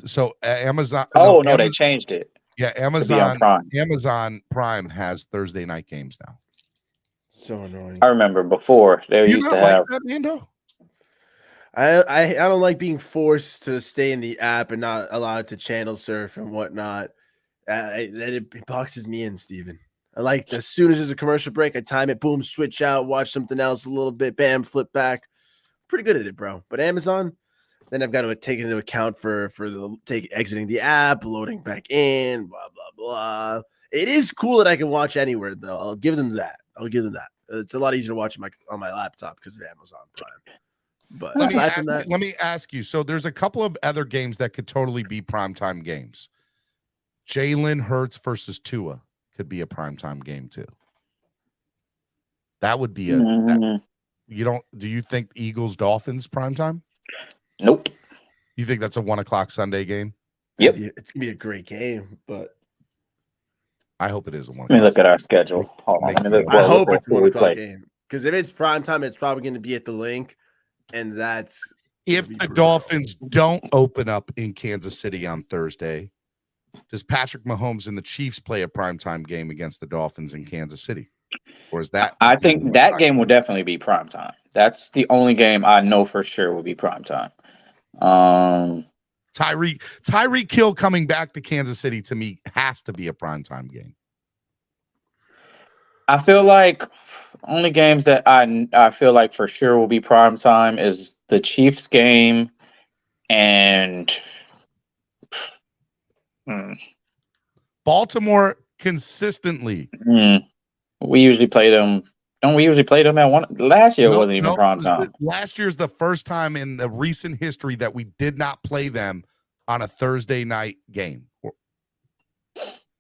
Amazon. Oh, no, they changed it. Yeah, Amazon Prime has Thursday night games now. So annoying. I remember before they used to have. That, Nando? I don't like being forced to stay in the app and not allowed to channel surf and whatnot. It boxes me in, Steven. I like as soon as there's a commercial break, I time it, boom, switch out, watch something else a little bit, bam, flip back. Pretty good at it, bro. But Amazon, then I've got to take into account for the exiting the app, loading back in, blah blah blah. It is cool that I can watch anywhere though. I'll give them that. It's a lot easier to watch on my laptop because of Amazon Prime. But let me ask you. So there's a couple of other games that could totally be primetime games. Jalen Hurts versus Tua could be a primetime game too. That would be do you think Eagles Dolphins primetime? Nope. You think that's a 1:00 Sunday game? Yep. It's gonna be a great game, but I hope it is a 1:00. Let me look at our schedule. Hold on. I hope it's a 1:00 game because if it's primetime, it's probably going to be at the Link, and that's if the Dolphins don't open up in Kansas City on Thursday. Does Patrick Mahomes and the Chiefs play a primetime game against the Dolphins in Kansas City? Or is that? I think that game will definitely be primetime. That's the only game I know for sure will be primetime. Tyreek Hill coming back to Kansas City to me has to be a primetime game. I feel like only games that I feel like for sure will be primetime is the Chiefs game and Baltimore consistently. We usually play them. Don't we usually play them at one? Last year it wasn't even primetime. Last year's the first time in the recent history that we did not play them on a Thursday night game.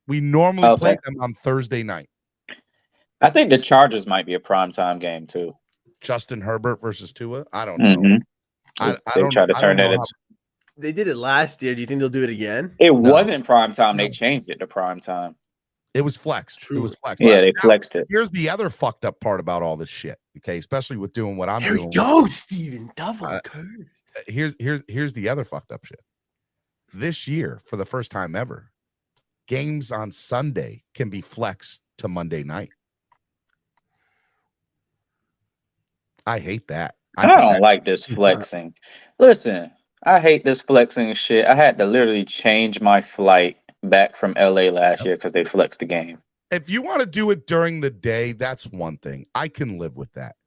We normally play them on Thursday night. I think the Chargers might be a primetime game too. Justin Herbert versus Tua. I don't know. I don't try to turn that into. They did it last year. Do you think they'll do it again? It wasn't primetime. They changed it to primetime. It was flexed. True. It was flexed. Yeah, they flexed it. Here's the other fucked up part about all this shit. Okay, especially with doing what I'm doing. There we go, Steven. Double curve. Here's the other fucked up shit. This year, for the first time ever, games on Sunday can be flexed to Monday night. I hate that. I don't like this flexing. Listen, I hate this flexing shit. I had to literally change my flight back from LA last year because they flexed the game. If you want to do it during the day, that's one thing. I can live with that.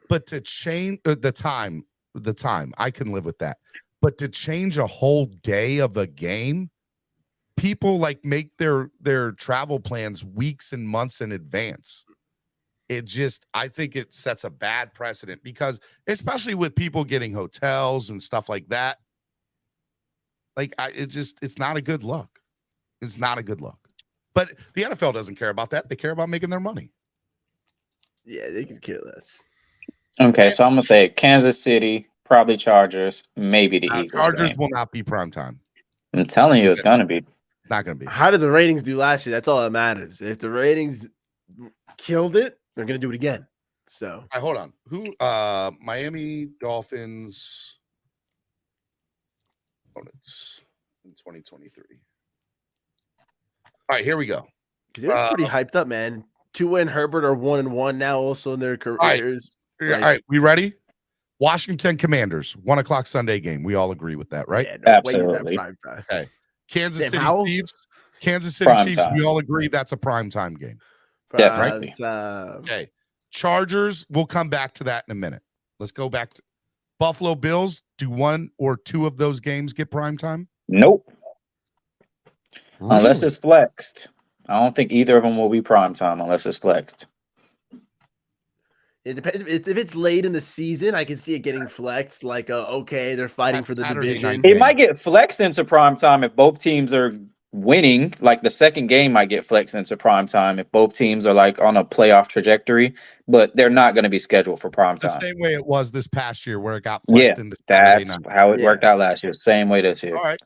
But to change the time, I can live with that. But to change a whole day of a game, people like make their travel plans weeks and months in advance. I think it sets a bad precedent because especially with people getting hotels and stuff like that, it's not a good look. It's not a good look. But the NFL doesn't care about that. They care about making their money. Yeah, they can care less. Okay, so I'm going to say Kansas City, probably Chargers, maybe the Eagles. Chargers game. will not be primetime. I'm telling you, it's going to be. Not going to be. How did the ratings do last year? That's all that matters. If the ratings killed it, they're going to do it again. So, all right, hold on. Who? Miami Dolphins opponents in 2023. All right, here we go. They're pretty hyped up, man. Tua and Herbert are 1-1 now, also in their careers. All right, we ready? Washington Commanders, 1:00 Sunday game. We all agree with that, right? Yeah, absolutely. Okay. Kansas City Chiefs. Kansas City Prime Chiefs. time. We all agree that's a primetime game. Definitely. Okay. Chargers. We'll come back to that in a minute. Let's go back to Buffalo Bills. Do one or two of those games get primetime? Nope. Really? Unless it's flexed. I don't think either of them will be primetime unless it's flexed. It depends. If it's late in the season, I can see it getting flexed. Like, okay, they're fighting for the division. It might get flexed into primetime if both teams are winning. Like the second game might get flexed into primetime if both teams are like on a playoff trajectory, but they're not going to be scheduled for primetime. The same way it was this past year where it got flexed into that's how it worked out last year. Same way this year. All right.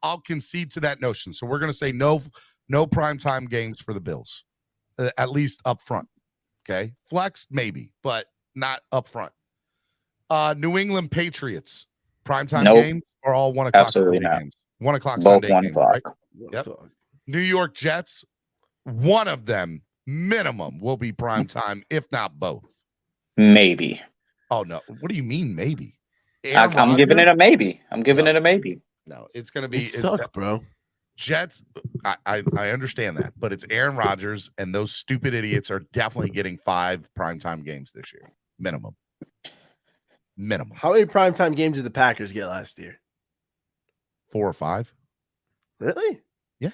I'll concede to that notion. So we're going to say no primetime games for the Bills, at least up front. Okay. Flex, maybe, but not up front. New England Patriots, primetime games are all 1:00 Absolutely Sunday not. games. 1:00 Both Sunday 1 games, o'clock. right? Yep. New York Jets, one of them minimum will be primetime, if not both. Maybe. Oh, no. What do you mean, maybe? I'm giving it a maybe. I'm giving it a maybe. No, it's going to be. They suck, bro. Jets, I understand that, but it's Aaron Rodgers, and those stupid idiots are definitely getting 5 primetime games this year, minimum. How many primetime games did the Packers get last year? 4 or 5. Really? Yeah.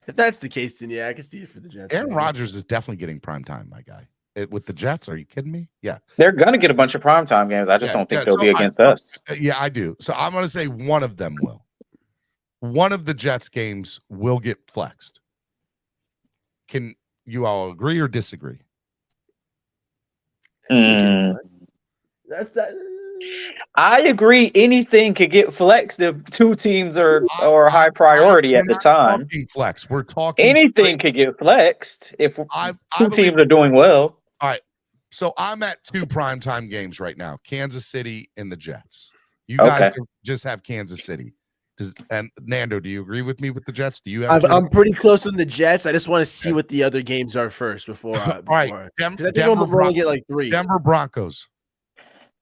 If that's the case, then yeah, I can see it for the Jets. Aaron Rodgers is definitely getting primetime, my guy. With the Jets, are you kidding me? Yeah. They're gonna get a bunch of primetime games. I just don't think they'll be against us. Yeah, I do. So I'm gonna say one of them will. One of the Jets games will get flexed. Can you all agree or disagree? I agree. Anything could get flexed if 2 teams are high priority at the time. Flex. We're talking. Anything could get flexed if 2 teams are doing well. All right. So I'm at 2 primetime games right now: Kansas City and the Jets. You guys just have Kansas City. And Nando, do you agree with me with the Jets? Do you have? I'm pretty close on the Jets. I just want to see what the other games are first before. All right, I think we're only get like 3. Denver Broncos.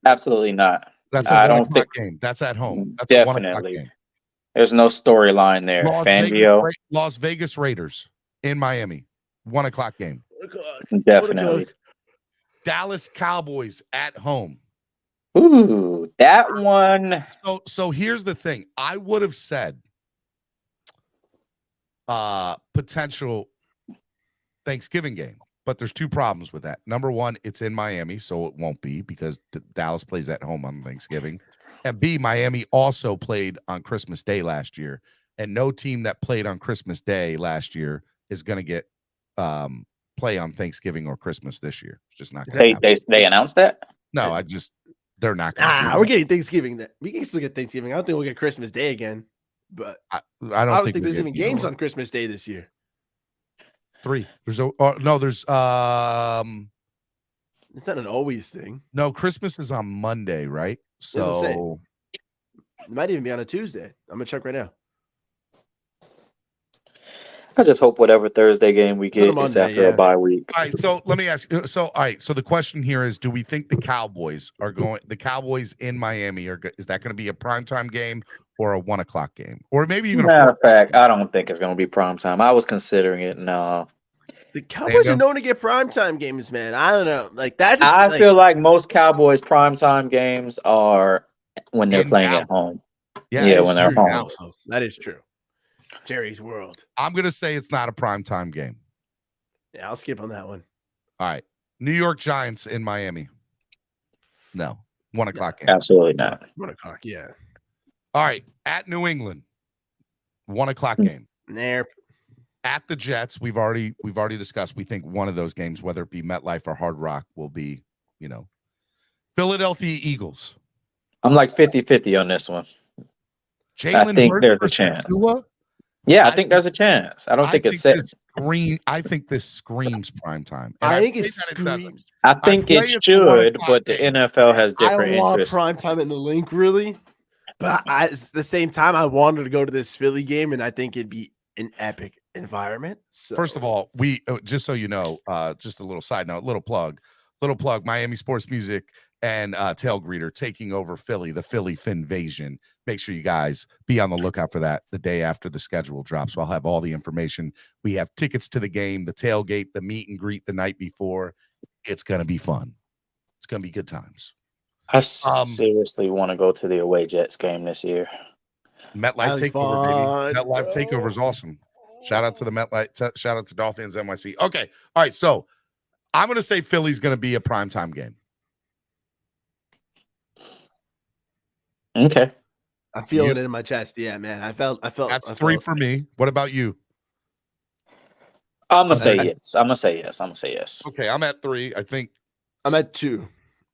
Absolutely not. That's a 1 o'clock game. That's at home. That's a 1 o'clock game. There's no storyline there. Fangio. Las Vegas Raiders in Miami. 1 o'clock game. Definitely. Dallas Cowboys at home. Ooh, that one. So here's the thing. I would have said potential Thanksgiving game, but there's 2 problems with that. Number one, it's in Miami, so it won't be because Dallas plays at home on Thanksgiving. And B, Miami also played on Christmas Day last year, and no team that played on Christmas Day last year is going to get play on Thanksgiving or Christmas this year. It's just not going to happen. They announced that? No, they're not going to. We're getting Thanksgiving. We can still get Thanksgiving. I don't think we'll get Christmas Day again, but I don't think there's even games on Christmas Day this year. 3. There's it's not an always thing. No, Christmas is on Monday, right? So it might even be on a Tuesday. I'm gonna check right now. I just hope whatever Thursday game we get is after a bye week. All right, so let me ask you. So, all right, so the question here is: do we think the Cowboys in Miami is that going to be a primetime game or a 1 o'clock game, or maybe even? Matter of fact, I don't think it's going to be primetime. I was considering it. No, the Cowboys are known to get primetime games, man. I don't know, like that. I feel like most Cowboys primetime games are when they're playing at home. Yeah, when they're home. Also, that is true. Jerry's World. I'm going to say it's not a primetime game. Yeah, I'll skip on that one. All right. New York Giants in Miami. No. 1 o'clock game. Absolutely not. 1 o'clock, yeah. All right. At New England. 1 o'clock game. There. At the Jets, we've already discussed. We think one of those games, whether it be MetLife or Hard Rock, will be, Philadelphia Eagles. I'm like 50-50 on this one. I think there's a chance. Yeah, I think there's a chance. I don't think it's set. I think this screams primetime. I think it screams. I think it should, but the NFL has different interests. I want primetime in the link, really. But at the same time, I wanted to go to this Philly game, and I think it'd be an epic environment. So. First of all, just so you know, just a little side note, little plug, Miami Sports Music and Tail Greeter taking over Philly, the Philly Finvasion. Make sure you guys be on the lookout for that the day after the schedule drops. So I'll have all the information. We have tickets to the game, the tailgate, the meet and greet the night before. It's going to be fun. It's going to be good times. I seriously want to go to the away Jets game this year. MetLife takeover, baby. MetLife takeover is awesome. Shout out to the MetLife. Shout out to Dolphins NYC. Okay. All right. So I'm going to say Philly's going to be a primetime game. Okay. I'm feeling it in my chest. Yeah, man. I felt. That's 3 for me. What about you? I'm gonna say yes. I'm gonna say yes. Okay, I'm at 3. I think I'm at 2.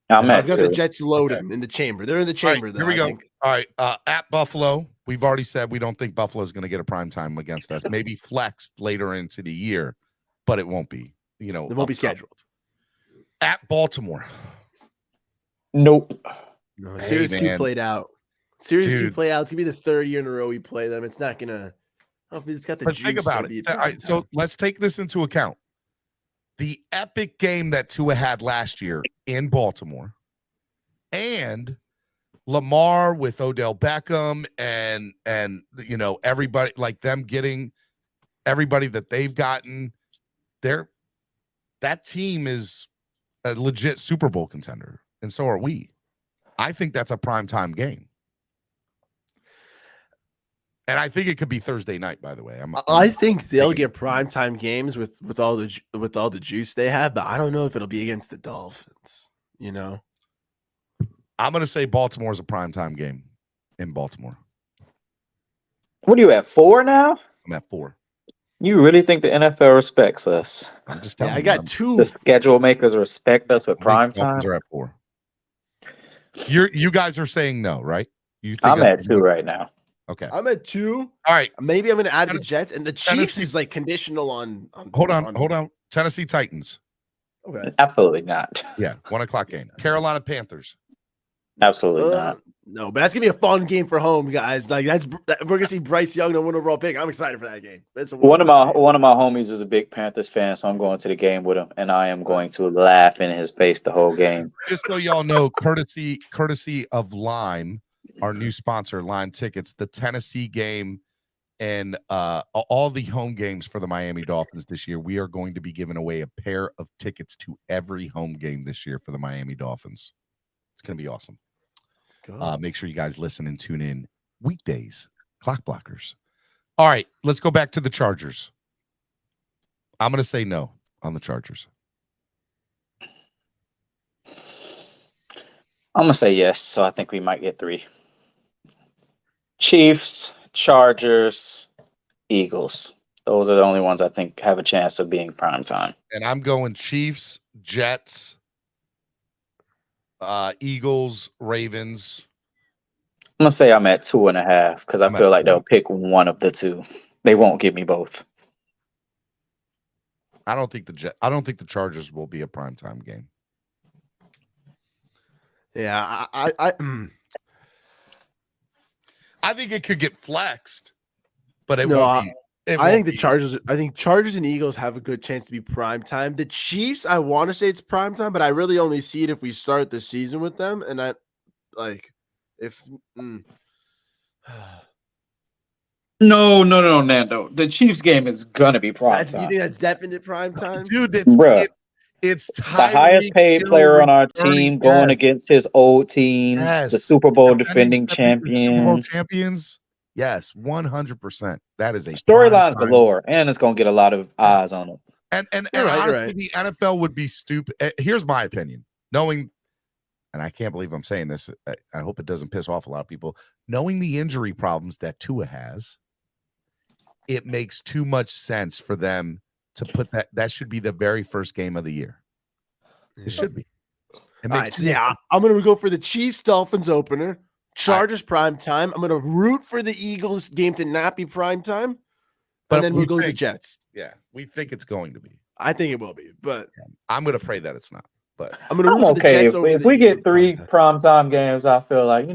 I've got the Jets loaded in the chamber. They're in the chamber. Right, here we go. All right. At Buffalo, we've already said we don't think Buffalo's going to get a primetime against us. Maybe flexed later into the year, but it won't be. It won't be scheduled. At Baltimore. Nope. No, Series 2 played out. Series 2 played out. It's gonna be the 3rd year in a row we play them. It's not gonna. It's got the juice. Think about it. All right, so let's take this into account. The epic game that Tua had last year in Baltimore, and Lamar with Odell Beckham and you know everybody like them getting everybody that they've gotten, that team is a legit Super Bowl contender, and so are we. I think that's a primetime game. And I think it could be Thursday night, by the way. I think they'll get primetime games with all the juice they have, but I don't know if it'll be against the Dolphins, you know. I'm going to say Baltimore is a primetime game in Baltimore. What are you at, 4 now? I'm at 4. You really think the NFL respects us? I'm just telling I you. got 2. The schedule makers respect us with prime Dolphins time. are at 4. You guys are saying no, right? You think I'm at 2 right now. Okay. I'm at 2. All right. Maybe I'm going to add the Jets, and the Chiefs Tennessee is like conditional on hold on. Tennessee Titans. Okay. Absolutely not. Yeah, 1:00 game. Carolina Panthers. Absolutely not. No, but that's gonna be a fun game for home, guys. Like we're gonna see Bryce Young, the winner overall pick. I'm excited for that game. One of my homies is a big Panthers fan, so I'm going to the game with him, and I am going to laugh in his face the whole game. Just so y'all know, courtesy of Lime, our new sponsor, Lime Tickets, the Tennessee game and all the home games for the Miami Dolphins this year, we are going to be giving away a pair of tickets to every home game this year for the Miami Dolphins. It's going to be awesome. Make sure you guys listen and tune in weekdays. Clock blockers. All right, let's go back to the Chargers. I'm going to say no on the Chargers. I'm going to say yes, so I think we might get 3. Chiefs, Chargers, Eagles. Those are the only ones I think have a chance of being primetime. And I'm going Chiefs, Jets, Eagles, Ravens. I'm going to say I'm at 2.5 because I feel like they'll pick one of the 2. They won't give me both. I don't think the Chargers will be a primetime game. Yeah, I think it could get flexed, but it no, won't be. I think the Chargers. I think Chargers and Eagles have a good chance to be prime time. The Chiefs, I want to say it's prime time, but I really only see it if we start the season with them. And I like if. No, Nando. The Chiefs game is gonna be prime time. You think that's definite prime time, dude? It's the highest paid player on our team going against his old team, the Super Bowl defending champions. Yes, 100%. That is a storylines galore, and it's gonna get a lot of eyes on it. And honestly, the NFL would be stupid. Here's my opinion, knowing, and I can't believe I'm saying this. I hope it doesn't piss off a lot of people. Knowing the injury problems that Tua has, it makes too much sense for them to put that should be the very first game of the year. It should be. It makes I'm gonna go for the Chiefs Dolphins opener. Chargers prime time. I'm gonna root for the Eagles game to not be prime time, and then we'll go to the Jets. Yeah, we think it's going to be. I think it will be, but I'm gonna pray that it's not. But I'm okay if we get 3 primetime games. I feel like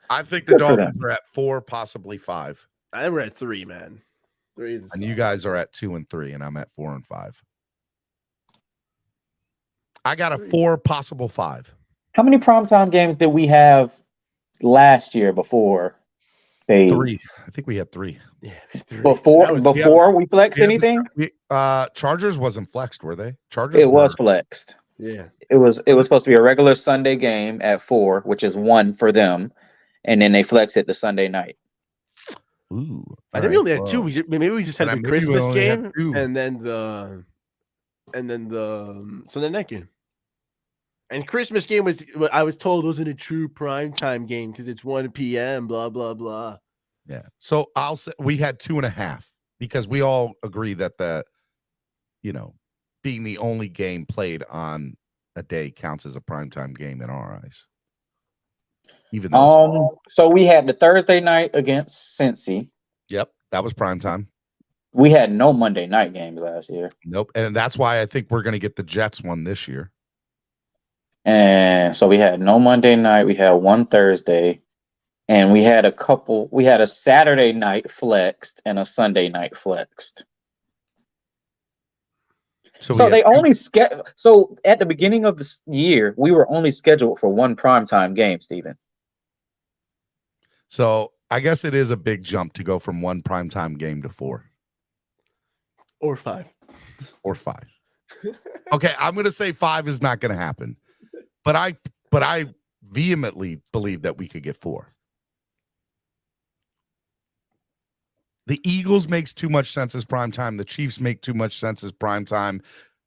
I think the Dolphins are at 4, possibly 5. We're at 3, man. 3 is and you guys are at 2 and 3, and I'm at 4 and 5. I got a 4, possible 5. How many primetime games did we have last year before they 3? I think we had 3. Yeah, 3. Before we flexed anything. Chargers wasn't flexed, were they? Chargers. It was flexed. Yeah, it was supposed to be a regular Sunday game at 4, which is 1 for them, and then they flex it to Sunday night. Ooh, I think we only had 2. Maybe we just had the Christmas game and then the Sunday night game. And Christmas game was, I was told, wasn't a true primetime game because it's 1 p.m. Blah blah blah. Yeah. So I'll say we had 2.5 because we all agree that being the only game played on a day counts as a primetime game in our eyes. Even though so we had the Thursday night against Cincy. Yep, that was primetime. We had no Monday night games last year. Nope, and that's why I think we're going to get the Jets one this year. And so we had no Monday night. We had 1 Thursday, and we had a Saturday night flexed and a Sunday night flexed. So they only so at the beginning of the year, we were only scheduled for 1 primetime game, Steven. So I guess it is a big jump to go from one primetime game to 4 or 5 or 5. Okay, I'm going to say 5 is not going to happen, but I vehemently believe that we could get 4. The Eagles makes too much sense as primetime. The Chiefs make too much sense as primetime.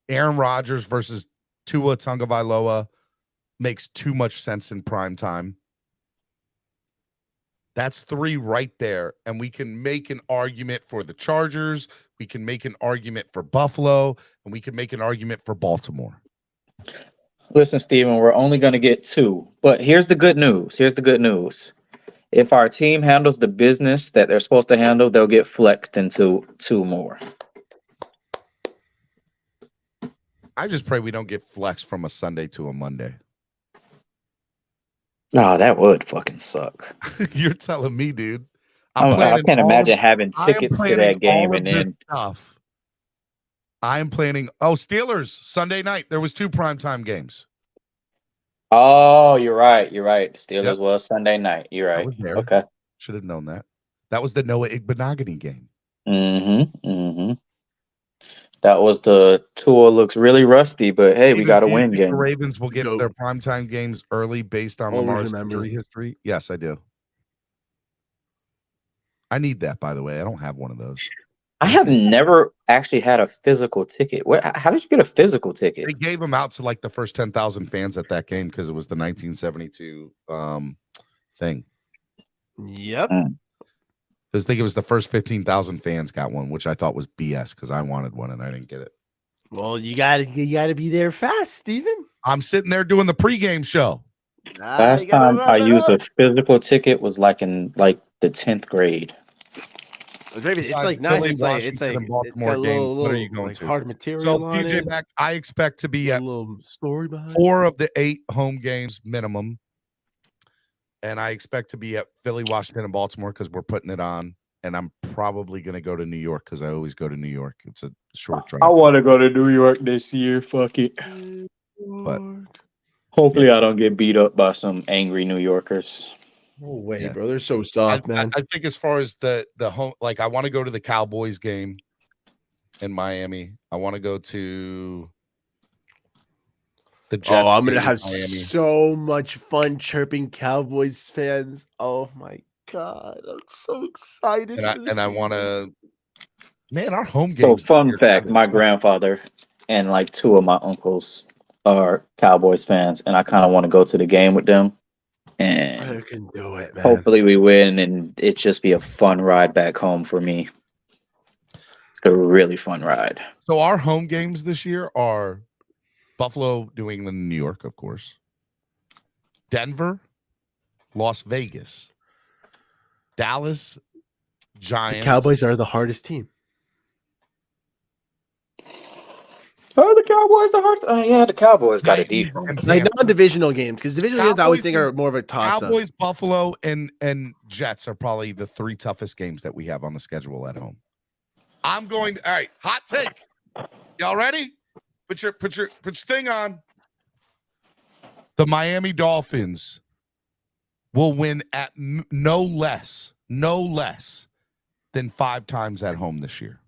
Aaron Rodgers versus Tua Tagovailoa makes too much sense in primetime. That's 3 right there. And we can make an argument for the Chargers. We can make an argument for Buffalo. And we can make an argument for Baltimore. Listen, Steven, we're only going to get 2. But here's the good news. If our team handles the business that they're supposed to handle, they'll get flexed into 2 more. I just pray we don't get flexed from a Sunday to a Monday. No, that would fucking suck. You're telling me, dude. I can't imagine having tickets to that game and then stuff. I am planning. Oh, Steelers Sunday night. There was 2 primetime games. Oh, you're right. Steelers was Sunday night. You're right. Okay. Should have known that. That was the Noah Igbenogany game. That was the Tua looks really rusty, but hey, we got a win game. The Ravens will get their primetime games early based on Lamar's injury history. Yes, I do. I need that, by the way. I don't have one of those. I have never actually had a physical ticket. How did you get a physical ticket? They gave them out to like the first 10,000 fans at that game because it was the 1972 thing. Yep. I think it was the first 15,000 fans got one, which I thought was BS because I wanted one and I didn't get it. Well, you gotta be there fast, Steven. I'm sitting there doing the pregame show. Last time I used a physical ticket was like in the 10th grade. It's like nice. It's like it's got a little, what are you going to? Hard material. So on PJ it. Mac, I expect to be at a little story behind 4 of the 8 home games minimum. And I expect to be at Philly, Washington, and Baltimore because we're putting it on. And I'm probably going to go to New York because I always go to New York. It's a short drive. I want to go to New York this year. Fuck it. But hopefully I don't get beat up by some angry New Yorkers. No way, bro. They're so soft, man. I think as far as the home, like I want to go to the Cowboys game in Miami. I want to go to the Jets. I'm gonna game have in Miami. so much fun chirping Cowboys fans. Oh my god, I'm so excited. And I want to. Man, our home game. So fun fact: my grandfather and like 2 of my uncles are Cowboys fans, and I kind of want to go to the game with them. And I can do it, man. Hopefully we win, and it just be a fun ride back home for me. It's a really fun ride. So our home games this year are Buffalo, New England, New York, of course. Denver, Las Vegas, Dallas, Giants. The Cowboys are the hardest team. Oh, the Cowboys are hard. Yeah, the Cowboys got a defense. Like non-divisional games, because divisional games I always think are more of a toss-up. Cowboys, Buffalo, and Jets are probably the 3 toughest games that we have on the schedule at home. I'm going to, all right, hot take. Y'all ready? Put your thing on. The Miami Dolphins will win at no less than 5 times at home this year.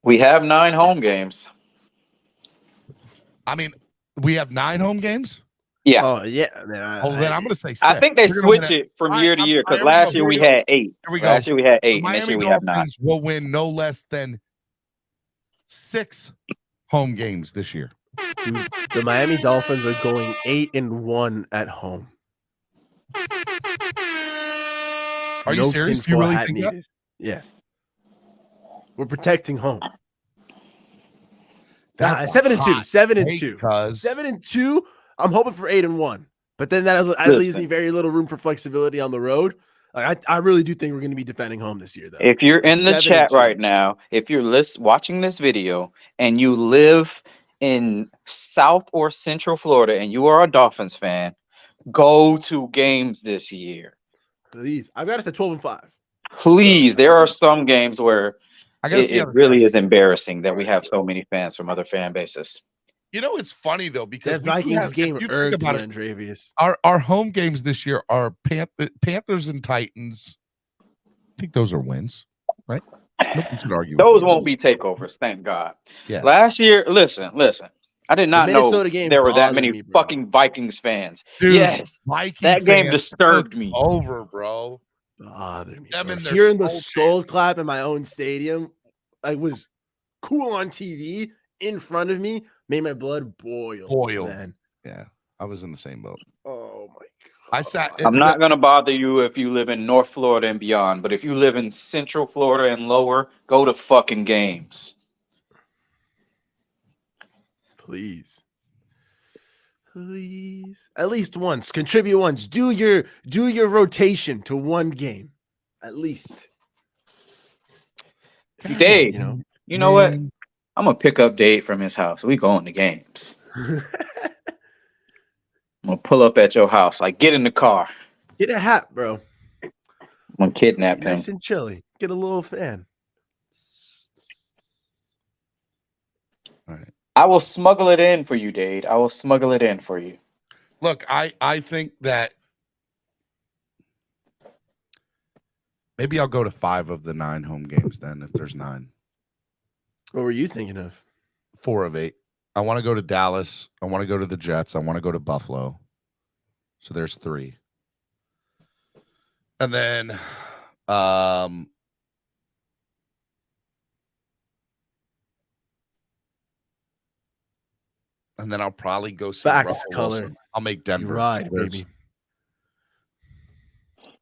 We have 9 home games. I mean, we have 9 home games? Yeah. Oh, yeah. Then I'm going to say 6. I think they switch it from year to year because last year we had 8. Here we go. Last year we had 8, and Miami this year we have 9. Dolphins will win no less than 6 home games this year. Dude, the Miami Dolphins are going 8-1 at home. Are you serious? Do you really think that? Yeah. We're protecting home. That's 7-2. 7-2. 7-2. I'm hoping for 8-1. But then that leaves me very little room for flexibility on the road. I really do think we're going to be defending home this year, though. If you're in the chat right now, if you're watching this video and you live in South or Central Florida and you are a Dolphins fan, go to games this year. Please. I've got us at 12-5. Please. There are some games where it really is embarrassing that we have so many fans from other fan bases. You know, it's funny though because That Vikings game if you think irked about me, it, Andrevius. our home games this year are Panthers and Titans. I think those are wins, right? Nobody should argue with Those that. won't be takeovers, thank God. Yeah. Last year, listen. I did The not know Minnesota game there were that bothered many me, bro. fucking Vikings fans. Dude, Yes, Viking that game fans disturbed took me. over, bro. Bothered me. Them Bro. and their Hearing the skull skull clap in my own stadium, I was cool on TV in front of me, made my blood boil. Man. Yeah, I was in the same boat. Oh my god. I sat. I'm not gonna bother you if you live in North Florida and beyond, but if you live in Central Florida and lower, go to fucking games. Please. At least once. Contribute once. Do your rotation to one game. At least. If you Dave, can, you know what? I'm gonna pick up Dave from his house. We going to games. I'm gonna pull up at your house. Like, get in the car. Get a hat, bro. I'm gonna kidnap him. Nice and chilly. Get a little fan. All right. I will smuggle it in for you, Dade. I will smuggle it in for you. Look, I think that maybe I'll go to 5 of the 9 home games then, if there's 9. What were you thinking of? 4 of 8. I want to go to Dallas. I want to go to the Jets. I want to go to Buffalo. So there's 3. And then I'll probably go see Facts, Russell color. Wilson. I'll make Denver. Right, baby.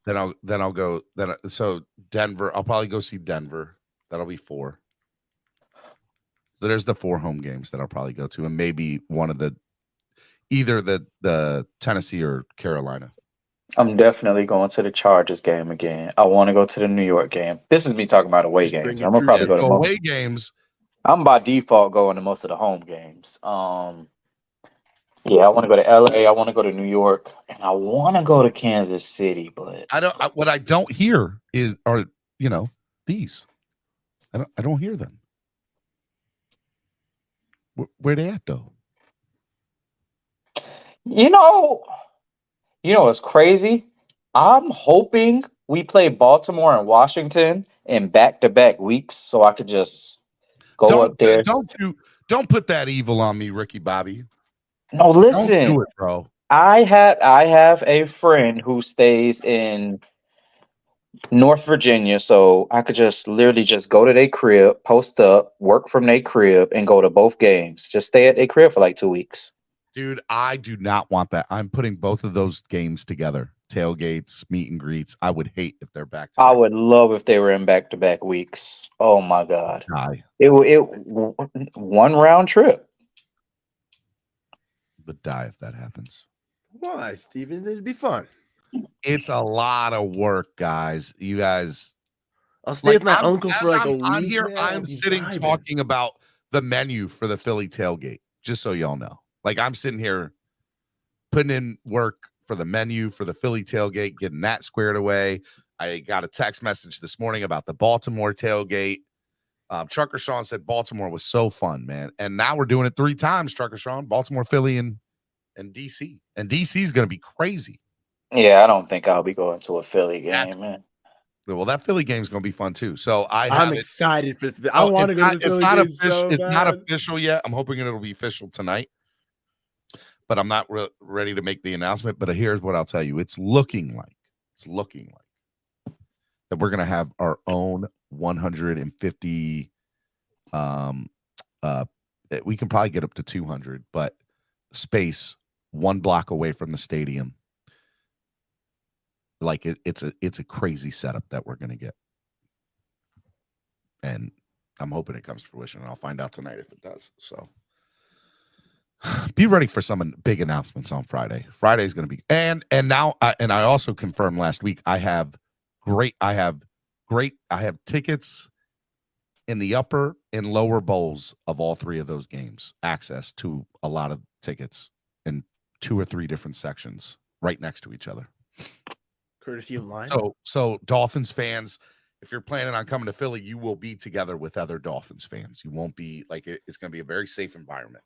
Then I'll go. So Denver. I'll probably go see Denver. That'll be 4. So there's the 4 home games that I'll probably go to, and maybe one of either the Tennessee or Carolina. I'm definitely going to the Chargers game again. I want to go to the New York game. This is me talking about away games. I'm gonna probably go to away games. I'm by default going to most of the home games. Yeah, I want to go to LA. I want to go to New York, and I want to go to Kansas City. But what I don't hear are these. I don't hear them. Where they at though? You know what's crazy? I'm hoping we play Baltimore and Washington in back-to-back weeks, so I could just go up there. Don't put that evil on me, Ricky Bobby. No, listen, don't do it, bro. I have a friend who stays in North Virginia, so I could just literally just go to their crib, post up, work from their crib, and go to both games. Just stay at their crib for like 2 weeks. Dude, I do not want that. I'm putting both of those games together. Tailgates, meet and greets. I would hate if they're back to back. I would love if they were in back-to-back weeks. Oh my God. It one round trip. Would die if that happens. Why, Steven? It'd be fun. It's a lot of work, guys. You guys. I'll stay with my uncle for like a week. I'm here. Man, I'm sitting talking about the menu for the Philly tailgate, just so y'all know. Like, I'm sitting here putting in work for the menu for the Philly tailgate, getting that squared away. I got a text message this morning about the Baltimore tailgate. Trucker Sean said Baltimore was so fun, man. And now we're doing it 3 times, Trucker Sean. Baltimore, Philly, and DC. And DC is going to be crazy. Yeah, I don't think I'll be going to a Philly game, man. Well, that Philly game is going to be fun too. So I'm excited for. I want to go to the Philly game so It's not bad. official yet. I'm hoping it'll be official tonight, but I'm not ready to make the announcement. But here's what I'll tell you: it's looking like that we're going to have our own 150. We can probably get up to 200, but space 1 block away from the stadium. Like it's a crazy setup that we're going to get. And I'm hoping it comes to fruition, and I'll find out tonight if it does. So be ready for some big announcements on Friday. Friday's going to be, and now, and I also confirmed last week, I have tickets in the upper and lower bowls of all 3 of those games, access to a lot of tickets in 2 or 3 different sections right next to each other. Courtesy of line. So Dolphins fans, if you're planning on coming to Philly, you will be together with other Dolphins fans. You won't be it's going to be a very safe environment.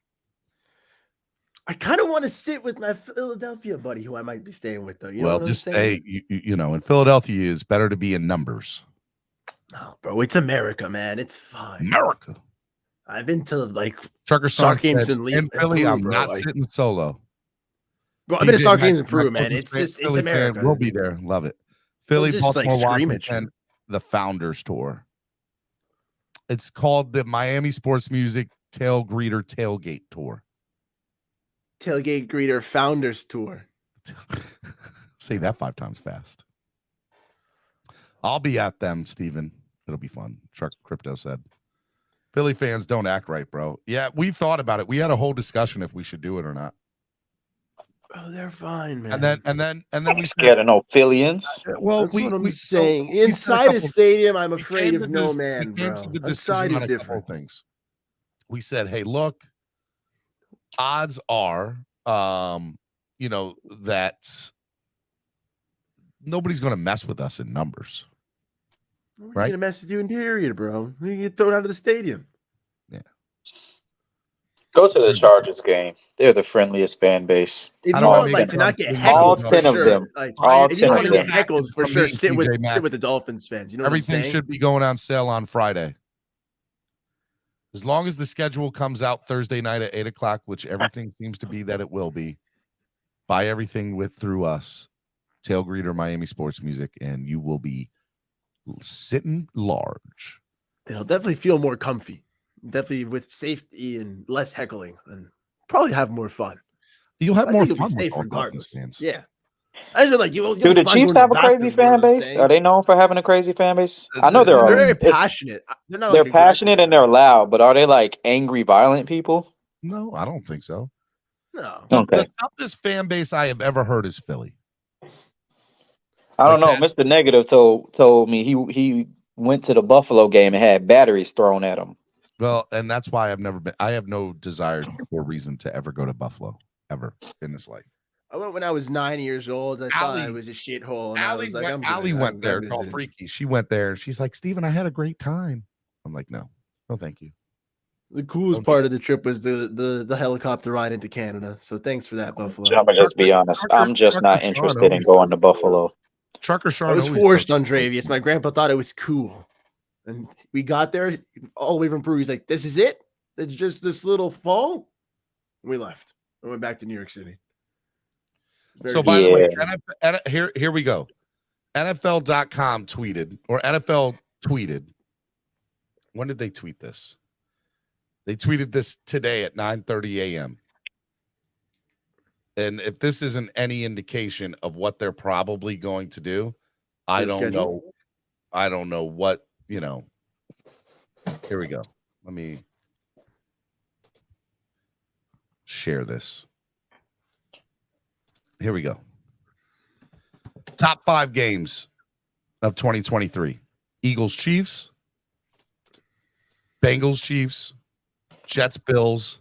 I kind of want to sit with my Philadelphia buddy who I might be staying with, though. You know Well, what I'm just saying? stay. In Philadelphia, it's better to be in numbers. No, bro, it's America, man. It's fine. America. I've been to like Trucker Sark Sean games said, in Philly, Peru, I'm bro. not Like, sitting solo. bro, I've been to PJ, Sark my games in Peru, man. closest It's fan- just it's Philly fan, America. we'll be there. Love it. We'll Philly, just, like, Baltimore, scream at Washington, you. the Founders Tour. It's called the Miami Sports Music Tail Greeter Tailgate Tour. Tailgate Greeter Founders Tour. Say that 5 times fast. I'll be at them, Steven. It'll be fun. Truck Crypto said. Philly fans don't act right, bro. Yeah, we thought about it. We had a whole discussion if we should do it or not. Oh, they're fine, man. And then we Scared of no Phillians. Well, That's what I'm we saying. we said Inside a stadium, I'm afraid came of to no this- man, we came bro. to the decision Outside on is a couple different. of things. We said, hey, look, odds are, that nobody's going to mess with us in numbers. We're Right? gonna mess with you in period, bro. You get thrown out of the stadium. Go to the Chargers game. They're the friendliest fan base. If you All want 10 like to not get all heckled, for 10 of sure. them. Like, All if you 10 don't of want to them. get heckled, for From sure, me, sit TJ Maxx. with the Dolphins fans. You know Everything what I'm saying? should be going on sale on Friday. As long as the schedule comes out Thursday night at 8 o'clock, which everything seems to be that it will be, buy everything through us, Tail Greeter Miami Sports Music, and you will be sitting large. It'll definitely feel more comfy. Definitely with safety and less heckling, and probably have more fun. You'll have I more think you'll fun be with safe all regardless. Dolphins fans. Yeah. I just feel like you'll Do the fun Chiefs going have to a the crazy bathroom, you know fan what I'm base? saying? Are they known for having a crazy fan base? I know They're very it's- passionate. They're not They're like aggressive. passionate and they're loud, but are they like angry, violent people? No, I don't think so. No. Okay. The toughest fan base I have ever heard is Philly. I don't know. Mr. Negative told me he went to the Buffalo game and had batteries thrown at him. Well, and that's why I've never been. I have no desire or reason to ever go to Buffalo ever in this life. I went when I was 9 years old. I thought it was a shithole. And I was like, Allie went there. Called visiting. Freaky. She went there and she's like, Steven, I had a great time. I'm like, no, thank you. The coolest part of the trip was the helicopter ride into Canada. So thanks for that, Buffalo. I'm gonna just be honest. I'm just not interested in going to Buffalo. Trucker Sean. I was forced on Dravius. My grandpa thought it was cool. And we got there all the way from Peru. He's like, this is it? It's just this little fall? And we left. I went back to New York City. So by the way, here we go. NFL.com tweeted, or NFL tweeted. When did they tweet this? They tweeted this today at 9:30 a.m. And if this isn't any indication of what they're probably going to do, I don't know. I don't know what, Here we go. Let me share this. Here we go. Top 5 games of 2023. Eagles, Chiefs, Bengals, Chiefs, Jets, Bills,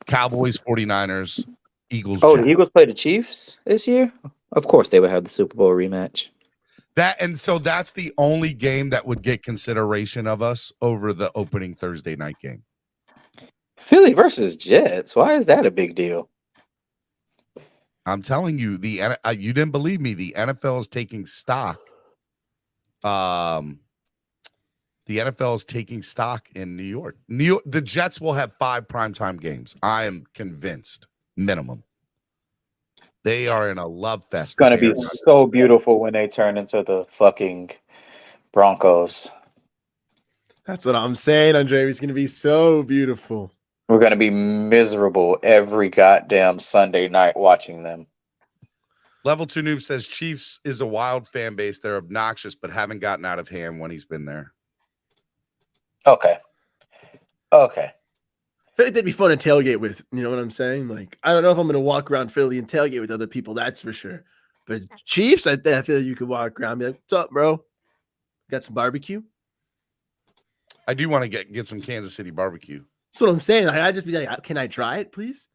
Cowboys, 49ers, Eagles. Oh, Jets. the Eagles play the Chiefs this year? Of course they would have the Super Bowl rematch. So that's the only game that would get consideration of us over the opening Thursday night game. Philly versus Jets. Why is that a big deal? I'm telling you, you didn't believe me. The NFL is taking stock. The NFL is taking stock in New York. The Jets will have 5 primetime games. I am convinced, minimum. They are in a love fest. It's gonna be so beautiful when they turn into the fucking Broncos. That's what I'm saying, Andre. It's going to be so beautiful. We're gonna be miserable every goddamn Sunday night watching them. Level 2 Noob says Chiefs is a wild fan base. They're obnoxious, but haven't gotten out of hand when he's been there. Okay. I feel like they'd be fun to tailgate with. You know what I'm saying? Like, I don't know if I'm going to walk around Philly and tailgate with other people. That's for sure. But Chiefs, I feel like you could walk around and be like, what's up, bro? Got some barbecue? I do want to get some Kansas City barbecue. That's what I'm saying. Like, I'd just be like, can I try it, please?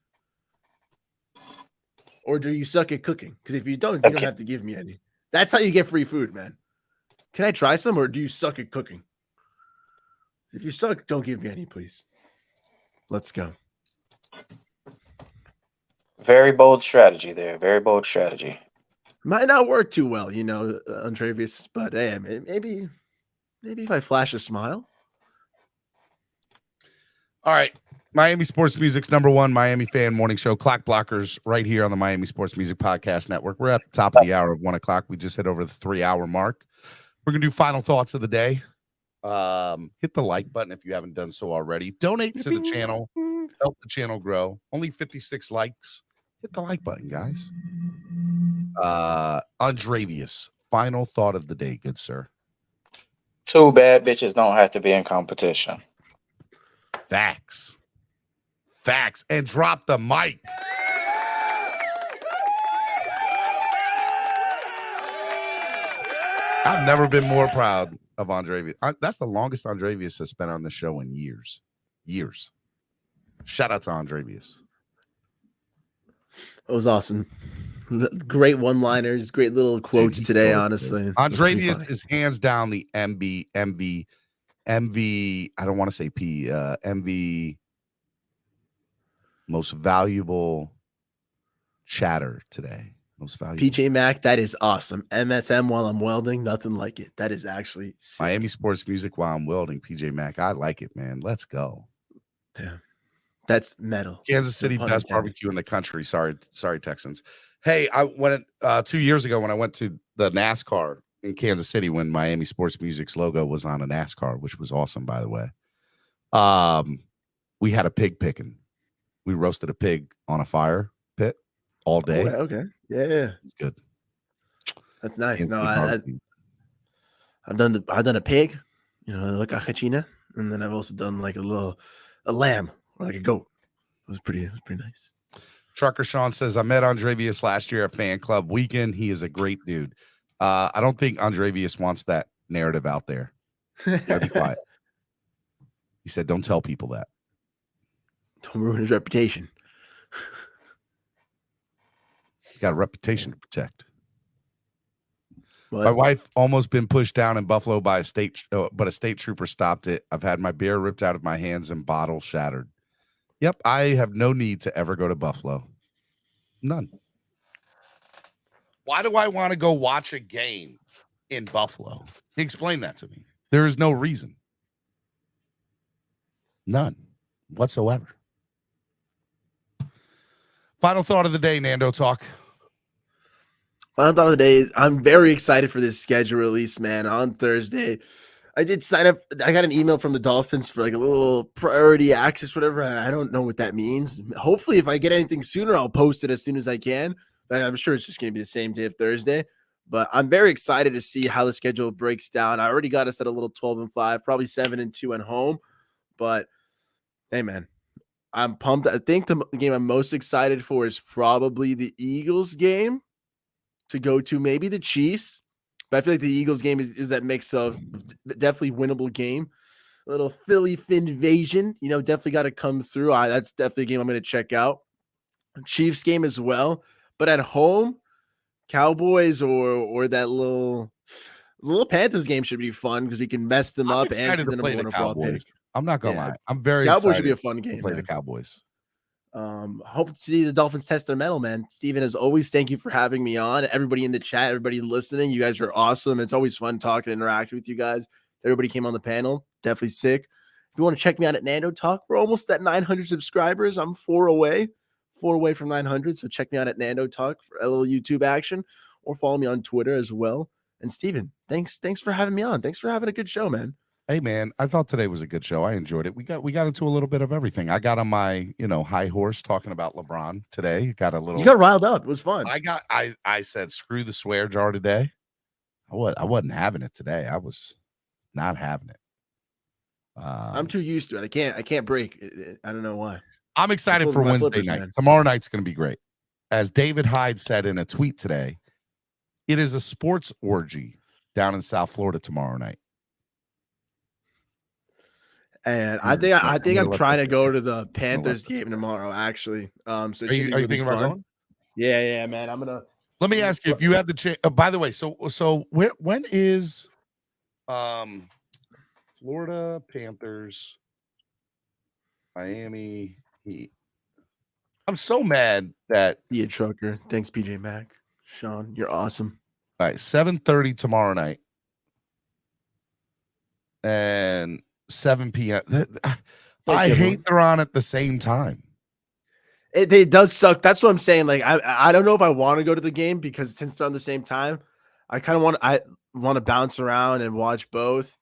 Or do you suck at cooking? Because if you don't have to give me any. That's how you get free food, man. Can I try some, or do you suck at cooking? If you suck, don't give me any, please. Let's go. Very bold strategy there. Very bold strategy. Might not work too well, Andrevius, but hey, maybe if I flash a smile. All right. Miami Sports Music's #1 Miami fan morning show, Clock Blockers, right here on the Miami Sports Music Podcast Network. We're at the top of the hour of 1 o'clock. We just hit over the 3-hour mark. We're going to do final thoughts of the day. Hit the like button if you haven't done so already. Donate to the channel. Help the channel grow. Only 56 likes. Hit the like button, guys. Andrevius, final thought of the day, good sir. 2 bad bitches don't have to be in competition. Facts. And drop the mic. I've never been more proud of Andrevius. That's the longest Andrevius has spent on the show in years. Shout out to Andrevius. It was awesome. Great one-liners, great little quotes today, honestly. Andrevius is hands down the MV. I don't want to say MV most valuable chatter today. Most valuable. PJ Mac, that is awesome. MSM while I'm welding, nothing like it. That is actually sick. Miami Sports Music while I'm welding. PJ Mac, I like it, man. Let's go. Damn. That's metal. Kansas City, best barbecue in the country. Sorry, Texans. Hey, I went 2 years ago when I went to the NASCAR in Kansas City when Miami Sports Music's logo was on a NASCAR, which was awesome, by the way. We had a pig picking. We roasted a pig on a fire pit all day. Oh, okay. Yeah. Good. That's nice. No, I've done a pig, like a cachina, and then I've also done like a lamb or like a goat. It was pretty nice. Trucker Sean says, I met Andrevius last year at Fan Club Weekend. He is a great dude. I don't think Andrevius wants that narrative out there. Be quiet. He said, don't tell people that. Don't ruin his reputation. Got a reputation to protect. What? My wife almost been pushed down in Buffalo by a state trooper stopped it. I've had my beer ripped out of my hands and bottles shattered. Yep, I have no need to ever go to Buffalo. None. Why do I want to go watch a game in Buffalo? Explain that to me. There is no reason. None whatsoever. Final thought of the day, Nando Talk. Final thought of the day is I'm very excited for this schedule release, man. On Thursday, I did sign up. I got an email from the Dolphins for like a little priority access, whatever. I don't know what that means. Hopefully, if I get anything sooner, I'll post it as soon as I can. But I'm sure it's just going to be the same day of Thursday. But I'm very excited to see how the schedule breaks down. I already got us at a little 12-5, probably 7-2 at home. But hey, man, I'm pumped. I think the game I'm most excited for is probably the Eagles game to go to, maybe the Chiefs. But I feel like the Eagles game is that mix of definitely winnable game. A little Philly Fin invasion, definitely got to come through. That's definitely a game I'm going to check out. Chiefs game as well. But at home, Cowboys or that little Panthers game should be fun because we can mess them up and to play the Cowboys. I'm not gonna lie. I'm very Cowboys excited should be a fun game. To play man. the Cowboys. Hope to see the Dolphins test their mettle, man. Steven, as always, thank you for having me on. Everybody in the chat, everybody listening, you guys are awesome. It's always fun talking and interacting with you guys. Everybody came on the panel. Definitely sick. If you want to check me out at Nando Talk, we're almost at 900 subscribers. I'm 4 away from 900. So check me out at Nando Talk for a little YouTube action, or follow me on Twitter as well. And Steven, thanks for having me on. Thanks for having a good show, man. Hey man, I thought today was a good show. I enjoyed it. We got into a little bit of everything. I got on my, high horse talking about LeBron today. Got a little. You got riled up. It was fun. I said screw the swear jar today. I wasn't having it today. I was not having it. I'm too used to it. I can't break. I don't know why. I'm excited for Wednesday night. Man. Tomorrow night's going to be great. As David Hyde said in a tweet today, it is a sports orgy down in South Florida tomorrow night. And I think I'm trying to go to the Panthers game tomorrow, actually. So are you thinking about going? Yeah, man. I'm gonna. Let me ask you if you had the chance. By the way, so when is Florida Panthers Miami Heat? I'm so mad that See you, trucker. Thanks, PJ Mac. Sean, you're awesome. all right, 7:30 tomorrow night and 7 p.m. I hate they're on at the same time. It does suck. That's what I'm saying. Like I don't know if I want to go to the game because since they're on the same time, I kind of want to bounce around and watch both.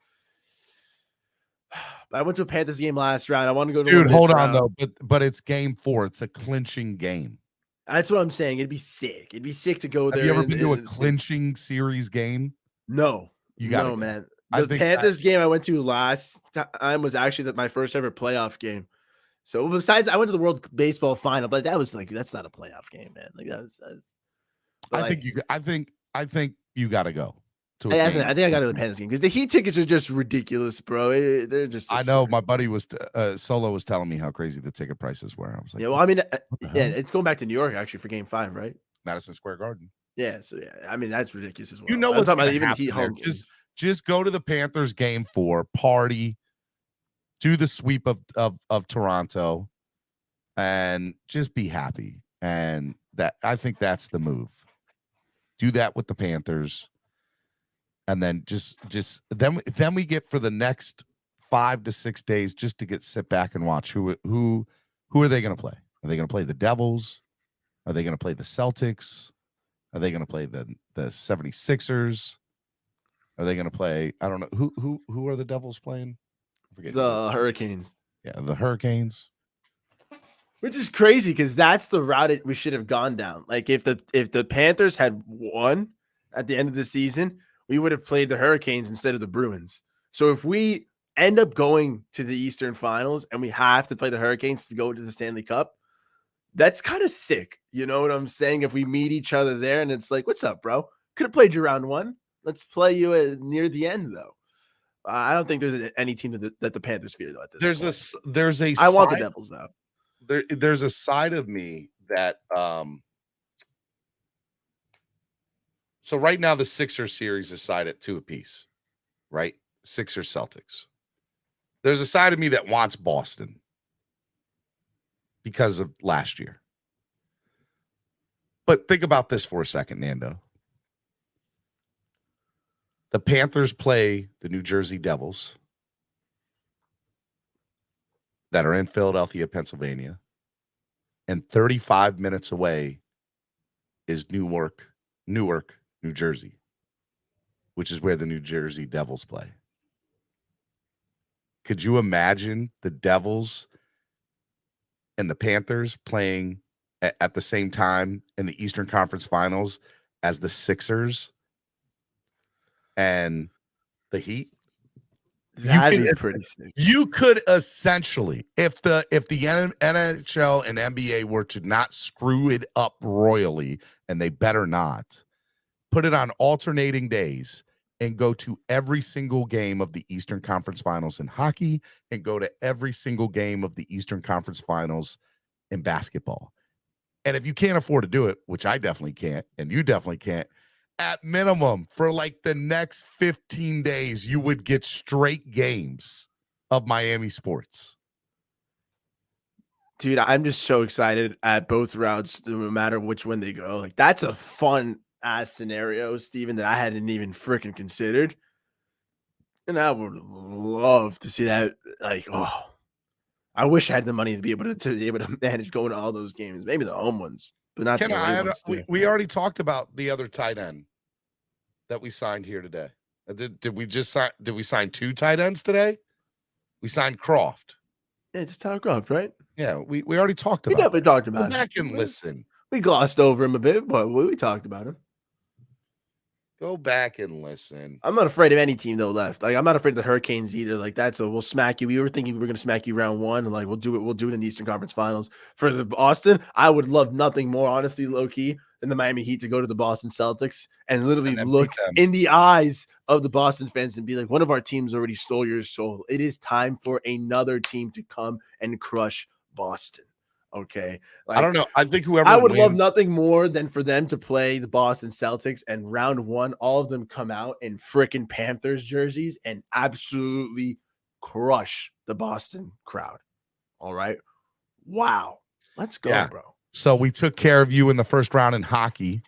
I went to a Panthers game last round. I want to go to Dude, hold on round. though. But it's game 4. It's a clinching game. That's what I'm saying. It'd be sick. It'd be sick to go Have there. you ever been to a clinching series game? No. You got no, man. The Panthers game I went to last time was actually my first ever playoff game. So besides, I went to the World Baseball Final, but that was like that's not a playoff game, man. Like that's I think you got to go. I think I got to the Panthers game because the Heat tickets are just ridiculous, bro. They're just. I know my buddy was Solo was telling me how crazy the ticket prices were. I was like, yeah, well, I mean, yeah, it's going back to New York actually for Game 5, right? Madison Square Garden. Yeah, so yeah, I mean that's ridiculous as well. You know what's about even Heat home. Just go to the Panthers game 4, party, do the sweep of Toronto, and just be happy. And that I think that's the move. Do that with the Panthers. And then then we get for the next 5 to 6 days just to sit back and watch who are they going to play? Are they going to play the Devils? Are they going to play the Celtics? Are they going to play the 76ers? Are they going to play? I don't know who are the Devils playing? I forget. The Hurricanes. Yeah, the Hurricanes. Which is crazy because that's the route we should have gone down. Like if the Panthers had won at the end of the season, we would have played the Hurricanes instead of the Bruins. So if we end up going to the Eastern Finals and we have to play the Hurricanes to go to the Stanley Cup, that's kind of sick. You know what I'm saying? If we meet each other there and it's like, what's up, bro? Could have played you round 1. Let's play you near the end, though. I don't think there's any team that the Panthers fear though. At this point. I want the Devils out. There's a side of me that so right now the Sixers series is side at 2 apiece, right? Sixers Celtics. There's a side of me that wants Boston because of last year. But think about this for a second, Nando. The Panthers play the New Jersey Devils that are in Philadelphia, Pennsylvania, and 35 minutes away is Newark, New Jersey, which is where the New Jersey Devils play. Could you imagine the Devils and the Panthers playing at the same time in the Eastern Conference Finals as the Sixers and the Heat? That'd be pretty sick. You could essentially, if the NHL and NBA were to not screw it up royally, and they better not, put it on alternating days and go to every single game of the Eastern Conference Finals in hockey and go to every single game of the Eastern Conference Finals in basketball. And if you can't afford to do it, which I definitely can't, and you definitely can't, at minimum, for like the next 15 days, you would get straight games of Miami sports. Dude, I'm just so excited at both routes, no matter which one they go. Like, that's a fun ass scenario, Steven, that I hadn't even freaking considered. And I would love to see that. Like, oh, I wish I had the money to be able to manage going to all those games, maybe the home ones, but not the away ones too. We already talked about the other tight end that we signed here today. Did we sign 2 tight ends today? We signed Croft. Yeah, just Tyler Croft, right? Yeah, we already talked about. We definitely talked about him. Go back and listen. We glossed over him a bit, but we talked about him. Go back and listen. I'm not afraid of any team though left. Like I'm not afraid of the Hurricanes either. Like that's we'll smack you. We were thinking we were gonna smack you round 1, and like we'll do it in the Eastern Conference Finals. For the Boston, I would love nothing more, honestly, low key, than the Miami Heat to go to the Boston Celtics and literally look in the eyes of the Boston fans and be like, one of our teams already stole your soul. It is time for another team to come and crush Boston. Okay. Like, I don't know. I think whoever I would love nothing more than for them to play the Boston Celtics and round 1, all of them come out in freaking Panthers jerseys and absolutely crush the Boston crowd. All right. Wow. Let's go, Yeah. bro. So we took care of you in the first round in hockey,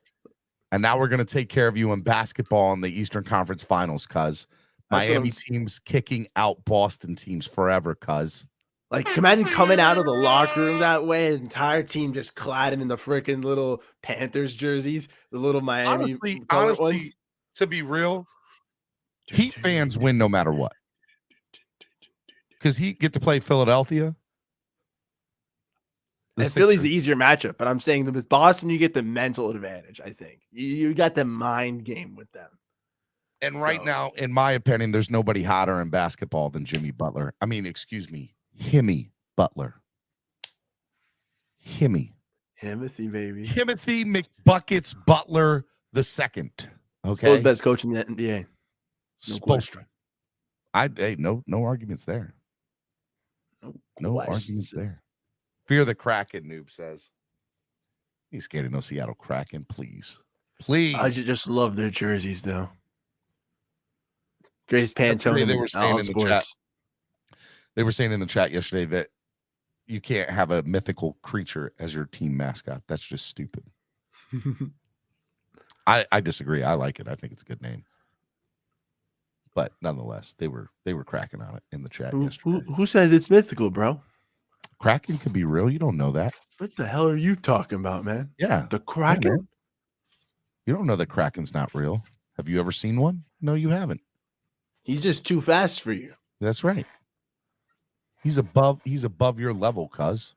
and now we're going to take care of you in basketball in the Eastern Conference Finals, cuz Miami teams kicking out Boston teams forever, cuz. Like, imagine coming out of the locker room that way, the entire team just clad in the freaking little Panthers jerseys, the little Miami Honestly, to be real, Heat fans win no matter what. Because Heat get to play Philadelphia. And Philly's the easier matchup, but I'm saying that with Boston, you get the mental advantage, I think. You got the mind game with them. And right now, in my opinion, there's nobody hotter in basketball than Jimmy Butler. I mean, excuse me, Himmy Butler. Himothy, baby. Timothy McBuckets Butler the second. Okay. Supposed best coach in the NBA. Spoelstra. No arguments there. No arguments there. Fear the Kraken, noob says. He's scared of no Seattle Kraken, please. Please. I just love their jerseys, though. Greatest Pantone they were saying in the chat. sports. They were saying in the chat yesterday that you can't have a mythical creature as your team mascot. That's just stupid. I disagree. I like it. I think it's a good name. But nonetheless, they were cracking on it in the chat yesterday. Who says it's mythical, bro? Kraken could be real. You don't know that. What the hell are you talking about, man? Yeah. The Kraken? Yeah, you don't know that Kraken's not real. Have you ever seen one? No, you haven't. He's just too fast for you. That's right. He's above your level, cuz.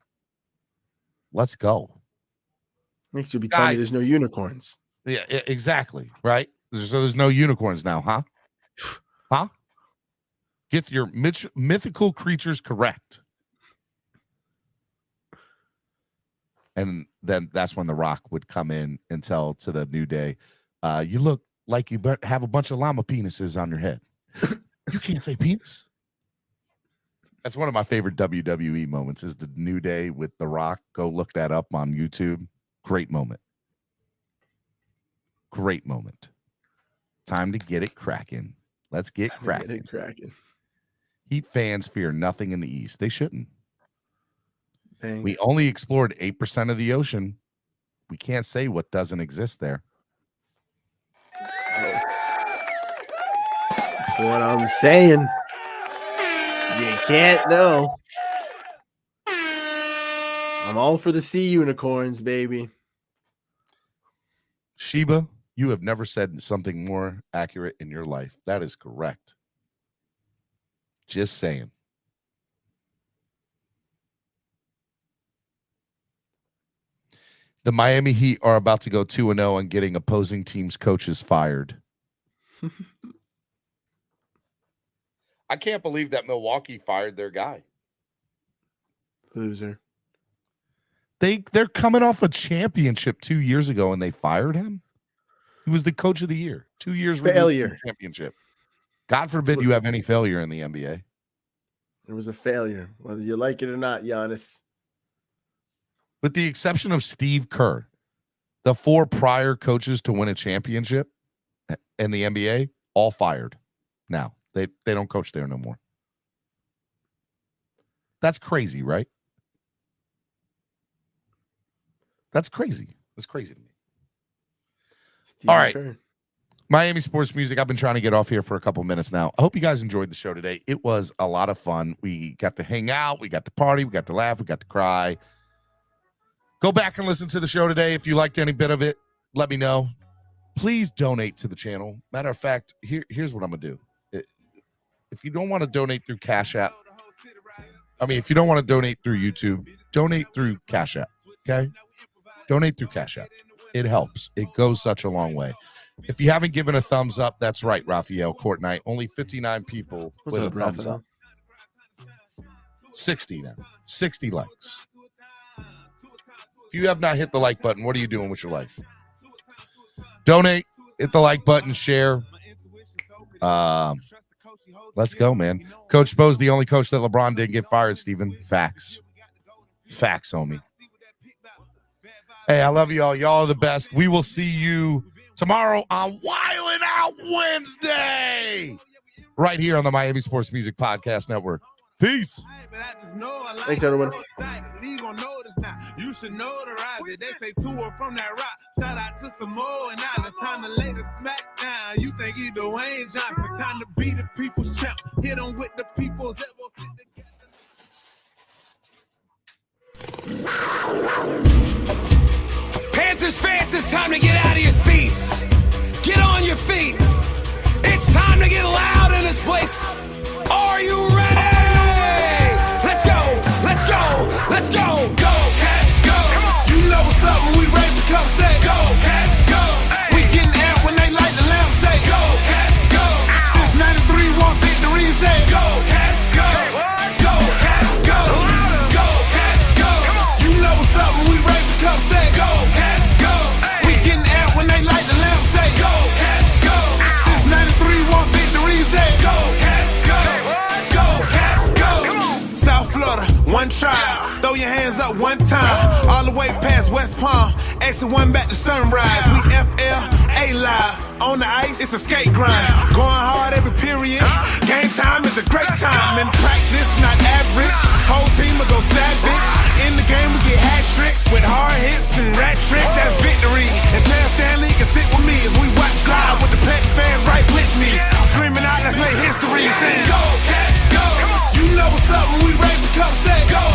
Let's go. Makes you be telling me there's no unicorns. Yeah, exactly. Right? So there's no unicorns now, huh? Huh? Get your mythical creatures correct. And then that's when The Rock would come in and tell to the New Day, you look like you have a bunch of llama penises on your head. You can't say penis. That's one of my favorite WWE moments is the New Day with The Rock. Go look that up on YouTube. Great moment. Great moment. Time to get it cracking. Let's get cracking. Heat fans fear nothing in the East. They shouldn't. Bang. We only explored 8% of the ocean. We can't say what doesn't exist there. That's what I'm saying. You can't know. I'm all for the sea unicorns, baby. Sheba, you have never said something more accurate in your life. That is correct. Just saying. The Miami Heat are about to go 2-0 and getting opposing teams' coaches fired. I can't believe that Milwaukee fired their guy. Loser. They're coming off a championship 2 years ago and they fired him. He was the coach of the year. 2 years failure championship. God forbid you have any failure in the NBA. It was a failure, whether you like it or not, Giannis. With the exception of Steve Kerr, the 4 prior coaches to win a championship in the NBA, all fired. Now, they don't coach there no more. That's crazy, right? That's crazy. That's crazy to me. Steve All right. Kerr. Miami Sports Music. I've been trying to get off here for a couple minutes now. I hope you guys enjoyed the show today. It was a lot of fun. We got to hang out. We got to party. We got to laugh. We got to cry. Go back and listen to the show today. If you liked any bit of it, let me know. Please donate to the channel. Matter of fact, here's what I'm going to do. If you don't want to donate through Cash App, if you don't want to donate through YouTube, donate through Cash App, okay? Donate through Cash App. It helps. It goes such a long way. If you haven't given a thumbs up, that's right, Raphael Courtnight. Only 59 people with a thumbs up. 60 now. 60 likes. If you have not hit the like button, what are you doing with your life? Donate, hit the like button, share. Let's go, man. Coach Bo's the only coach that LeBron didn't get fired, Steven. Facts. Facts, homie. Hey, I love you all. Y'all are the best. We will see you tomorrow on Wildin' Out Wednesday right here on the Miami Sports Music Podcast Network. Peace. Thanks, everyone. You should notarize it. They say tour from that rock. Shout out to Samoa and Islands. Time to lay the smack down. You think you Dwayne Johnson. Time to be the people's champ. Hit them with the people's elbows. Panthers fans, it's time to get out of your seats. Get on your feet. It's time to get loud in this place. Are you ready? Let's go, let's go, let's go. Go, Cats, go. You know what's up when we raise the cup, say go, Cats, go. We getting amped when they light the lamp, say go, Cats, go. Since 93, one victory, say go, Cats, go. Go, Cats, go. Go, Cats, go. You know what's up when we raise the cup, say go, Cats, go. We getting amped when they light the lamp, say go, Cats, go. Since 93, one victory, say go, Cats, go. Go, Cats, go. South Florida, one trial. Throw your hands up one time. All the way past West Palm. Exit 1 back to Sunrise. We FLA live. On the ice, it's a skate grind. Going hard every period. Game time is a great time. In practice, not average. Whole team will go savage. In the game, we get hat tricks with hard hits and rat tricks. That's victory. And Taylor Stanley can sit with me as we watch live with the Plant fans right with me. Screaming out, let's make history. Saying, go, Cats, go. You know what's up when we raise the cup, say go.